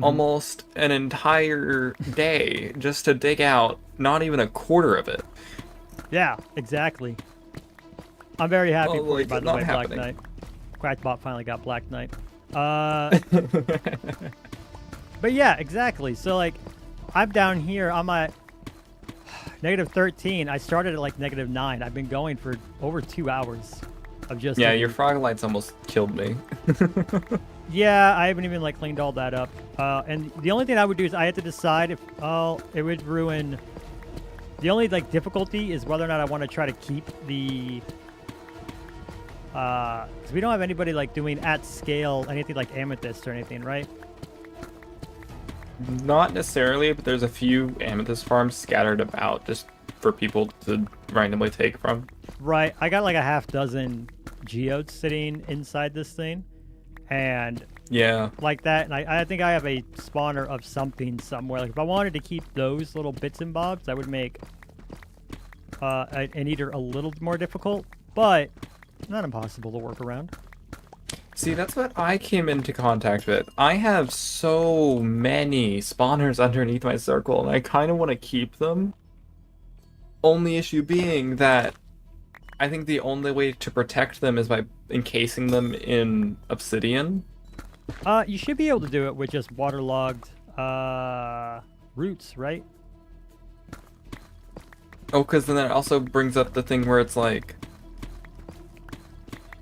almost an entire day just to dig out not even a quarter of it. Yeah, exactly. I'm very happy Oh, for you, like, by the not way, happening. Black Knight. Crackbot finally got Black Knight. But yeah, exactly. So like, I'm down here. I'm at -13. I started at like -9. I've been going for over 2 hours of just. Yeah, digging. your frog lights almost killed me. Yeah, I haven't even like cleaned all that up. And the only thing I would do is I had to decide if it would ruin. The only like difficulty is whether or not I want to try to keep the. Because we don't have anybody like doing at scale anything like amethyst or anything, right? Not necessarily, but there's a few amethyst farms scattered about just for people to randomly take from. Right. I got like a half dozen geodes sitting inside this thing, and Yeah. like that. And I think I have a spawner of something somewhere. Like if I wanted to keep those little bits and bobs, that would make an eater a little more difficult, but not impossible to work around. See, that's what I came into contact with. I have so many spawners underneath my circle, and I kind of want to keep them. Only issue being that I think the only way to protect them is by encasing them in obsidian. You should be able to do it with just waterlogged roots, right? Oh, because then it also brings up the thing where it's like,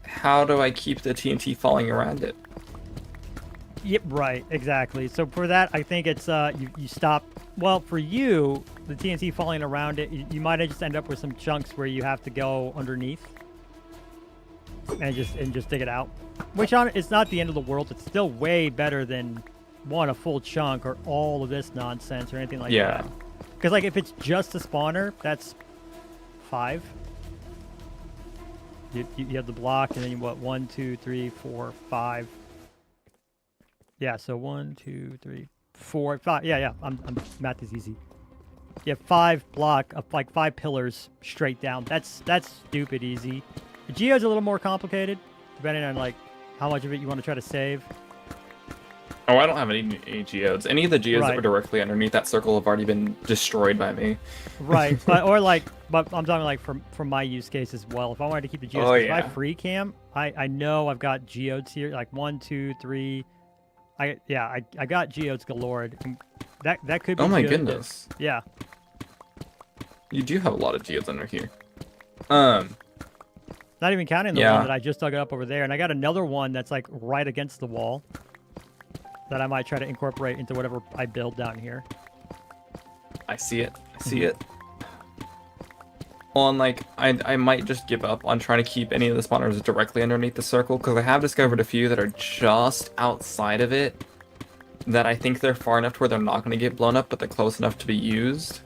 how do I keep the TNT falling around it? Yep, right, exactly. So for that, I think it's you stop. Well, for you, the TNT falling around it, you might just end up with some chunks where you have to go underneath and just dig it out. Which it's not the end of the world. It's still way better than a full chunk or all of this nonsense or anything like Yeah. that. Because like if it's just a spawner, that's 5. You have the block, and then you what? 1, 2, 3, 4, 5. Yeah, so 1, 2, 3, 4, 5. Yeah. I'm math is easy. You have 5 block of like 5 pillars straight down. That's stupid easy. The geode's a little more complicated, depending on like how much of it you want to try to save. Oh, I don't have any geodes. Any of the geodes that Right. were directly underneath that circle have already been destroyed by me. Right, but I'm talking like from my use case as well. If I wanted to keep the geodes, Oh, if I yeah. free cam, I know I've got geodes here, like 1, 2, 3. I got geodes galore. And that could be. Oh my good. goodness. Yeah. You do have a lot of geodes under here. Not even counting the Yeah. one that I just dug up over there, and I got another one that's like right against the wall that I might try to incorporate into whatever I build down here. I see it. I see it. Well, and like, I might just give up on trying to keep any of the spawners directly underneath the circle, because I have discovered a few that are just outside of it, that I think they're far enough to where they're not going to get blown up, but they're close enough to be used.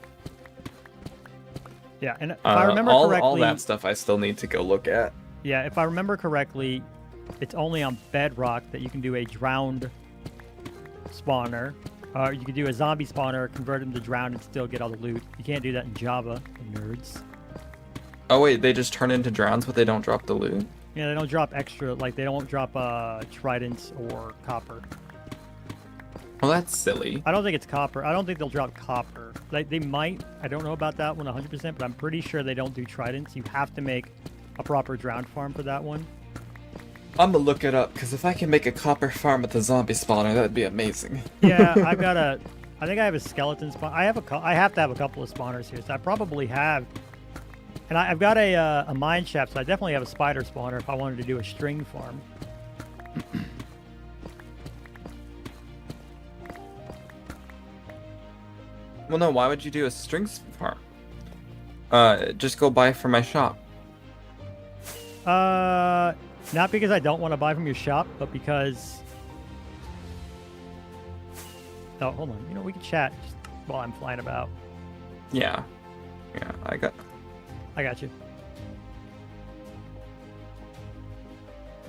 Yeah, and if I remember correctly... all that stuff I still need to go look at. Yeah, if I remember correctly, it's only on Bedrock that you can do a drowned spawner. You can do a zombie spawner, convert them to drowned, and still get all the loot. You can't do that in Java, nerds. Oh wait, they just turn into drowns, but they don't drop the loot? Yeah, they don't drop extra, like they don't drop tridents or copper. Well, that's silly. I don't think it's copper. I don't think they'll drop copper. Like they might. I don't know about that one 100%, but I'm pretty sure they don't do tridents. You have to make a proper drowned farm for that one. I'm gonna look it up, because if I can make a copper farm with a zombie spawner, that'd be amazing. Yeah, I think I have a skeleton spawn. I have to have a couple of spawners here, so I probably have. And I've got a mine shaft, so I definitely have a spider spawner if I wanted to do a string farm. Well, no, why would you do a string farm? Just go buy from my shop. Not because I don't want to buy from your shop, but because... Oh, hold on. You know, we can chat just while I'm flying about. Yeah. Yeah, I got you.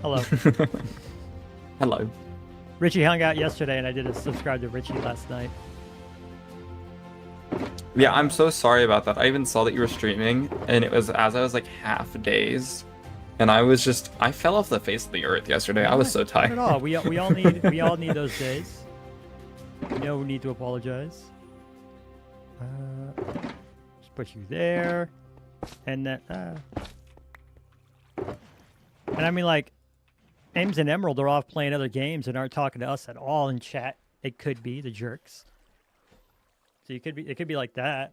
Hello. Hello. Richie hung out yesterday, and I did a subscribe to Richie last night. Yeah, I'm so sorry about that. I even saw that you were streaming, and it was as I was like half days, and I fell off the face of the earth yesterday. I was so tired. Not at all. We all need those days. No need to apologize. Just put you there, and then. And I mean, like, Ames and Emerald are off playing other games and aren't talking to us at all in chat. It could be the jerks. So it could be like that.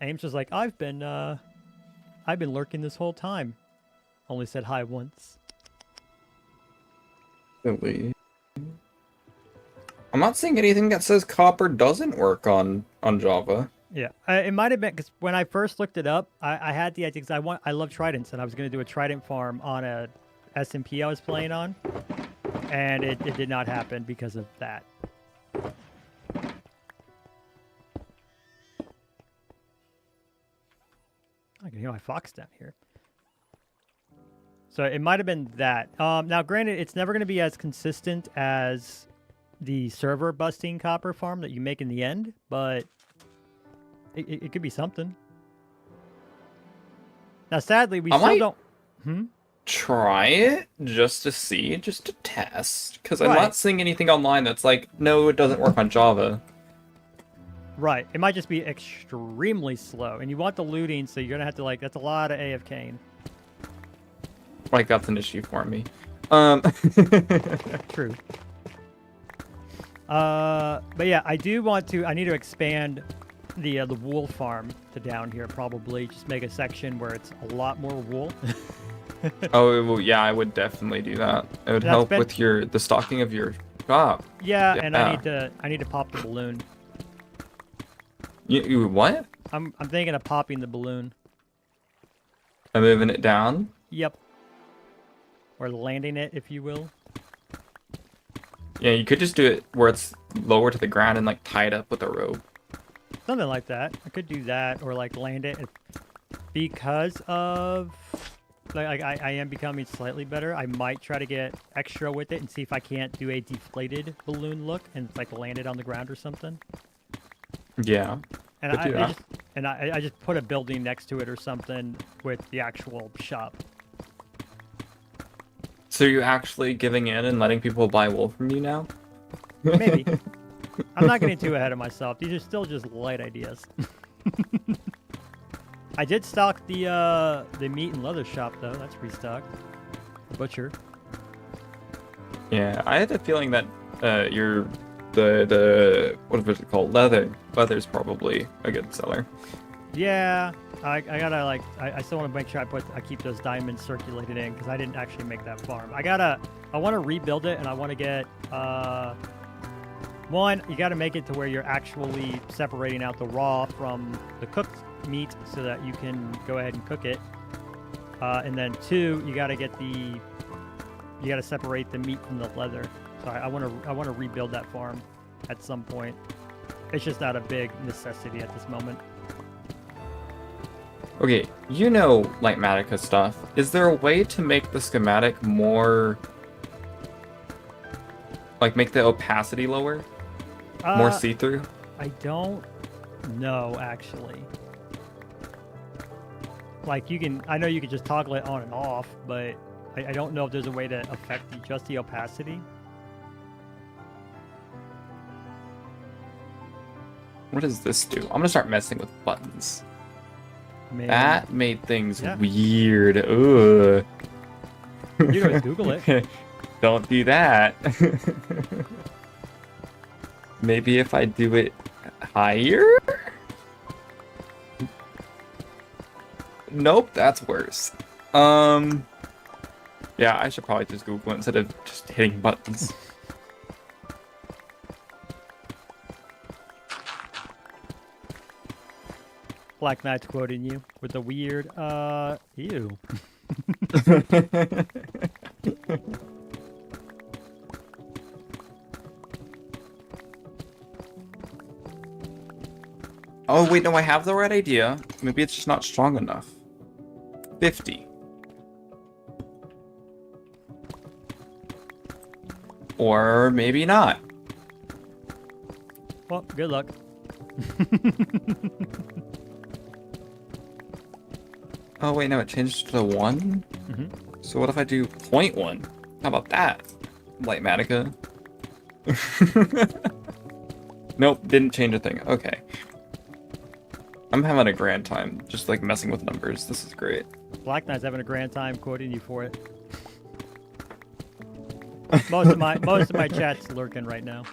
Ames was like, I've been lurking this whole time. Only said hi once. Silly. I'm not seeing anything that says copper doesn't work on Java. Yeah, it might have been because when I first looked it up, I had the idea because I love tridents and I was going to do a trident farm on a SMP I was playing on, and it did not happen because of that. I can hear my fox down here. So it might have been that. Now, granted, it's never going to be as consistent as the server busting copper farm that you make in the end, but it could be something. Now, sadly, we still don't... Try it just to see, just to test, because I'm Right. not seeing anything online that's like, no, it doesn't work on Java. Right. It might just be extremely slow, and you want the looting, so you're gonna have to like. That's a lot of AFKing. Like that's an issue for me. True. But yeah, I do want to. I need to expand the wool farm to down here. Probably just make a section where it's a lot more wool. Oh well, yeah, I would definitely do that. It would That's help been- with the stocking of your shop. Yeah, and I Yeah. need to pop the balloon. You what? I'm thinking of popping the balloon. I'm moving it down. Yep. Or landing it, if you will. Yeah, you could just do it where it's lower to the ground and like tie it up with a rope. Something like that. I could do that, or like land it because of like I am becoming slightly better. I might try to get extra with it and see if I can't do a deflated balloon look and like land it on the ground or something. Yeah. And could do that. I just put a building next to it or something with the actual shop. So you're actually giving in and letting people buy wool from you now? Maybe. I'm not getting too ahead of myself. These are still just light ideas. I did stock the meat and leather shop though. That's restocked. Butcher. Yeah, I had a feeling that the what was it called? Leather's probably a good seller. Yeah, I gotta like I still want to make sure I keep those diamonds circulated in because I didn't actually make that farm. I want to rebuild it and I want to get one. You got to make it to where you're actually separating out the raw from the cooked meat so that you can go ahead and cook it. And then 2, you gotta separate the meat from the leather. So I wanna rebuild that farm at some point. It's just not a big necessity at this moment. Okay, you know Lightmatica stuff. Is there a way to make the schematic more... like, make the opacity lower? More see-through? I don't know, actually. Like, I know you can just toggle it on and off, but I don't know if there's a way to affect just the opacity. What does this do? I'm gonna start messing with buttons. Man, That made things Yeah. weird. Ugh. you can always Google it. Don't do that. Maybe if I do it higher? Nope, that's worse. Yeah, I should probably just Google it instead of just hitting buttons. Black Knight's quoting you with a weird, ew. Oh, wait, no, I have the right idea. Maybe it's just not strong enough. 50. Or maybe not. Well, good luck. Oh, wait, no, it changed to 1? Mhm. So what if I do 0.1? How about that? Lightmatica. Nope, didn't change a thing. Okay. I'm having a grand time, just like messing with numbers. This is great. Black Knight's having a grand time quoting you for it. Most of my chat's lurking right now.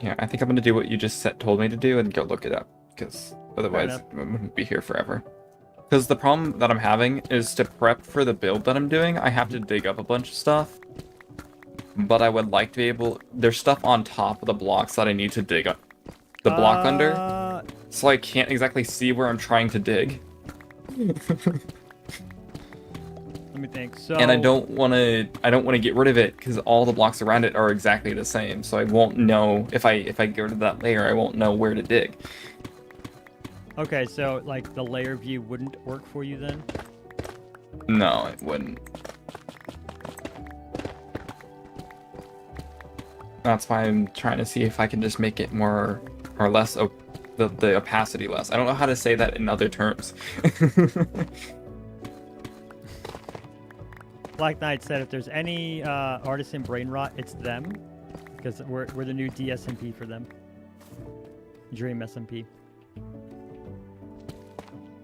Yeah, I think I'm gonna do what you just told me to do and go look it up, because otherwise enough. I wouldn't be here forever. Because the problem that I'm having is to prep for the build that I'm doing, I have to dig up a bunch of stuff. But I would like to be able... There's stuff on top of the blocks that I need to dig up the block under. So I can't exactly see where I'm trying to dig. Let me think. So, And I don't want to get rid of it because all the blocks around it are exactly the same. So I won't know if I go to that layer, I won't know where to dig. okay, so like the layer view wouldn't work for you then? No, it wouldn't. That's why I'm trying to see if I can just make it more or less the opacity less. I don't know how to say that in other terms. Black Knight said if there's any artisan brain rot, it's them, because we're the new DSMP for them. Dream SMP.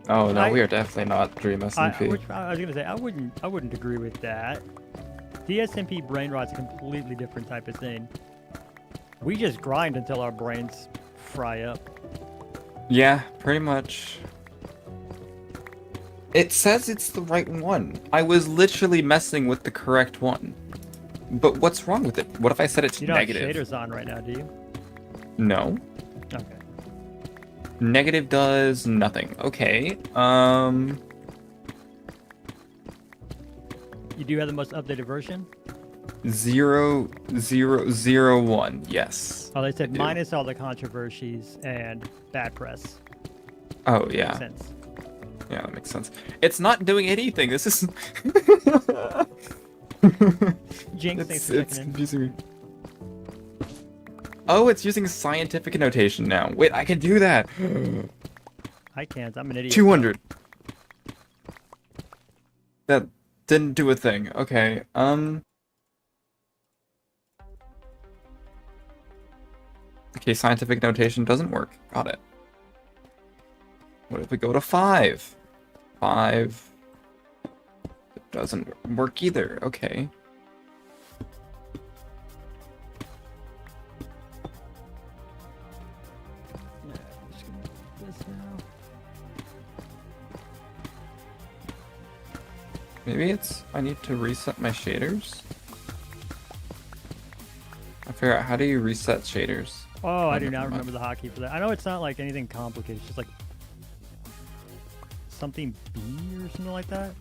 Oh no, we are definitely not Dream SMP. I was gonna say I wouldn't agree with that. DSMP brain rot's a completely different type of thing. We just grind until our brains fry up. Yeah, pretty much. It says it's the right one. I was literally messing with the correct one. But what's wrong with it? What if I said it's You don't negative? have shaders on right now, do you? No. Okay. Negative does nothing. Okay. You do have the most updated version? 0.0.0.1. Yes. Oh, they said I do. minus all the controversies and bad press. Oh yeah. Makes sense. Yeah, that makes sense. It's not doing anything. This is. Jinx, thanks it's for checking in. confusing me. Oh, it's using scientific notation now. Wait, I can do that. I can't. I'm an idiot. 200. That didn't do a thing. Okay. Okay, scientific notation doesn't work. Got it. What if we go to 5? 5. It doesn't work either. Okay. Yeah, I'm just gonna do this now. Maybe it's... I need to reset my shaders? I figure out how do you reset shaders? Oh, I do not remember the hotkey for that. I know it's not like anything complicated. It's just like something B or something like that.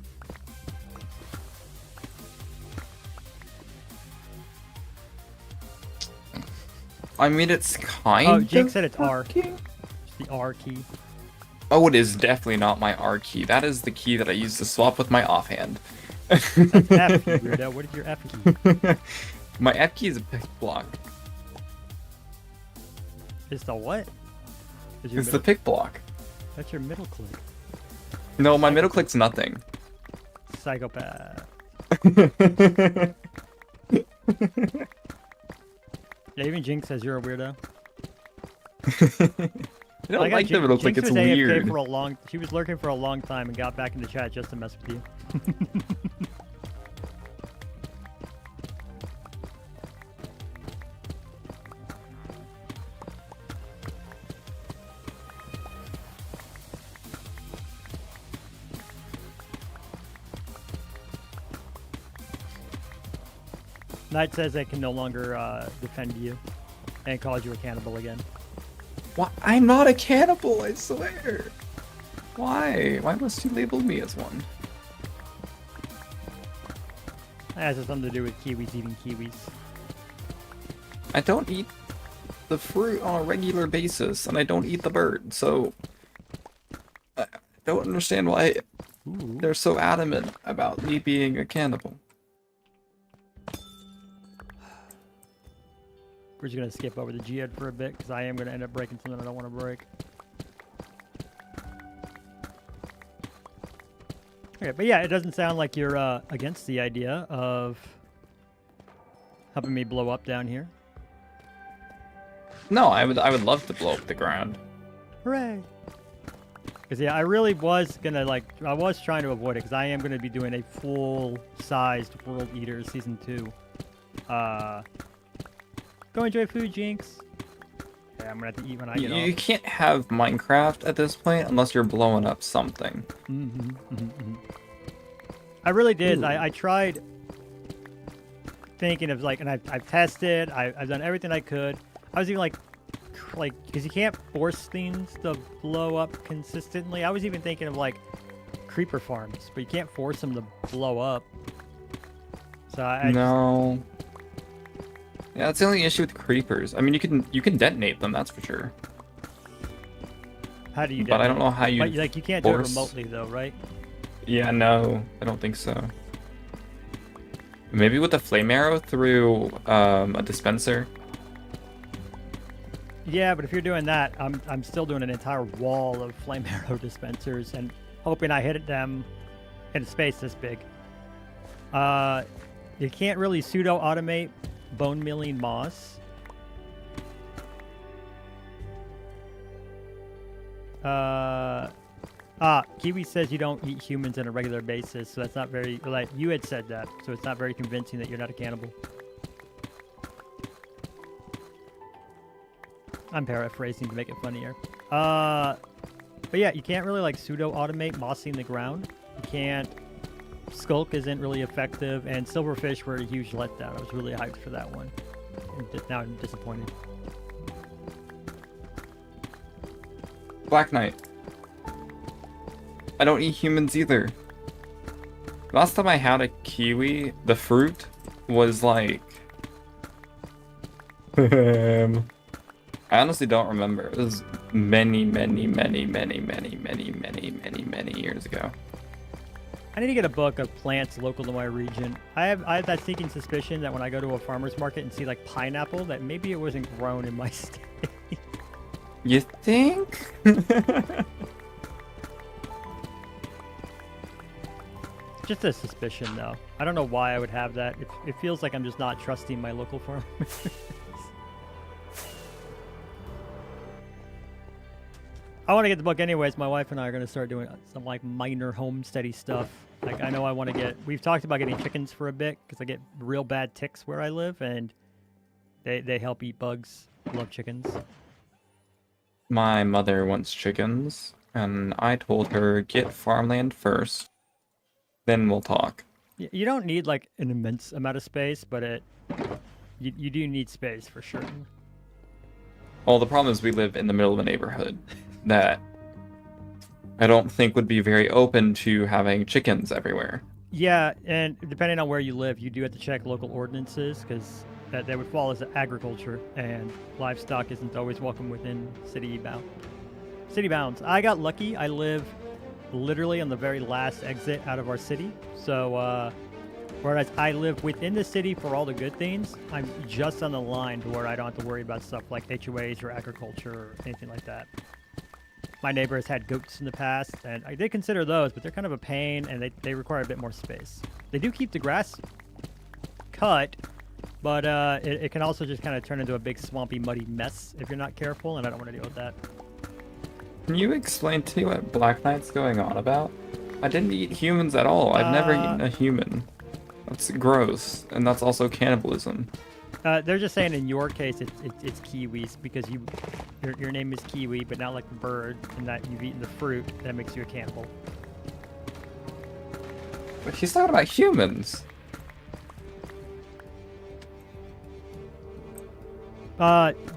I mean, it's kind Oh, of. Jake said it's R. working. It's the R key. Oh, it is definitely not my R key. That is the key that I use to swap with my offhand. That's F, you weirdo. What is your F key? My F key is a pick block. It's the what? Is your It's the middle- pick block. That's your middle click. No, my middle click's nothing. Psychopath. Yeah, even Jinx says you're a weirdo. I don't like the middle click. Jinx It's was AFK weird. for a long. She was lurking for a long time and got back into chat just to mess with you. Knight says they can no longer defend you and calls you a cannibal again. Why? I'm not a cannibal, I swear. Why? Why must you label me as one? That has something to do with kiwis eating kiwis. I don't eat the fruit on a regular basis, and I don't eat the bird, so I don't understand why Ooh. they're so adamant about me being a cannibal. We're just gonna skip over the Geode for a bit because I am gonna end up breaking something I don't want to break. Okay, but yeah, it doesn't sound like you're against the idea of helping me blow up down here. No, I would love to blow up the ground. Hooray! Because yeah, I really was gonna I was trying to avoid it because I am gonna be doing a full-sized World Eater Season 2. Go enjoy food, Jinx. Yeah, I'm gonna have to eat when I get You off. can't have Minecraft at this point unless you're blowing up something. I really did. Ooh. I tried thinking of and I've tested. I've done everything I could. I was even like, because you can't force things to blow up consistently. I was even thinking of creeper farms, but you can't force them to blow up. So No. Yeah, that's the only issue with creepers. I mean, you can detonate them, that's for sure. How do you? But I don't know how you. But, you can't do it force- remotely though, right? Yeah, no, I don't think so. Maybe with a flame arrow through a dispenser. Yeah, but if you're doing that, I'm still doing an entire wall of flame arrow dispensers and hoping I hit them in a space this big. You can't really pseudo automate bone milling moss. Kiwi says you don't eat humans on a regular basis, so that's not very, you had said that, so it's not very convincing that you're not a cannibal. I'm paraphrasing to make it funnier. But yeah, you can't really pseudo automate mossing the ground. You can't. Skulk isn't really effective, and silverfish were a huge letdown. I was really hyped for that one. Now I'm disappointed. Black Knight. I don't eat humans either. Last time I had a kiwi, the fruit was I honestly don't remember. It was many years ago. I need to get a book of plants local to my region. I have that sneaking suspicion that when I go to a farmer's market and see pineapple, that maybe it wasn't grown in my state. You think? Just a suspicion, though. I don't know why I would have that. It feels like I'm just not trusting my local farmers. I want to get the book anyways. My wife and I are going to start doing some minor homesteady stuff. I know I want to we've talked about getting chickens for a bit because I get real bad ticks where I live and they help eat bugs. I love chickens. My mother wants chickens, and I told her get farmland first, then we'll talk. You don't need an immense amount of space, but you do need space for sure. Well, the problem is we live in the middle of a neighborhood that I don't think would be very open to having chickens everywhere. Yeah, and depending on where you live, you do have to check local ordinances because that would fall as agriculture, and livestock isn't always welcome within city bounds. I got lucky. I live literally on the very last exit out of our city, so whereas I live within the city for all the good things, I'm just on the line to where I don't have to worry about stuff like HOAs or agriculture or anything like that. My neighbor has had goats in the past, and I did consider those, but they're kind of a pain, and they require a bit more space. They do keep the grass cut, but it can also just kind of turn into a big swampy, muddy mess if you're not careful, and I don't want to deal with that. Can you explain to me what Black Knight's going on about? I didn't eat humans at all. I've never eaten a human. That's gross, and that's also cannibalism. They're just saying in your case it's kiwis because your name is Kiwi, but not like the bird, and that you've eaten the fruit that makes you a cannibal. But he's talking about humans.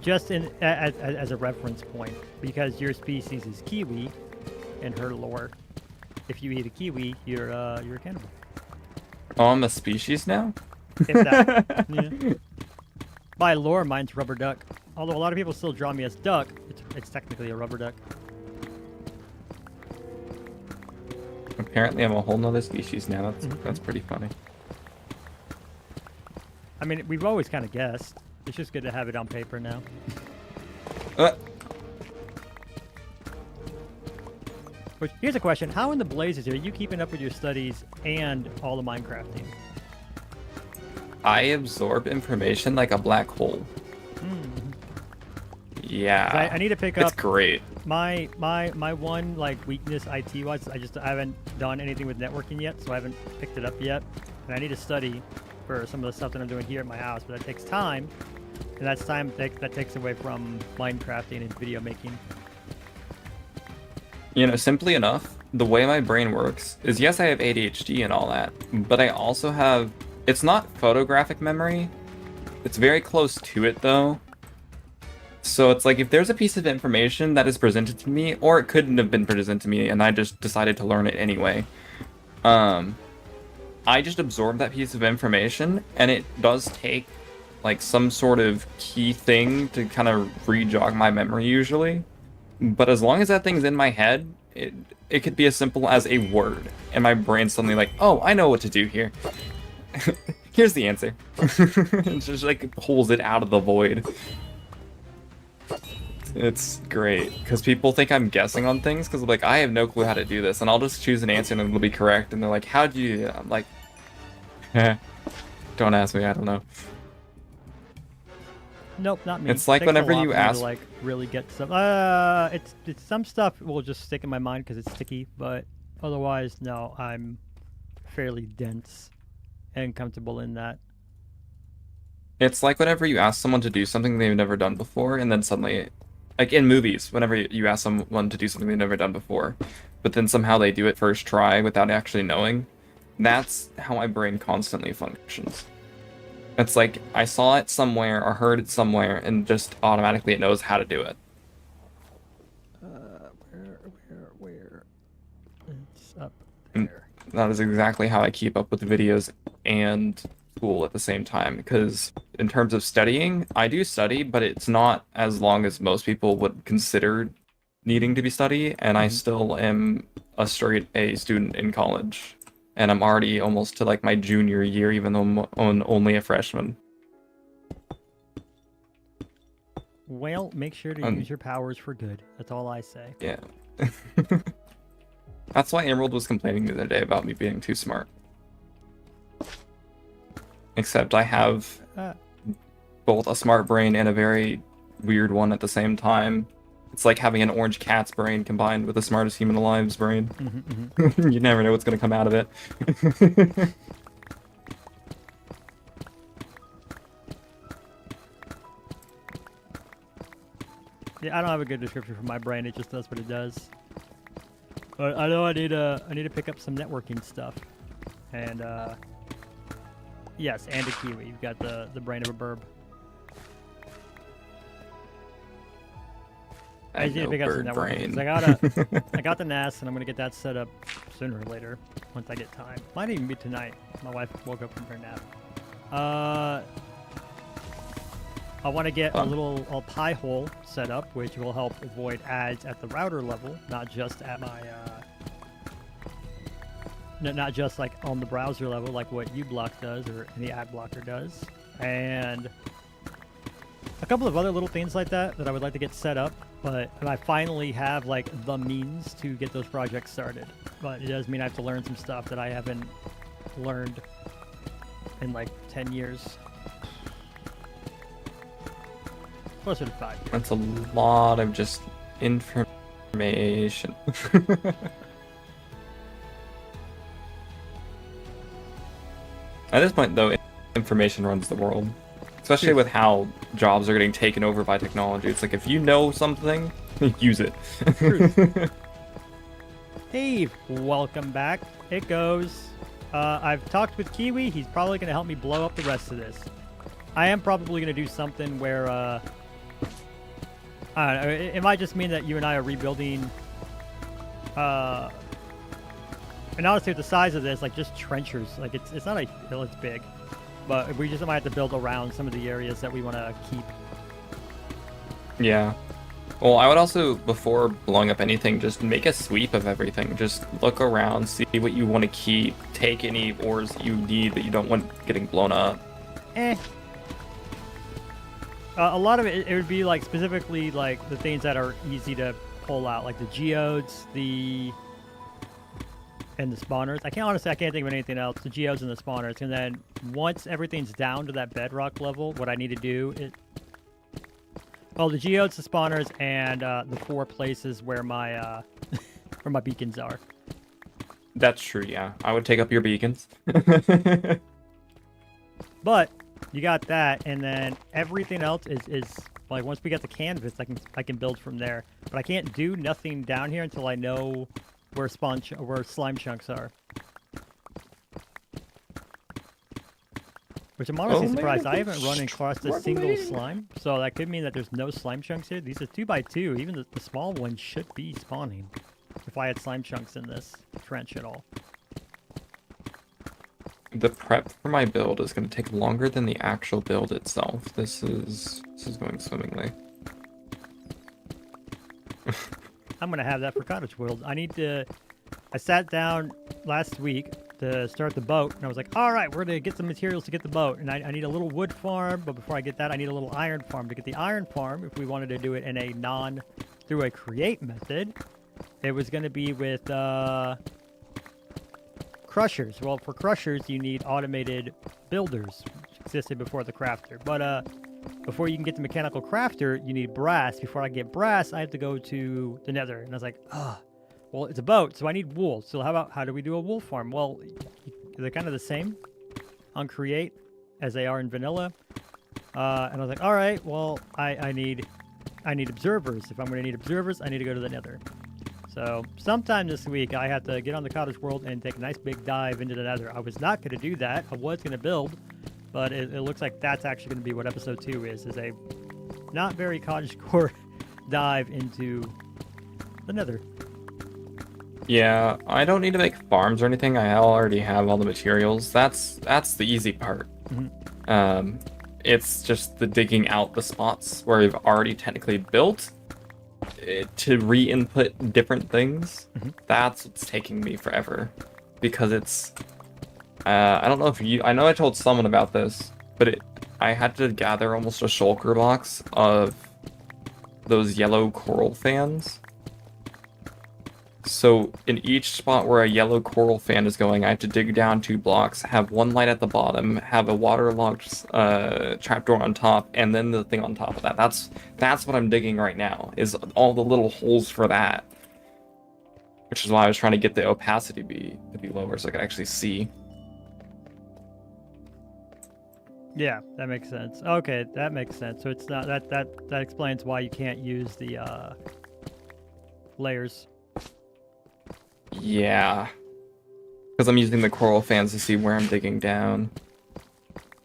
Just as a reference point, because your species is Kiwi, in her lore, if you eat a kiwi, you're a cannibal. Oh, I'm a species now? If that. Yeah. By lore, mine's rubber duck. Although a lot of people still draw me as duck, it's technically a rubber duck. Apparently I'm a whole nother species now. That's pretty funny. I mean, we've always kind of guessed. It's just good to have it on paper now. Which, here's a question. How in the blazes are you keeping up with your studies and all the Minecrafting? I absorb information like a black hole. Yeah. I need to pick up. It's great. My one like weakness IT wise. I haven't done anything with networking yet, so I haven't picked it up yet. And I need to study for some of the stuff that I'm doing here at my house, but that takes time, and that's time that takes away from Minecrafting and video making. You know, simply enough, the way my brain works is, yes, I have ADHD and all that, but I also have, it's not photographic memory. It's very close to it, though. So it's like, if there's a piece of information that is presented to me, or it couldn't have been presented to me, and I just decided to learn it anyway, I just absorb that piece of information, and it does take, like, some sort of key thing to kind of re-jog my memory, usually. But as long as that thing's in my head, it could be as simple as a word, and my brain's suddenly like, oh, I know what to do here. Here's the answer. It just like pulls it out of the void. It's great, because people think I'm guessing on things, because like, I have no clue how to do this, and I'll just choose an answer and it'll be correct, and they're like, how'd you do that? I'm like, don't ask me, I don't know. Nope, not me. It's like whenever you ask, to, like, really get some. It's some stuff will just stick in my mind because it's sticky, but otherwise, no, I'm fairly dense and comfortable in that. it's like whenever you ask someone to do something they've never done before, and then suddenly, like in movies, whenever you ask someone to do something they've never done before, but then somehow they do it first try without actually knowing. That's how my brain constantly functions. It's like, I saw it somewhere or heard it somewhere, and just automatically it knows how to do it. Where? It's up And there. that is exactly how I keep up with videos and school at the same time, because in terms of studying, I do study, but it's not as long as most people would consider needing to be study, and I still am a straight A student in college. And I'm already almost to like my junior year, even though I'm only a freshman. Well, make sure to use your powers for good. That's all I say. Yeah. That's why Emerald was complaining the other day about me being too smart. Except I have both a smart brain and a very weird one at the same time. It's like having an orange cat's brain combined with the smartest human alive's brain. You never know what's going to come out of it. Yeah, I don't have a good description for my brain. It just does what it does. But I know I need to pick up some networking stuff. And yes, and a kiwi. You've got the brain of a burb. I just need to pick up some bird networking. brain. I got the NAS, and I'm gonna get that set up sooner or later once I get time. Might even be tonight. My wife woke up from her nap. I want to get a little pie hole set up, which will help avoid ads at the router level, not just at my not just like on the browser level, like what uBlock does or any ad blocker does, and a couple of other little things like that I would like to get set up. But I finally have like the means to get those projects started. But it does mean I have to learn some stuff that I haven't learned in like 10 years. Closer to 5 years. That's a lot of just information. At this point, though, information runs the world. Especially with how jobs are getting taken over by technology. It's like, if you know something, use it. Hey, welcome back. It goes. I've talked with Kiwi. He's probably going to help me blow up the rest of this. I am probably going to do something where, I don't know, it might just mean that you and I are rebuilding, and honestly, with the size of this, like, just trenchers. Like, it's not a hill, it's big. But we just might have to build around some of the areas that we want to keep. Yeah. Well, I would also, before blowing up anything, just make a sweep of everything. Just look around, see what you want to keep, take any ores that you need that you don't want getting blown up. A lot of it would be like specifically like the things that are easy to pull out, like the geodes, and the spawners. I can't think of anything else. The geodes and the spawners. And then once everything's down to that bedrock level, what I need to do is, well, the geodes, the spawners, and the 4 places where my where my beacons are. That's true. Yeah, I would take up your beacons. But you got that, and then everything else is like, once we get the canvas, I can build from there. But I can't do nothing down here until I know where slime chunks are. Which I'm honestly surprised. I haven't run across a single slime, so that could mean that there's no slime chunks here. These are 2x2. Even the small ones should be spawning if I had slime chunks in this trench at all. The prep for my build is going to take longer than the actual build itself. This is going swimmingly. I'm gonna have that for Cottage World. I sat down last week to start the boat, and I was like, all right, we're gonna get some materials to get the boat, and I need a little wood farm, but before I get that, I need a little iron farm. To get the iron farm, if we wanted to do it in a through a create method, it was gonna be with crushers. Well, for crushers, you need automated builders, which existed before the crafter, but before you can get the mechanical crafter, you need brass. Before I get brass, I have to go to the nether. And I was like, well, it's a boat, so I need wool. So how do we do a wool farm? Well, they're kind of the same on Create as they are in vanilla. And I was like, all right, well, I need observers. If I'm going to need observers, I need to go to the nether. So sometime this week, I have to get on the Cottage World and take a nice big dive into the nether. I was not going to do that. I was going to build. But it looks like that's actually going to be what episode 2 is a not very cottagecore dive into the nether. Yeah, I don't need to make farms or anything. I already have all the materials. That's the easy part. Mm-hmm. It's just the digging out the spots where I've already technically built to re-input different things. Mm-hmm. That's what's taking me forever, because it's I don't know if I know I told someone about this, but I had to gather almost a shulker box of those yellow coral fans. So in each spot where a yellow coral fan is going, I have to dig down 2 blocks, have 1 light at the bottom, have a waterlogged trapdoor on top, and then the thing on top of that. That's what I'm digging right now, is all the little holes for that. Which is why I was trying to get the opacity to be lower so I could actually see. Yeah, that makes sense. Okay, that makes sense. So it's not that explains why you can't use the layers. Yeah, because I'm using the coral fans to see where I'm digging down.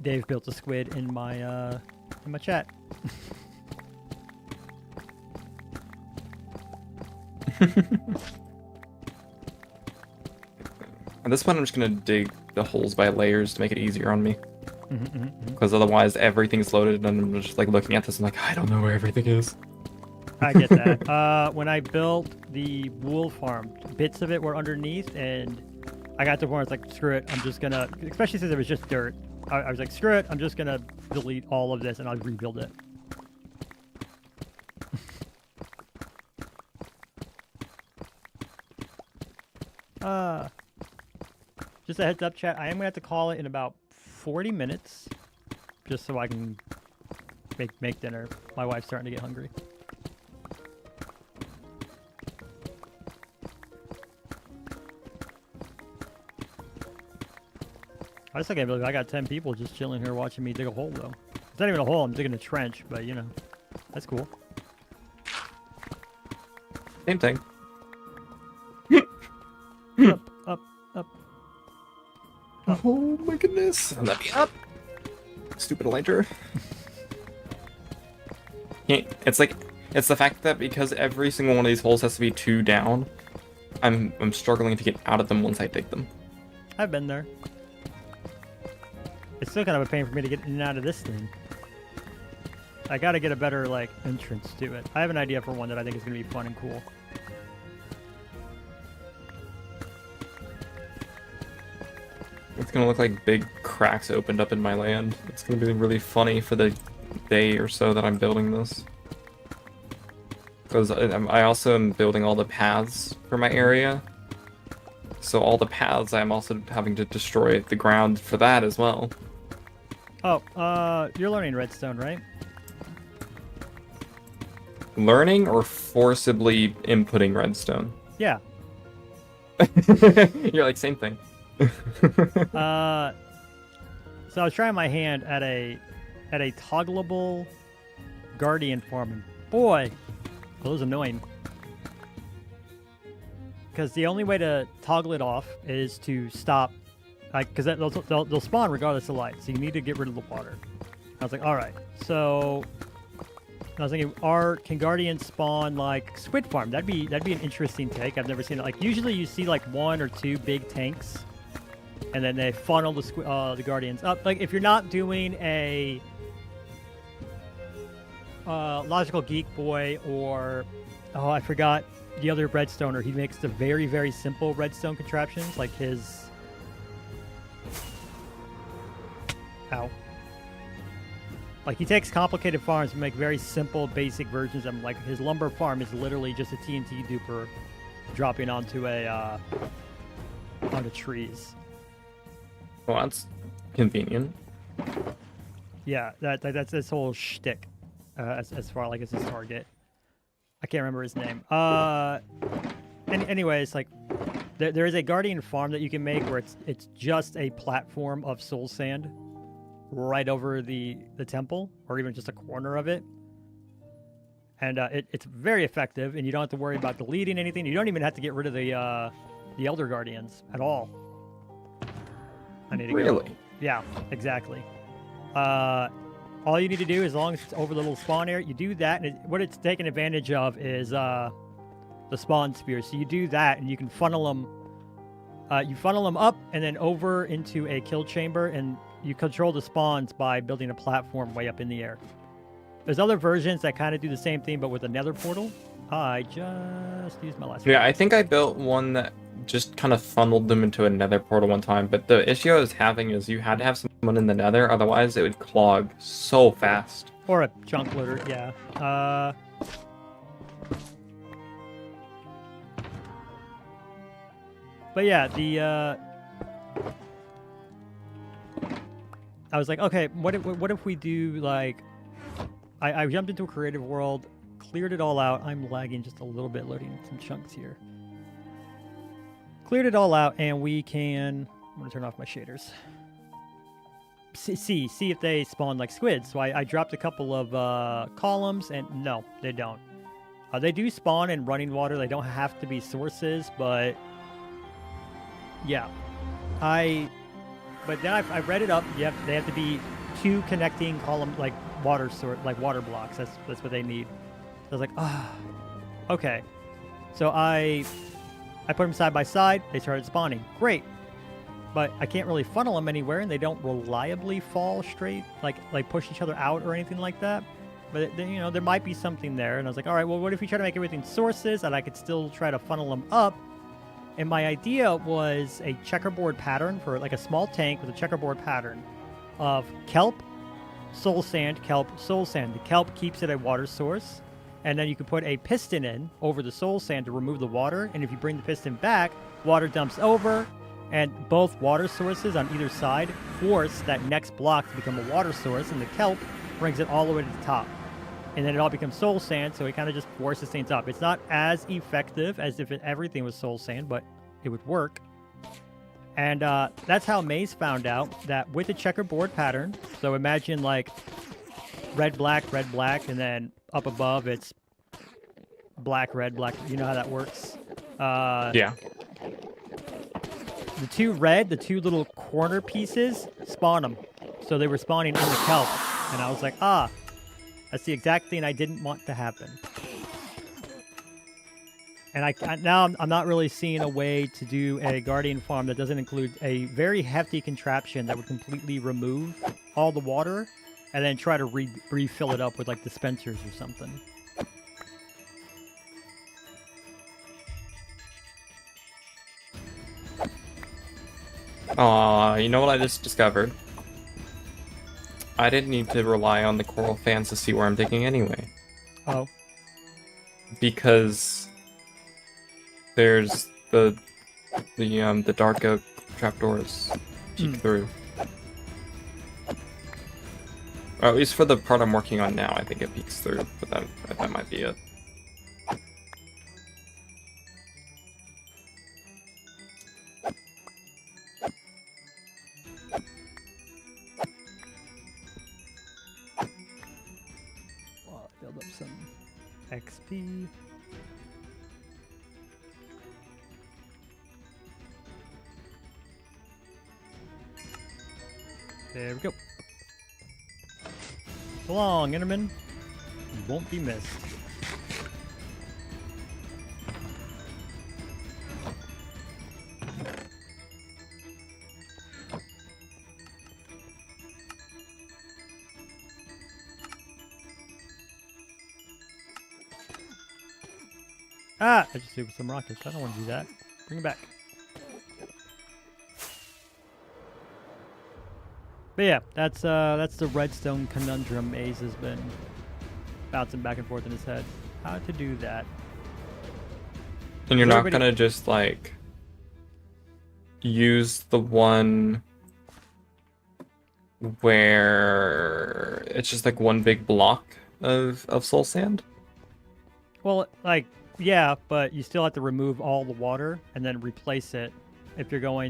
Dave built a squid in my chat. At this point, I'm just gonna dig the holes by layers to make it easier on me. Mm-hmm. Because otherwise, everything's loaded, and I'm just like looking at this and like, I don't know where everything is. I get that. When I built the wool farm, bits of it were underneath, and I got to the point where I was like, screw it, I'm just gonna, especially since it was just dirt, I was like, screw it, I'm just gonna delete all of this and I'll rebuild it. Just a heads up, chat, I am gonna have to call it in about 40 minutes, just so I can make dinner. My wife's starting to get hungry. I just can't believe I got 10 people just chilling here watching me dig a hole, though. It's not even a hole, I'm digging a trench, but, you know, that's cool. Same thing. Up, up, up. Oh my goodness. Let me up. Stupid lighter. It's like, it's the fact that because every single one of these holes has to be 2 down, I'm struggling to get out of them once I dig them. I've been there. It's still kind of a pain for me to get in and out of this thing. I gotta get a better, like, entrance to it. I have an idea for one that I think is gonna be fun and cool. It's gonna look like big cracks opened up in my land. It's gonna be really funny for the day or so that I'm building this. Because I also am building all the paths for my area. So all the paths, I'm also having to destroy the ground for that as well. Oh, you're learning redstone, right? Learning or forcibly inputting redstone? Yeah. You're like, same thing. So I was trying my hand at a toggleable guardian farm, and boy, that was annoying. Because the only way to toggle it off is to stop, like, because they'll spawn regardless of light. So you need to get rid of the water. I was like, all right. So I was thinking, can guardians spawn like squid farm? That'd be an interesting take. I've never seen it. Like usually you see like 1 or 2 big tanks, and then they funnel the guardians up. Like if you're not doing a Logical Geek Boy or I forgot the other redstoner, he makes the very, very simple redstone contraptions, like his... Ow. Like, he takes complicated farms and make very simple, basic versions of them. Like, his lumber farm is literally just a TNT duper dropping onto onto trees. Well, that's convenient. Yeah, that's his whole shtick, as far like as his target. I can't remember his name. Anyways, like there is a guardian farm that you can make where it's just a platform of soul sand right over the temple, or even just a corner of it. And it's very effective, and you don't have to worry about deleting anything. You don't even have to get rid of the elder guardians at all. I need to Really? go. Yeah, exactly. All you need to do, as long as it's over the little spawn area, you do that, and what it's taking advantage of is the spawn spear. So you do that, and you can funnel them. You funnel them up and then over into a kill chamber, and you control the spawns by building a platform way up in the air. There's other versions that kind of do the same thing, but with a nether portal. I just used my last. Yeah, I think I built one that just kind of funneled them into a nether portal one time, but the issue I was having is you had to have someone in the nether, otherwise it would clog so fast. Or a chunk loader, yeah. But yeah, I was like, okay, what if we do, like, I jumped into a creative world, cleared it all out. I'm lagging just a little bit, loading some chunks here. Cleared it all out, and we can... I'm going to turn off my shaders. See if they spawn like squids. So I dropped a couple of columns, and no, they don't. They do spawn in running water. They don't have to be sources, but... Yeah. But then I read it up. They have to be 2 connecting column, like water blocks. That's what they need. So I was like, okay. So I put them side by side. They started spawning. Great. But I can't really funnel them anywhere, and they don't reliably fall straight, like push each other out or anything like that. But you know, there might be something there. And I was like, all right, well, what if we try to make everything sources, and I could still try to funnel them up? And my idea was a checkerboard pattern for like a small tank with a checkerboard pattern of kelp, soul sand, kelp, soul sand. The kelp keeps it a water source, and then you can put a piston in over the soul sand to remove the water. And if you bring the piston back, water dumps over, and both water sources on either side force that next block to become a water source, and the kelp brings it all the way to the top. And then it all becomes soul sand, so it kind of just forces things up. It's not as effective as if everything was soul sand, but it would work. And that's how Maze found out that with the checkerboard pattern, so imagine like red, black, and then up above it's black, red, black. You know how that works? Yeah. The two little corner pieces, spawn them. So they were spawning in the kelp. And I was like, that's the exact thing I didn't want to happen. And now I'm not really seeing a way to do a guardian farm that doesn't include a very hefty contraption that would completely remove all the water and then try to refill it up with like dispensers or something. You know what I just discovered? I didn't need to rely on the coral fans to see where I'm digging anyway. Oh. Because there's the dark oak trapdoors peek through. Or at least for the part I'm working on now, I think it peeks through, but that might be it. Build up some XP. There we go. So long, Enderman. You won't be missed. I just threw some rockets. I don't want to do that. Bring it back. But yeah, that's the redstone conundrum Maze has been bouncing back and forth in his head. How to do that. And you're not gonna just like use the one where it's just like one big block of soul sand? Well, like, yeah, but you still have to remove all the water and then replace it if you're gonna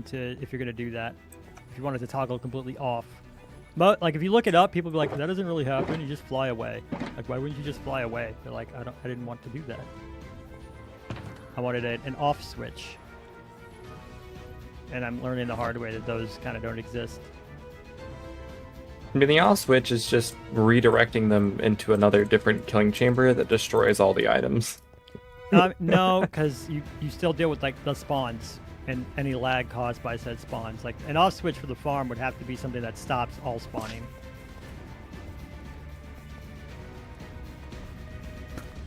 do that. If you wanted to toggle completely off. But like if you look it up, people be like, that doesn't really happen, you just fly away. Like, why wouldn't you just fly away? They're like, I didn't want to do that. I wanted an off switch. And I'm learning the hard way that those kind of don't exist. I mean, the off switch is just redirecting them into another different killing chamber that destroys all the items. No, because you still deal with like the spawns and any lag caused by said spawns. Like an off switch for the farm would have to be something that stops all spawning.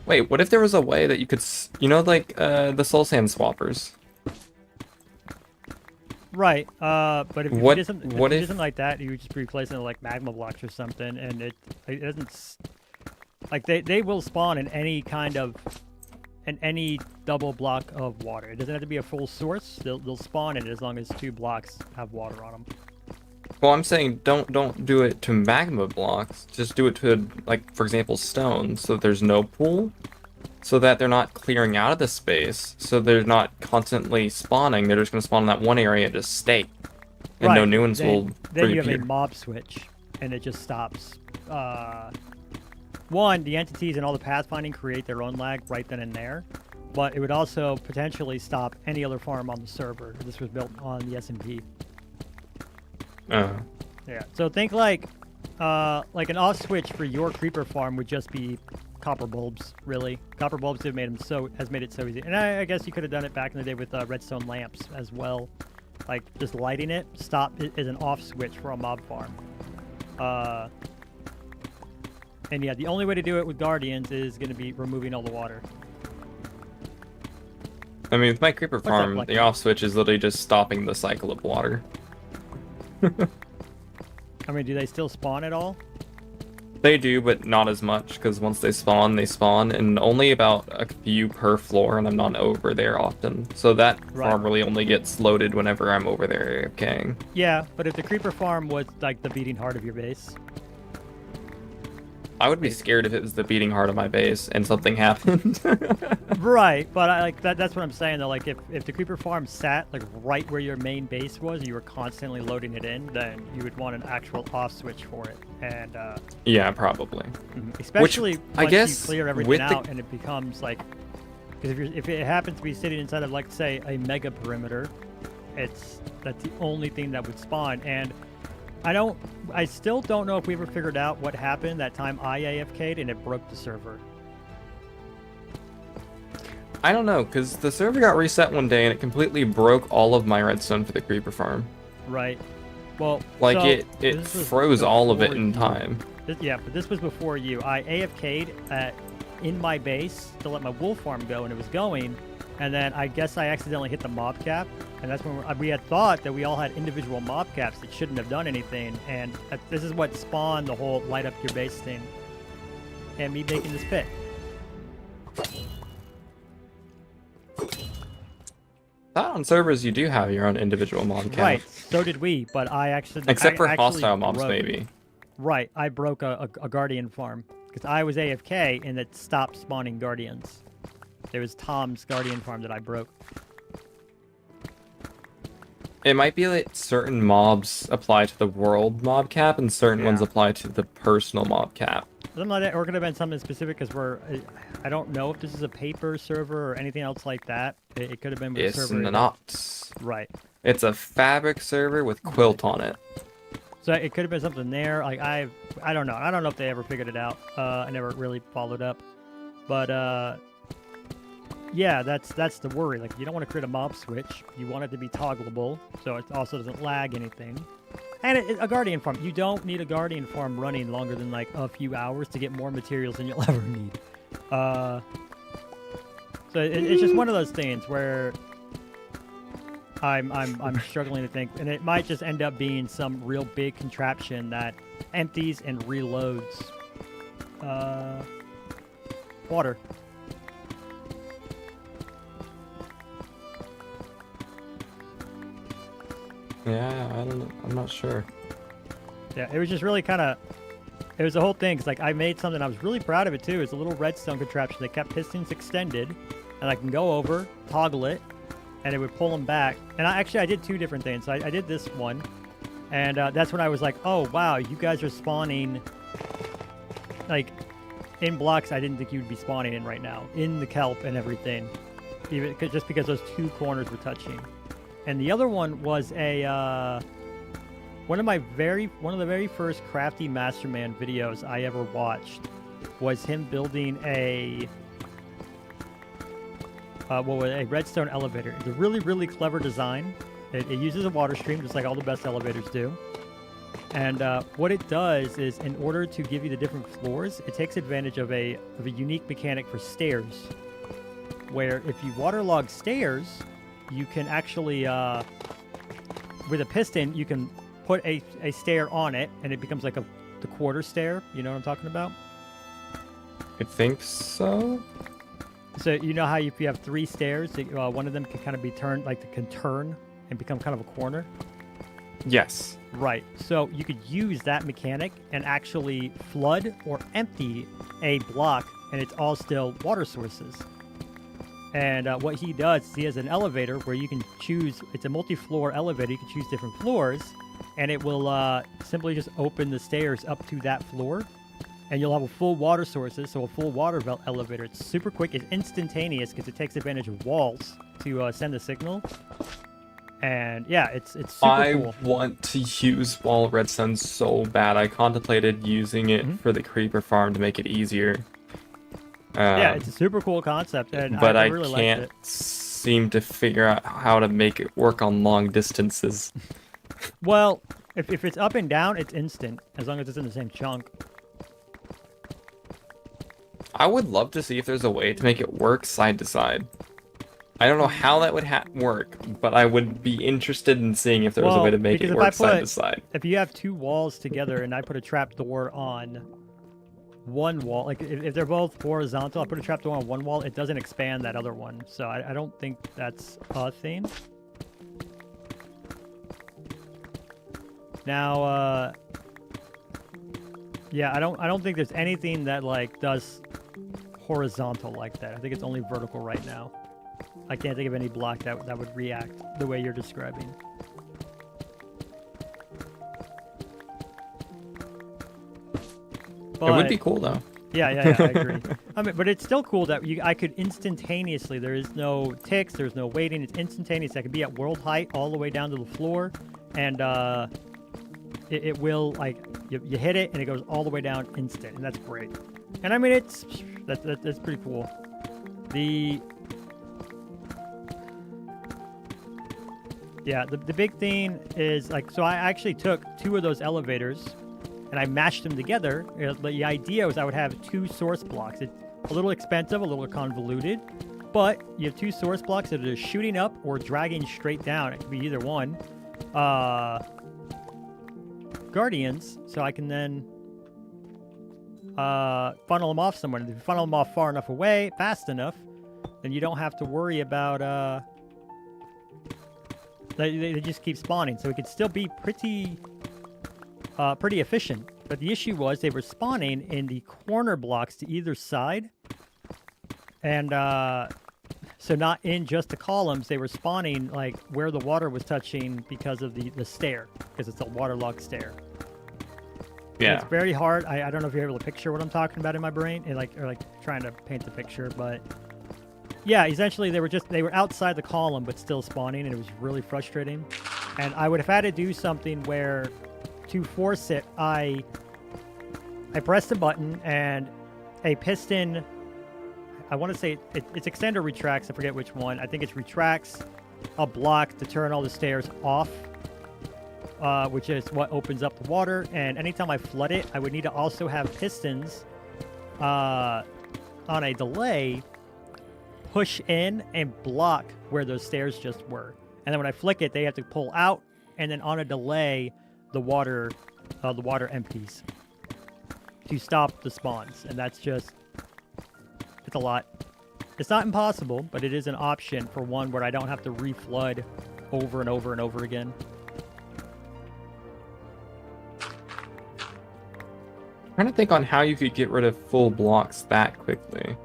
Wait, what if there was a way that you could, like the soul sand swappers? Right, but if you What- did something, what if you did if- something like that, you would just replace it with like magma blocks or something, and it doesn't like they will spawn in any double block of water. It doesn't have to be a full source. They'll spawn in it as long as 2 blocks have water on them. Well, I'm saying don't do it to magma blocks. Just do it to, like, for example, stone, so there's no pool, so that they're not clearing out of the space, so they're not constantly spawning. They're just going to spawn in that one area and just stay, and no new ones will Then you have reappear. a mob switch, and it just stops. One, the entities and all the pathfinding create their own lag right then and there, but it would also potentially stop any other farm on the server. This was built on the SMP. Yeah. So think like an off switch for your creeper farm would just be copper bulbs, really. Copper bulbs have made it so easy. And I guess you could have done it back in the day with redstone lamps as well. Like, just lighting it, is an off switch for a mob farm. And yeah, the only way to do it with Guardians is going to be removing all the water. I mean, with my creeper farm, like the that? off switch is literally just stopping the cycle of water. I mean, do they still spawn at all? They do, but not as much, because once they spawn, and only about a few per floor, and I'm not over there often. So that Right. farm really only gets loaded whenever I'm over there AFKing. Yeah, but if the creeper farm was like the beating heart of your base, I would be scared if it was the beating heart of my base and something happened. right? But I like that's what I'm saying though. Like if the creeper farm sat like right where your main base was, and you were constantly loading it in, then you would want an actual off switch for it. And Yeah, probably. especially I once guess you clear everything with the- out and it becomes like, because if it happens to be sitting inside of like say a mega perimeter, that's the only thing that would spawn. And I still don't know if we ever figured out what happened that time I AFK'd and it broke the server. I don't know, because the server got reset one day and it completely broke all of my redstone for the creeper farm. Right. Well, Like, so it this was froze all of it before in you. time. Yeah, but this was before you. I AFK'd in my base to let my wool farm go, and it was going, and then I guess I accidentally hit the mob cap, and that's when we had thought that we all had individual mob caps that shouldn't have done anything, and this is what spawned the whole light up your base thing, and me making this pit. Thought on servers you do have your own individual mob cap. Right, so did we, but Except for I actually hostile mobs, broke- maybe. Right, I broke a guardian farm because I was AFK and it stopped spawning guardians. There was Tom's guardian farm that I broke. It might be that certain mobs apply to the world mob cap and certain ones Yeah. apply to the personal mob cap. Something like that, or it could have been something specific because I don't know if this is a paper server or anything else like that. It could have been with It's the server. not. Right. It's a fabric server with quilt on it. So it could have been something there. Like I don't know. I don't know if they ever figured it out. I never really followed up. But yeah, that's the worry. Like you don't want to create a mob switch. You want it to be toggleable, so it also doesn't lag anything. And a guardian farm. You don't need a guardian farm running longer than like a few hours to get more materials than you'll ever need. So it's just one of those things where I'm struggling to think, and it might just end up being some real big contraption that empties and reloads water. Yeah, I don't know. I'm not sure. Yeah, it was just really kind of, it was the whole thing. Cause like I made something, I was really proud of it too. It's a little redstone contraption that kept pistons extended, and I can go over, toggle it, and it would pull them back. And I did two different things. So I did this one, and that's when I was like, oh wow, you guys are spawning like in blocks I didn't think you'd be spawning in right now, in the kelp and everything, even just because those two corners were touching. And the other one was a one of the very first Crafty Masterman videos I ever watched was him building a redstone elevator. It's a really, really clever design. It uses a water stream just like all the best elevators do. And what it does is, in order to give you the different floors, it takes advantage of a unique mechanic for stairs, where if you waterlog stairs, you can actually, with a piston, you can put a stair on it, and it becomes like the quarter stair. You know what I'm talking about? I think so. So you know how if you have three stairs, one of them can kind of be turned, like can turn and become kind of a corner? Yes. Right. So you could use that mechanic and actually flood or empty a block, and it's all still water sources. And what he does is he has an elevator where you can choose, it's a multi-floor elevator, you can choose different floors, and it will simply just open the stairs up to that floor, and you'll have a full water sources, so a full water elevator. It's super quick, it's instantaneous because it takes advantage of walls to send the signal. And yeah, it's super cool. I want to use wall redstone so bad. I contemplated using it for the creeper farm to make it easier. Yeah, it's a super cool concept, and but I I really liked can't it. seem to figure out how to make it work on long distances. Well, if it's up and down, it's instant, as long as it's in the same chunk. I would love to see if there's a way to make it work side to side. I don't know how that would work, but I would be interested in seeing if there was a way to make it work side to side. If you have two walls together and I put a trapdoor on one wall, like if they're both horizontal, I put a trapdoor on one wall, it doesn't expand that other one. So I don't think that's a thing. Now, yeah, I don't think there's anything that like does horizontal like that. I think it's only vertical right now. I can't think of any block that would react the way you're describing. It would be cool though. Yeah, I agree. I mean, but it's still cool that I could instantaneously. There is no ticks. There's no waiting. It's instantaneous. I could be at world height all the way down to the floor, and it will like you hit it and it goes all the way down instant, and that's great. And I mean, that's pretty cool. Yeah, the big thing is, like, so I actually took two of those elevators and I mashed them together. The idea was I would have two source blocks. It's a little expensive, a little convoluted, but you have two source blocks that are just shooting up or dragging straight down. It could be either one. Guardians, so I can then funnel them off somewhere. If you funnel them off far enough away, fast enough, then you don't have to worry about they just keep spawning, so it could still be pretty efficient. But the issue was they were spawning in the corner blocks to either side, and so not in just the columns. They were spawning like where the water was touching because of the stair, because it's a waterlogged stair. Yeah, and it's very hard. I don't know if you're able to picture what I'm talking about in my brain, and or trying to paint the picture, but. Yeah, essentially they were outside the column but still spawning, and it was really frustrating. And I would have had to do something where, to force it, I pressed a button and a piston, I want to say it's extend or retracts, I forget which one. I think it's retracts a block to turn all the stairs off, which is what opens up the water. And anytime I flood it, I would need to also have pistons on a delay push in and block where those stairs just were. And then when I flick it, they have to pull out, and then on a delay, the water empties to stop the spawns. And that's just, it's a lot. It's not impossible, but it is an option for one where I don't have to reflood over and over and over again. I'm trying to think on how you could get rid of full blocks that quickly.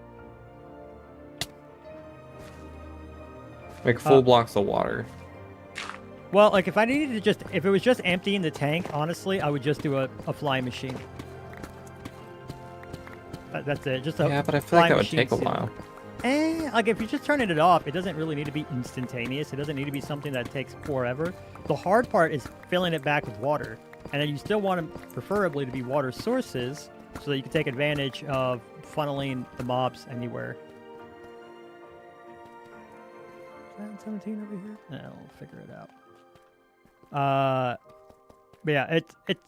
Like full blocks of water. Well, like if I needed to if it was just emptying the tank, honestly, I would just do a flying machine. That's it. Just a yeah, but I feel like that would take a while. Like if you're just turning it off, it doesn't really need to be instantaneous. It doesn't need to be something that takes forever. The hard part is filling it back with water. And then you still want them preferably to be water sources so that you can take advantage of funneling the mobs anywhere. 17 over here? No, we'll figure it out. But yeah,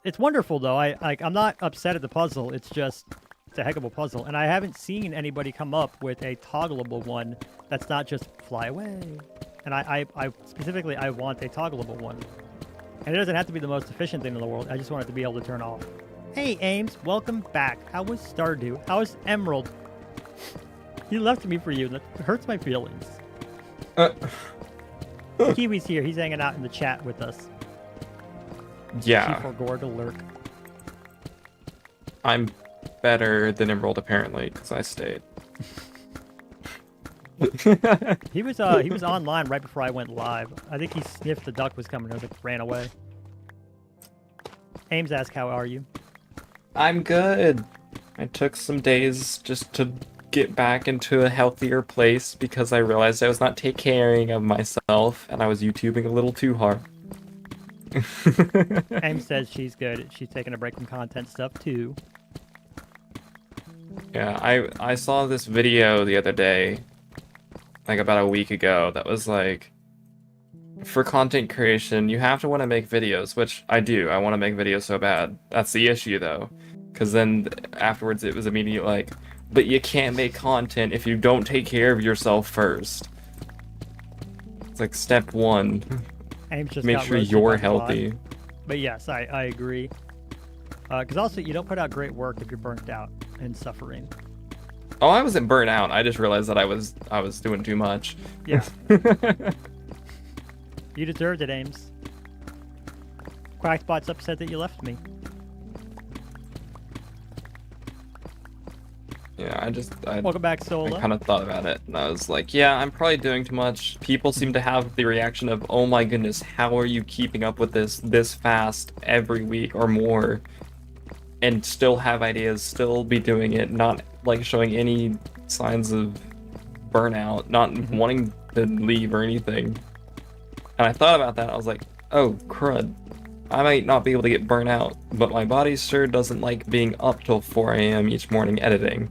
it's wonderful though. I'm not upset at the puzzle. It's a heck of a puzzle, and I haven't seen anybody come up with a toggleable one that's not just fly away. And I specifically I want a toggleable one, and it doesn't have to be the most efficient thing in the world. I just want it to be able to turn off. Hey Ames, welcome back. How was Stardew? How was Emerald? He left me for you. That hurts my feelings. Kiwi's here. He's hanging out in the chat with us. Yeah. She forgot to lurk. I'm better than Emerald apparently because I stayed. He was online right before I went live. I think he sniffed the duck was coming. I was like, ran away. Ames asked, "How are you?" I'm good. I took some days just to get back into a healthier place because I realized I was not taking caring of myself and I was YouTubing a little too hard. Ames says she's good. She's taking a break from content stuff too. Yeah, I saw this video the other day, like about a week ago, that was like, for content creation, you have to want to make videos, which I do. I want to make videos so bad. That's the issue, though. Because then afterwards it was immediately like, but you can't make content if you don't take care of yourself first. It's like step one. Ames just Make got sure roasted you're by the bot. healthy. But yes, I agree. Because also, you don't put out great work if you're burnt out and suffering. Oh, I wasn't burnt out. I just realized that I was doing too much. Yeah. You deserved it, Ames. Quackbot's upset that you left me. Yeah, I Welcome back, Sola. kind of thought about it, and I was like, yeah, I'm probably doing too much. People seem to have the reaction of, oh my goodness, how are you keeping up with this fast every week or more, and still have ideas, still be doing it, not like showing any signs of burnout, not wanting to leave or anything. And I thought about that, I was like, oh crud, I might not be able to get burnt out, but my body sure doesn't like being up till 4 a.m. each morning editing.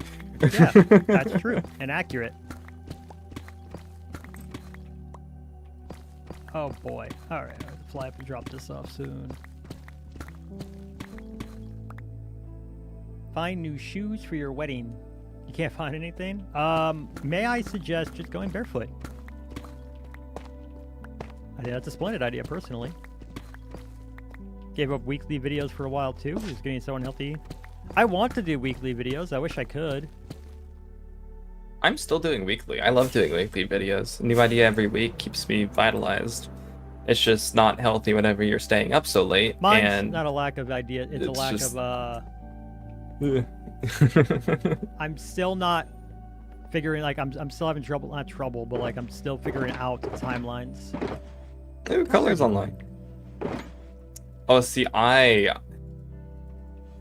Yeah, that's true and accurate. Oh boy. Alright, I have to fly up and drop this off soon. Find new shoes for your wedding. You can't find anything? May I suggest just going barefoot? I think that's a splendid idea, personally. Gave up weekly videos for a while, too. Just getting so unhealthy. I want to do weekly videos. I wish I could. I'm still doing weekly. I love doing weekly videos. A new idea every week keeps me vitalized. It's just not healthy whenever you're staying up so late. Mine's and not a lack of idea. It's a lack just- of, I'm still not figuring, like, I'm still having trouble, not trouble, but, like, I'm still figuring out timelines. Ooh, colors online. Oh, see, I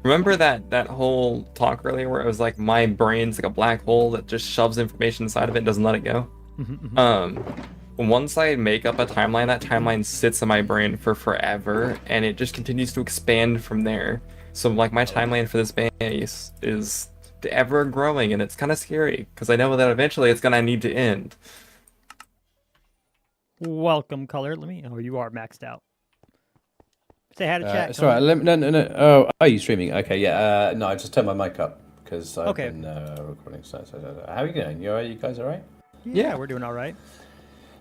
remember that whole talk earlier where it was like my brain's like a black hole that just shoves information inside of it and doesn't let it go. Once I make up a timeline, that timeline sits in my brain for forever, and it just continues to expand from there. So like my timeline for this base is ever growing, and it's kind of scary because I know that eventually it's gonna need to end. Welcome, Color. Let me, oh, you are maxed out. Say hi to chat. It's all right. No. Oh, are you streaming? Okay, yeah. No, I just turned my mic up because I've Okay. been recording. So, how are you going? You alright? You guys all right? Yeah, we're doing all right.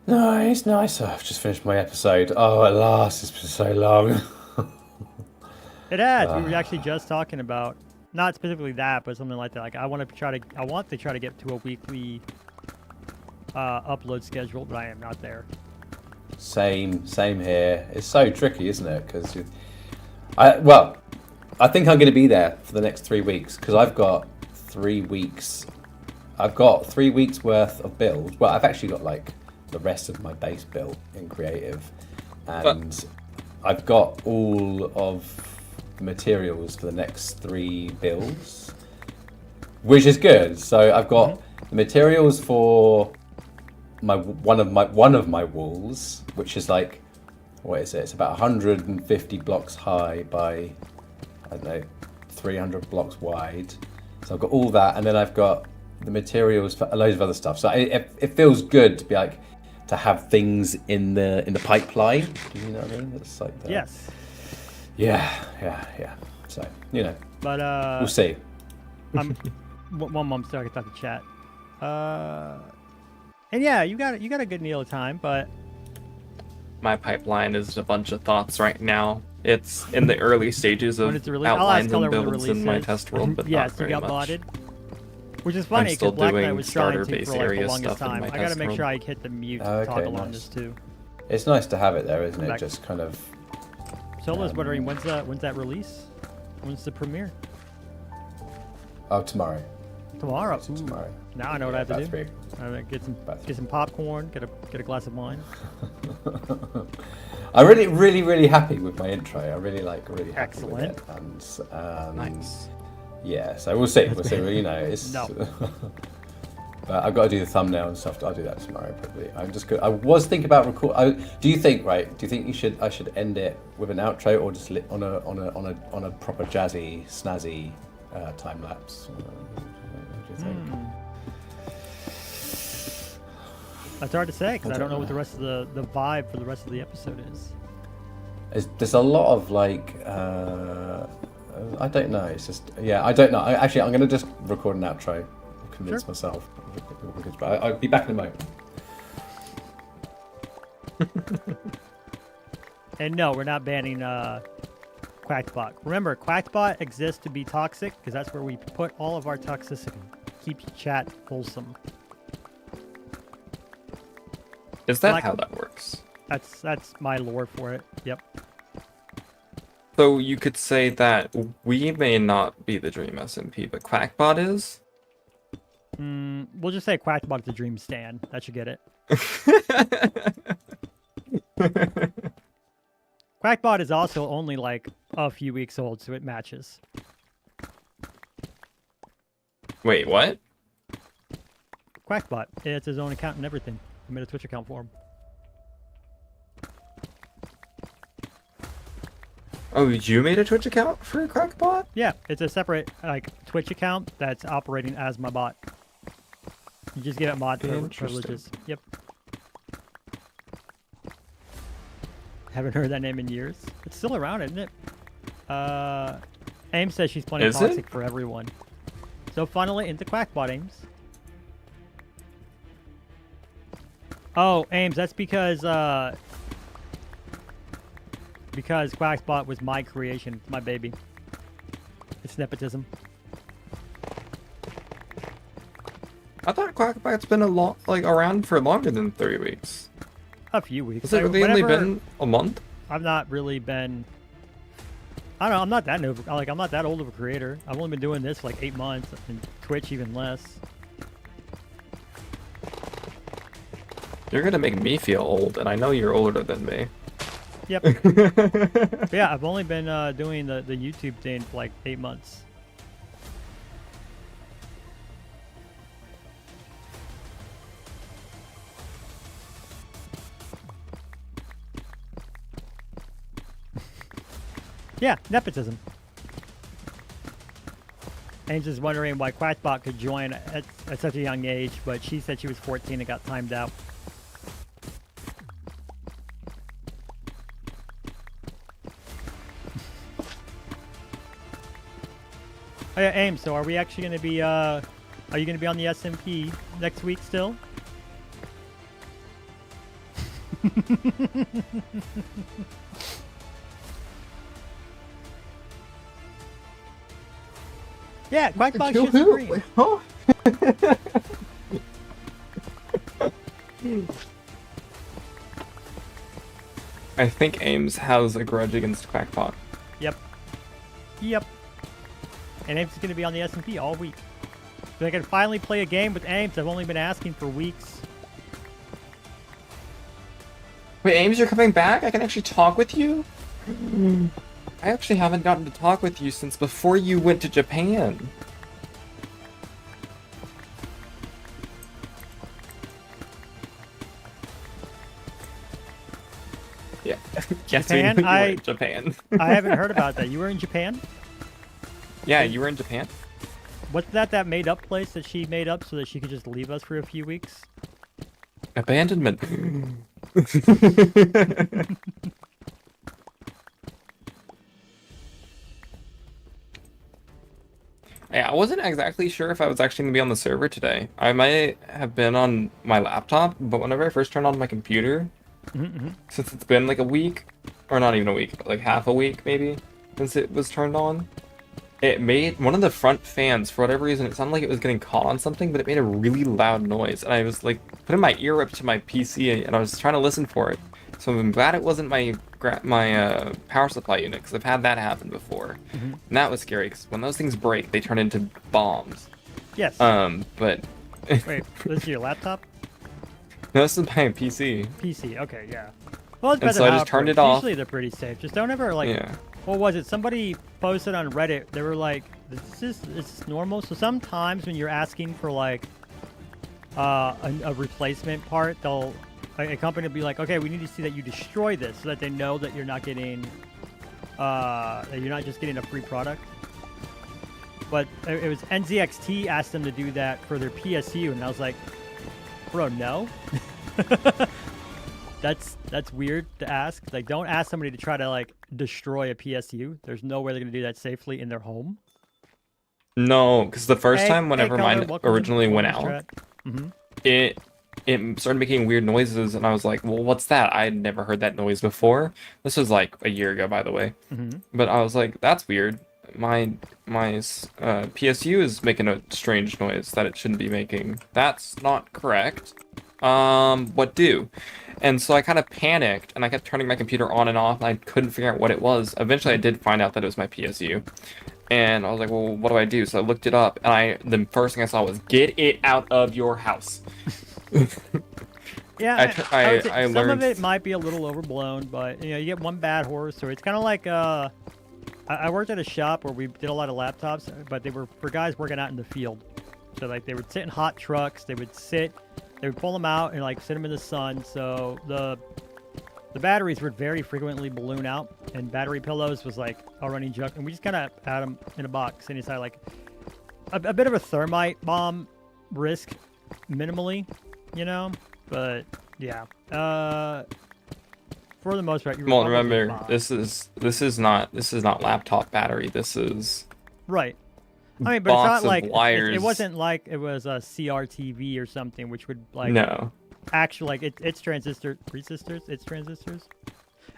Nice. I've just finished my episode. Oh, at last! It's been so long. It has. We were actually just talking about, not specifically that, but something like that. Like I want to try to get to a weekly upload schedule, but I am not there. Same here. It's so tricky, isn't it? Because I think I'm going to be there for the next 3 weeks because I've got 3 weeks. I've got 3 weeks worth of build. Well, I've actually got like the rest of my base built in creative, and I've got all of the materials for the next 3 builds, which is good. So I've got the materials for one of my walls, which is like, what is it? It's about 150 blocks high by, I don't know, 300 blocks wide. So I've got all that, and then I've got the materials for loads of other stuff. So it feels good to be like, to have things in the pipeline. Do you know what I mean? It's like that. Yes. Yeah. So But we'll see. I'm one moment so I can talk to chat. And yeah, you got a good deal of time, but My pipeline is a bunch of thoughts right now. It's in the early stages when of it's released, I'll ask outlines Color and when the builds release in my is. test world, but yes, not very you got much. botted. Which is funny still because Black Knight doing was trying starter to base for like the area longest stuff in time. my I gotta test make world. sure I hit the mute Okay, toggle on nice. this too. It's nice to have it there, isn't it? Back. Just kind of. Solo's wondering when's that release? When's the premiere? Oh, tomorrow. Tomorrow. It's tomorrow. Now I know what I have to about do. 3. I'm gonna get About some popcorn, get a glass of wine. I'm really happy with my intro. I really happy Excellent. with it. And Nice. yeah, so we'll see. We'll see. It's No. But I've got to do the thumbnail and stuff. I'll do that tomorrow probably. I was thinking about record. Do you think I should end it with an outro or just on a proper jazzy, snazzy time lapse? think. That's hard to say because I don't know what know. the rest of the vibe for the rest of the episode is. There's a lot of like, I don't know. It's just, yeah, I don't know. Actually, I'm gonna just record an outro, convince Sure. myself. But I'll be back in a moment. And no, we're not banning Quackbot. Remember, Quackbot exists to be toxic because that's where we put all of our toxicity. Keeps chat wholesome. Is that Like- how that works? That's my lore for it. Yep. So you could say that we may not be the Dream SMP, but Quackbot is? We'll just say Quackbot's a dream stand. That should get it. Quackbot is also only like a few weeks old, so it matches. Wait, what? Quackbot. It's his own account and everything. I made a Twitch account for him. Oh, you made a Twitch account for Quackbot? Yeah, it's a separate like Twitch account that's operating as my bot. You just give it mod privileges. Yep. Haven't heard that name in years. It's still around, isn't it? Ames says she's playing Is it? toxic for everyone. So finally into Quackbot, Ames. Oh, Ames, that's because Quackbot was my creation, my baby. It's nepotism. I thought Quackbot's been around for longer than 3 weeks. A few weeks. Has it really only Whenever- been a month? I've not really been. I don't know. I'm not that I'm not that old of a creator. I've only been doing this for like 8 months, and Twitch even less. You're gonna make me feel old, and I know you're older than me. Yep. But yeah, I've only been doing the YouTube thing for like 8 months. Yeah, nepotism. Ames is wondering why Quackbot could join at such a young age, but she said she was 14 and got timed out. Oh yeah, Ames, so are we actually going to be, are you going to be on the SMP next week still? Yeah, Quackbot should stream. I think Ames has a grudge against Quackbot. Yep. Yep. And Ames is going to be on the SMP all week. So I can finally play a game with Ames. I've only been asking for weeks. Wait, Ames, you're coming back? I can actually talk with you? I actually haven't gotten to talk with you since before you went to Japan. Yeah. Yes, we Japan? knew you were in Japan. I haven't heard about that. You were in Japan? Yeah, you were in Japan? What's that made up place that she made up so that she could just leave us for a few weeks? Abandonment. Yeah, I wasn't exactly sure if I was actually going to be on the server today. I might have been on my laptop, but whenever I first turned on my computer, since it's been like a week, or not even a week, but like half a week maybe, since it was turned on, it made one of the front fans, for whatever reason, it sounded like it was getting caught on something, but it made a really loud noise. And I was like putting my ear up to my PC and I was trying to listen for it. So I'm glad it wasn't my power supply unit, because I've had that happen before. And that was scary, because when those things break, they turn into bombs. Yes. But Wait, this is your laptop? no, this is my PC. PC, okay, yeah. Well, it's And better so I than just how it turned it breaks. off. Usually they're pretty safe. Just don't ever, like, Yeah. what was it? Somebody posted on Reddit, they were like, is this normal? So sometimes when you're asking for, like, a replacement part, a company will be like, okay, we need to see that you destroy this so that they know that you're not getting, that you're not just getting a free product. but it was NZXT asked them to do that for their PSU, and I was like, bro, no. That's weird to ask. Like, don't ask somebody to try to like destroy a PSU. There's no way they're gonna do that safely in their home. No, because the first time whenever Color, mine welcome to originally went Bonus out, Track. it started making weird noises, and I was like, well, what's that? I had never heard that noise before. This was like a year ago, by the way. But I was like, that's weird. My PSU is making a strange noise that it shouldn't be making. That's not correct. What do? And so I kind of panicked, and I kept turning my computer on and off, and I couldn't figure out what it was. Eventually, I did find out that it was my PSU. And I was like, well, what do I do? So I looked it up, and the first thing I saw was, get it out of your house. Yeah, I would say I some learned... of it might be a little overblown, but you get one bad horror story. It's kind of like I worked at a shop where we did a lot of laptops, but they were for guys working out in the field. So like they would sit in hot trucks, they would pull them out and like sit them in the sun. So the batteries would very frequently balloon out, and battery pillows was like a running joke. And we just kind of had them in a box and inside like a bit of a thermite bomb risk, minimally, you know. But yeah, for the most part, you were Well, probably remember, fine. this is not laptop battery. This is Right. I mean, but box it's not like of wires. it wasn't like it was a CRTV or something, which would like No. actually like it's resistors.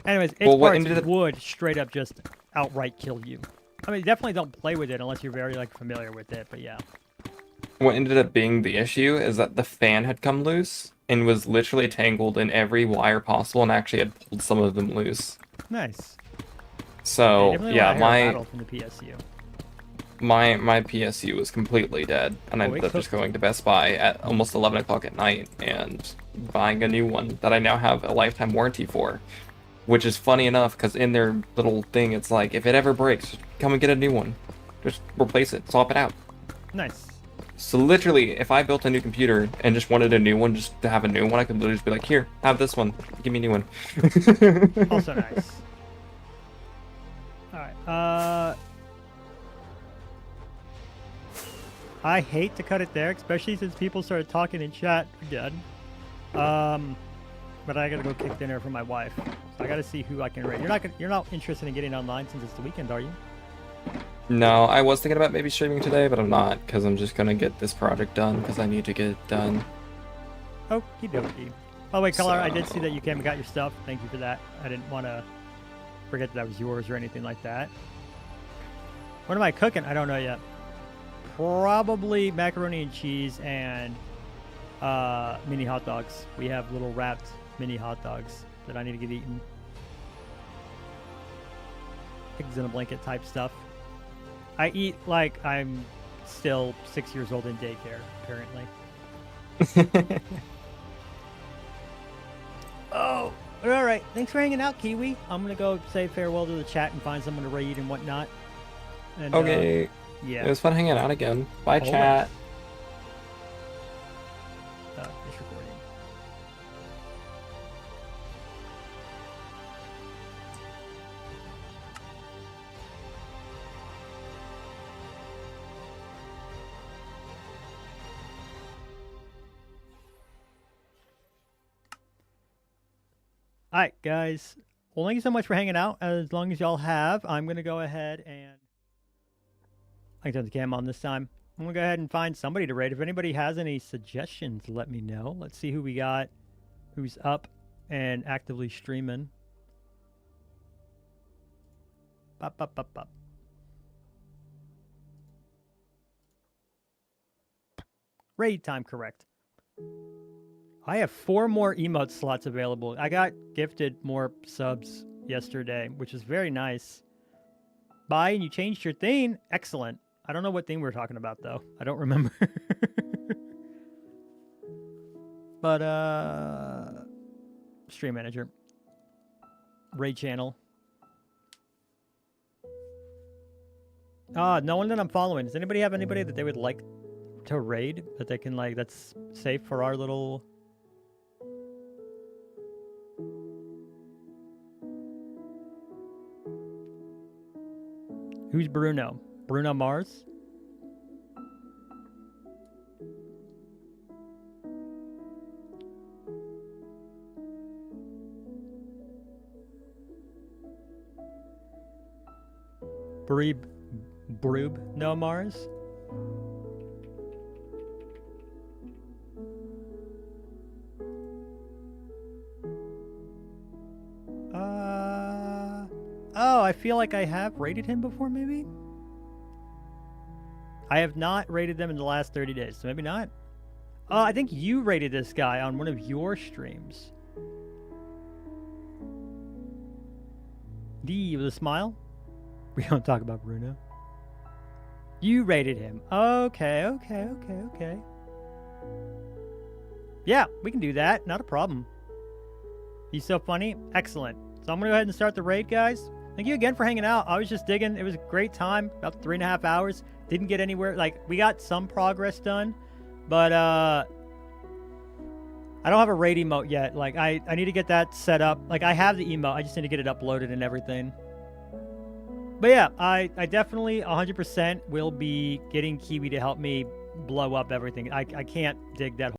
Anyways, its Well, what parts ended up- would straight up just outright kill you. I mean, definitely don't play with it unless you're very like familiar with it. But yeah. What ended up being the issue is that the fan had come loose and was literally tangled in every wire possible, and actually had pulled some of them loose. Nice. So Definitely yeah, wanna hear a rattle from the PSU. my PSU was completely dead, and I Oh, ended it up just cooked. going to Best Buy at almost 11 o'clock at night and buying a new one that I now have a lifetime warranty for. Which is funny enough, because in their little thing, it's like, if it ever breaks, come and get a new one. Just replace it, swap it out. Nice. So literally, if I built a new computer and just wanted a new one, just to have a new one, I could literally just be like, here, have this one. Give me a new one. Also nice. Alright, I hate to cut it there, especially since people started talking in chat again. But I gotta go kick dinner for my wife. So I gotta see who I can raid. You're not interested in getting online since it's the weekend, are you? No, I was thinking about maybe streaming today, but I'm not, because I'm just going to get this project done, because I need to get it done. Okie dokie. Oh wait, Color, I did So- see that you came and got your stuff. Thank you for that. I didn't want to forget that was yours or anything like that. What am I cooking? I don't know yet. Probably macaroni and cheese and mini hot dogs. We have little wrapped mini hot dogs that I need to get eaten. Pigs in a blanket type stuff. I eat like I'm still 6 years old in daycare, apparently. Oh, all right. Thanks for hanging out, Kiwi. I'm gonna go say farewell to the chat and find someone to raid and whatnot. And, Okay. yeah. It was fun hanging out again. Bye, Always. chat. Finish recording. All right, guys. Well, thank you so much for hanging out. As long as y'all have, I'm going to go ahead and... I can turn the cam on this time. I'm going to go ahead and find somebody to raid. If anybody has any suggestions, let me know. Let's see who we got, who's up and actively streaming. Bop, bop, bop, bop. Raid time correct. I have 4 more emote slots available. I got gifted more subs yesterday, which is very nice. Bye, and you changed your theme. Excellent. I don't know what theme we were talking about, though. I don't remember. But, stream manager. Raid channel. No one that I'm following. Does anybody have anybody that they would like to raid? That they can, like, that's safe for our little... Who's Bruno? Bruno Mars? Broob, no Mars. Oh, I feel like I have rated him before, maybe? I have not rated them in the last 30 days, so maybe not. I think you rated this guy on one of your streams. D with a smile. We don't talk about Bruno. You rated him. Okay. Yeah, we can do that. Not a problem. He's so funny. Excellent. So I'm going to go ahead and start the raid, guys. Thank you again for hanging out. I was just digging. It was a great time. About 3.5 hours. Didn't get anywhere. Like, we got some progress done. But, I don't have a raid emote yet. Like, I need to get that set up. Like, I have the emote. I just need to get it uploaded and everything. But yeah, I definitely 100% will be getting Kiwi to help me blow up everything. I can't dig that